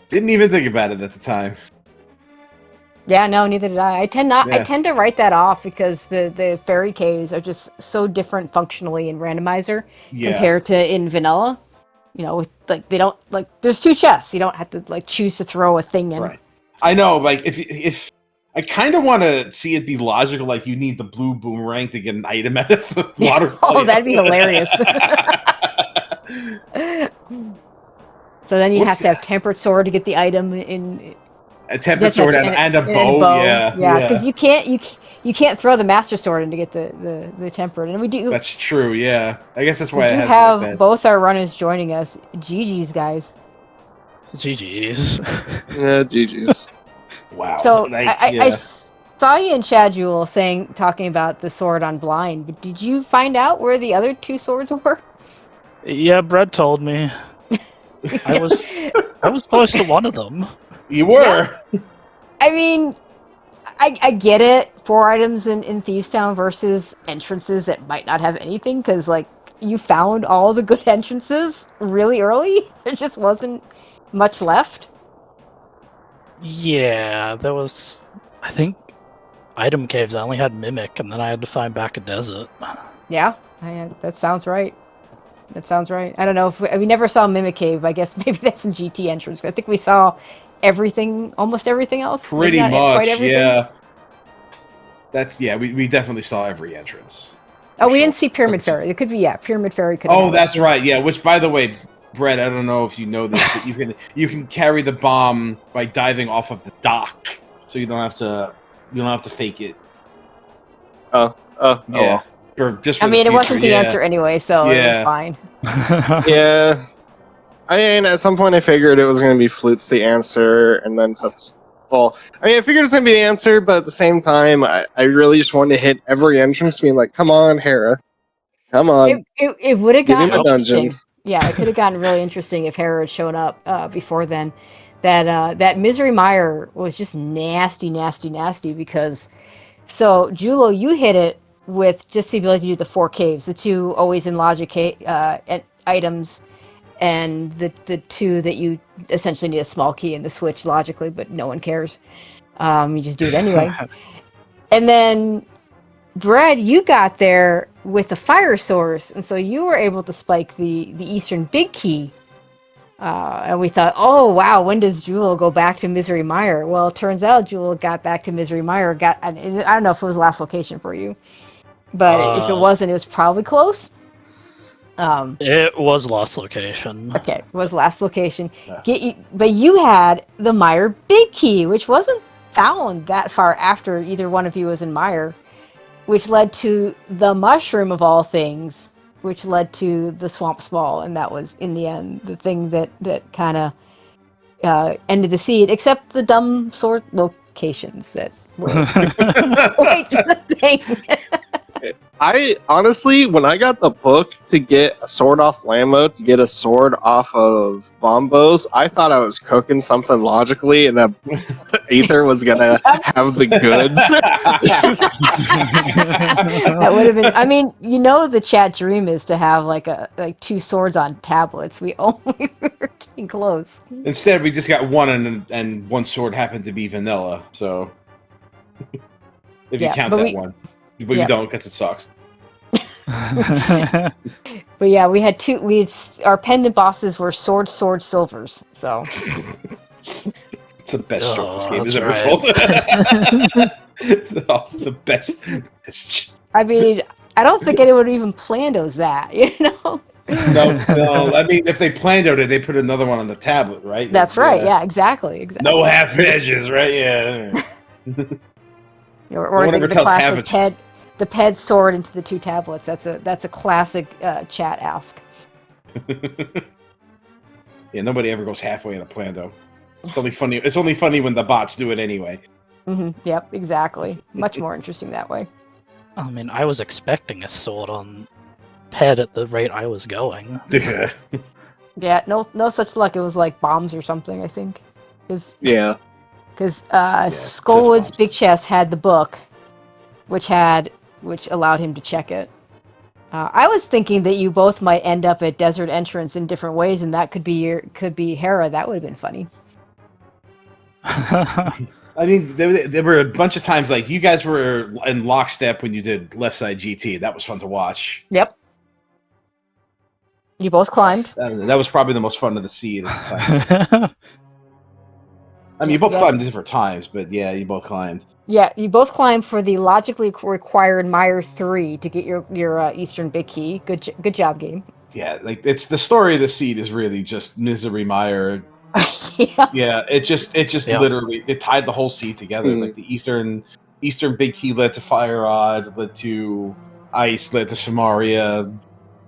Didn't even think about it at the time. Yeah, no, neither did I. I tend to write that off because the fairy caves are just so different functionally in randomizer compared to in vanilla. You know, with, like they don't like. There's 2 chests. You don't have to like choose to throw a thing in. Right. I know. Like if I kind of want to see it be logical, like you need the blue boomerang to get an item out of the water. Oh, that'd be hilarious. So then you have to have tempered sword to get the item in a tempered sword and a bow. Yeah, because you can't throw the master sword in to get the tempered, and we do. That's true. Yeah, I guess that's why I have both our runners joining us. GG's, guys. GG's. Yeah, GG's. Wow. So I saw you in Chad Jewel talking about the sword on blind, but did you find out where the other 2 swords were? Yeah, Bread told me. I was close to one of them. You were. Yeah. I mean, I get it. 4 items in Thieves Town versus entrances that might not have anything, because like you found all the good entrances really early. There just wasn't much left. Yeah, there was. I think item caves. I only had Mimic, and then I had to find back a desert. Yeah, that sounds right. That sounds right. I don't know if we never saw Mimic Cave. I guess maybe that's in GT entrance. I think we saw everything, almost everything else. Pretty much, yeah. We definitely saw every entrance. Oh, we didn't see Pyramid Fairy. It could be Pyramid Fairy could. Oh, that's right. Yeah, which by the way, Brett, I don't know if you know this, but you can carry the bomb by diving off of the dock, so you don't have to fake it. Oh, yeah. It wasn't the answer anyway, so it was fine. Yeah. I mean, at some point I figured it was going to be Flute's the answer, and then I figured it was going to be the answer, but at the same time, I really just wanted to hit every entrance, being like, come on, Hera. Come on. It would have gotten interesting. Dungeon. Yeah, it could have gotten really interesting if Hera had shown up before then. That Misery Mire was just nasty because... So, Jullo, you hit it with just the ability to do the 4 caves, the 2 always in logic items, and the 2 that you essentially need a small key in the switch logically, but no one cares. You just do it anyway. And then, Bread, you got there with the fire source, and so you were able to spike the Eastern Big Key. And we thought, oh wow, when does Jullo go back to Misery Mire? Well, it turns out Jullo got back to Misery Mire. I don't know if it was last location for you, but if it wasn't, it was probably close. It was last location. Okay, it was last location. Yeah. But you had the Mire Big Key, which wasn't found that far after either one of you was in Mire, which led to the mushroom of all things, which led to the Swamp Small, and that was, in the end, the thing that kind of ended the seed, except the dumb sword locations that were quite the thing. I honestly, when I got the book to get a sword off Lambo, to get a sword off of Bombos, I thought I was cooking something logically, and that Aether was gonna have the goods. That would have been. I mean, the chat dream is to have like 2 swords on tablets. We were getting close. Instead, we just got one, and one sword happened to be vanilla. So, if you count that one. But you don't, because it sucks. But yeah, we had our pendant bosses were sword, silvers. So It's the best joke this game that's has ever right. told. It's the best. I mean, I don't think anyone even planned it was that, you know? No. I mean, if they planned out it, they put another one on the tablet, right? That's right. Yeah, exactly. No half measures, right? Yeah. Or I one think ever the tells classic the ped sword into the two tablets. That's a classic chat ask. Yeah, nobody ever goes halfway in a plan, though. It's only funny. It's only funny when the bots do it anyway. Yep, exactly. Much more interesting that way. I mean, I was expecting a sword on ped at the rate I was going. Yeah, no such luck. It was like bombs or something, I think. Because Skullwood's bombs. Big Chest had the book, which allowed him to check it. I was thinking that you both might end up at Desert Entrance in different ways, and that could be Hera. That would have been funny. I mean, there were a bunch of times like you guys were in lockstep when you did Left Side GT. That was fun to watch. Yep. You both climbed. That was probably the most fun of the seed at the time. I mean, you both climbed at different times, but yeah, you both climbed. Yeah, you both climbed for the logically required Mire 3 to get your Eastern Big Key. Good job, game. Yeah, like it's the story of the seed is really just Misery Mire. Yeah, it just literally it tied the whole seed together. Like the Eastern Big Key led to Fire Rod, led to Ice, led to Samaria,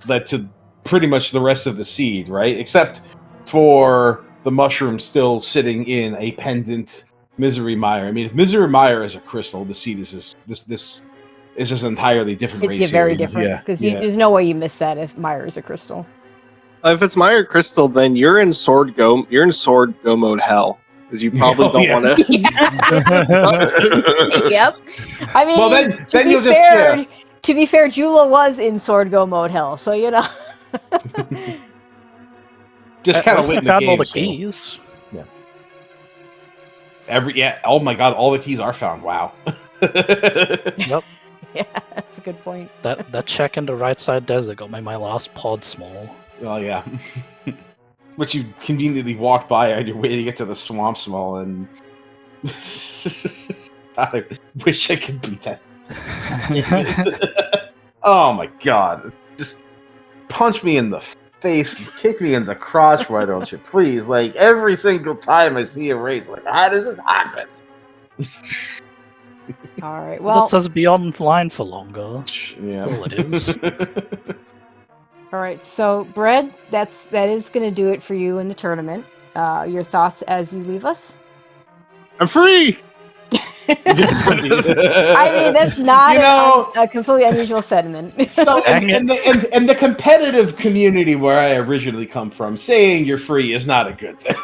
led to pretty much the rest of the seed, right? Except for the mushroom still sitting in a pendant Misery Mire. I mean, if Misery Mire is a crystal, the seed is this is just entirely different race. It's very different because there's no way you miss that if Mire is a crystal. If it's Mire Crystal, then you're in sword go mode hell because you probably don't want to. Yep. I mean, well, to be fair, Jula was in sword go mode hell, so you know. Just kind of lit in the found game. All the keys. Yeah. Oh my god, all the keys are found. Wow. Yep. Yeah, that's a good point. That check into right side desert got me my last pod small. Oh yeah. Which you conveniently walked by on your way to get to the swamp small, and I wish I could beat that. Oh my god. Just punch me in the face, kick me in the crotch, why don't you? Please. Like every single time I see a race, like, how does this happen? All right. Well, lets us be online for longer. Yeah. That's all it is. All right. So, Bread, that is going to do it for you in the tournament. Your thoughts as you leave us? I'm free. I mean, that's not a completely unusual sentiment. So, in the competitive community where I originally come from, saying you're free is not a good thing.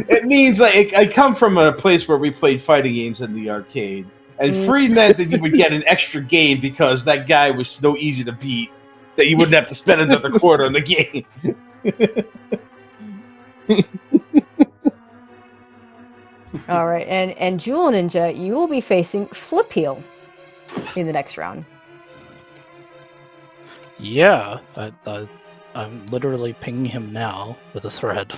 It means like I come from a place where we played fighting games in the arcade, and free meant that you would get an extra game because that guy was so easy to beat that you wouldn't have to spend another quarter on the game. All right, and Julloninja, you will be facing Flip Heel in the next round. Yeah, I'm literally pinging him now with a thread.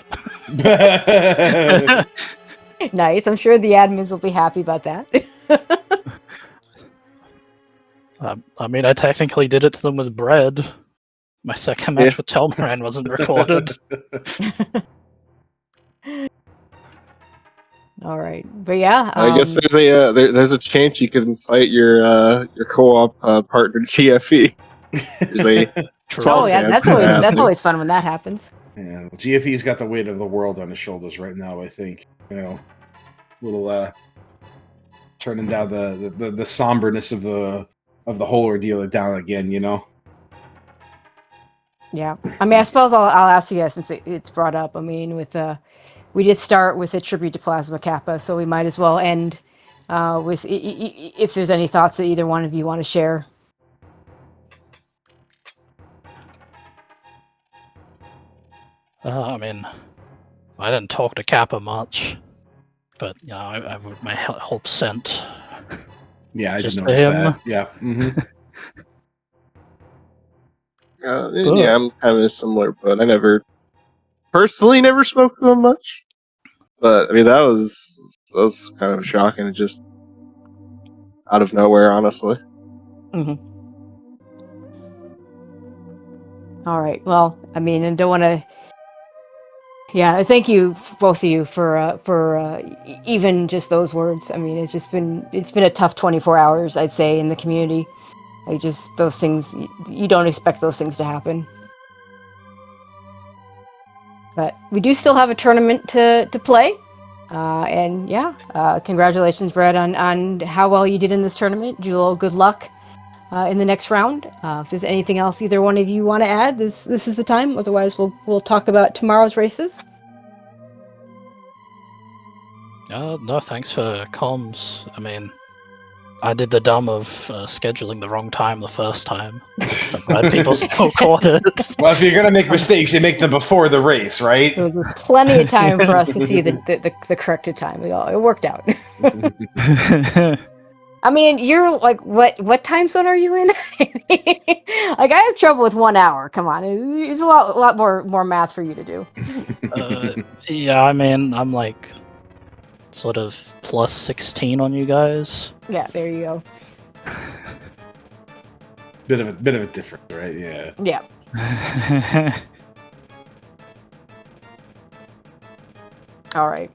Nice. I'm sure the admins will be happy about that. I mean, I technically did it to them with Bread. My second match with Telmaran wasn't recorded. All right, but yeah, I guess there's a chance you can fight your co-op partner TFE. Oh yeah, that's always fun when that happens. Yeah, GFE's got the weight of the world on his shoulders right now. I think little turning down the somberness of the whole ordeal down again. Yeah, I mean, I suppose I'll ask you guys since it's brought up. I mean, we did start with a tribute to Plasma Kappa, so we might as well end with if there's any thoughts that either one of you want to share. I mean, I didn't talk to Kappa much, but I have my hopes sent. Yeah, I just just for noticed him. that. Yeah. Mm-hmm. Yeah, I'm kind of in a similar boat. I never spoke to him much, but I mean that was kind of shocking, just out of nowhere, honestly. Mm-hmm. All right. Well, I mean, and don't want to. Yeah, thank you, both of you, for even just those words. I mean, it's been a tough 24 hours, I'd say, in the community. Like just those things, you don't expect those things to happen. But we do still have a tournament to play, and yeah, congratulations, Brett, on how well you did in this tournament. Jullo, good luck in the next round. If there's anything else either one of you want to add, this is the time. Otherwise, we'll talk about tomorrow's races. No, thanks for comms. I mean, I did the dumb of scheduling the wrong time the first time. I'm glad people still caught it. Well, if you're gonna make mistakes, you make them before the race, right? There was plenty of time for us to see the corrected time. It worked out. I mean, you're like, what time zone are you in? Like, I have trouble with 1 hour. Come on, it's a lot more math for you to do. Yeah, I mean, I'm like sort of plus 16 on you guys. Yeah, there you go. Bit of a difference, right? Yeah. Yeah. All right.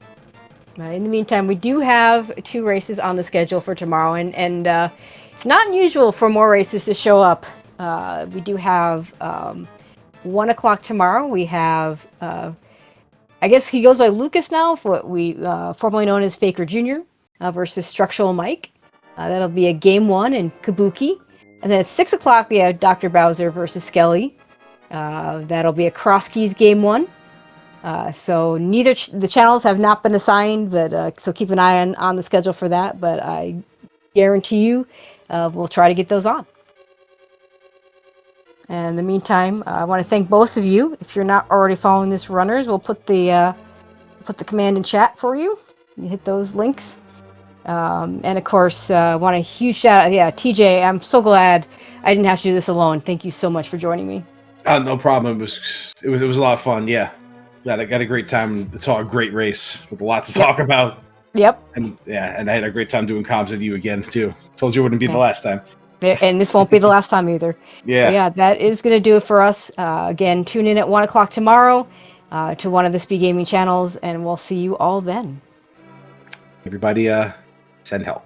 In the meantime, we do have 2 races on the schedule for tomorrow, and it's not unusual for more races to show up. We do have 1 o'clock tomorrow. We have, I guess he goes by Lucas now, for what we formerly known as Faker Jr. Versus Structural Mike. That'll be a game 1 in Kabuki. And then at 6 o'clock, we have Dr. Bowser versus Skelly. That'll be a Cross Keys game 1. So neither the channels have not been assigned, but so keep an eye on the schedule for that. But I guarantee you, we'll try to get those on. And in the meantime, I want to thank both of you. If you're not already following this runners, we'll put the command in chat for you. You hit those links. And of course, want a huge shout out. Yeah, TJ, I'm so glad I didn't have to do this alone. Thank you so much for joining me. No problem. It was a lot of fun. Yeah. I got a great time. It's all a great race with a lot to talk about. Yep. And I had a great time doing comms with you again too. Told you it wouldn't be the last time. And this won't be the last time either. Yeah. But yeah, that is going to do it for us. Again, tune in at 1 o'clock tomorrow to one of the SpeedGaming channels, and we'll see you all then. Everybody, send help.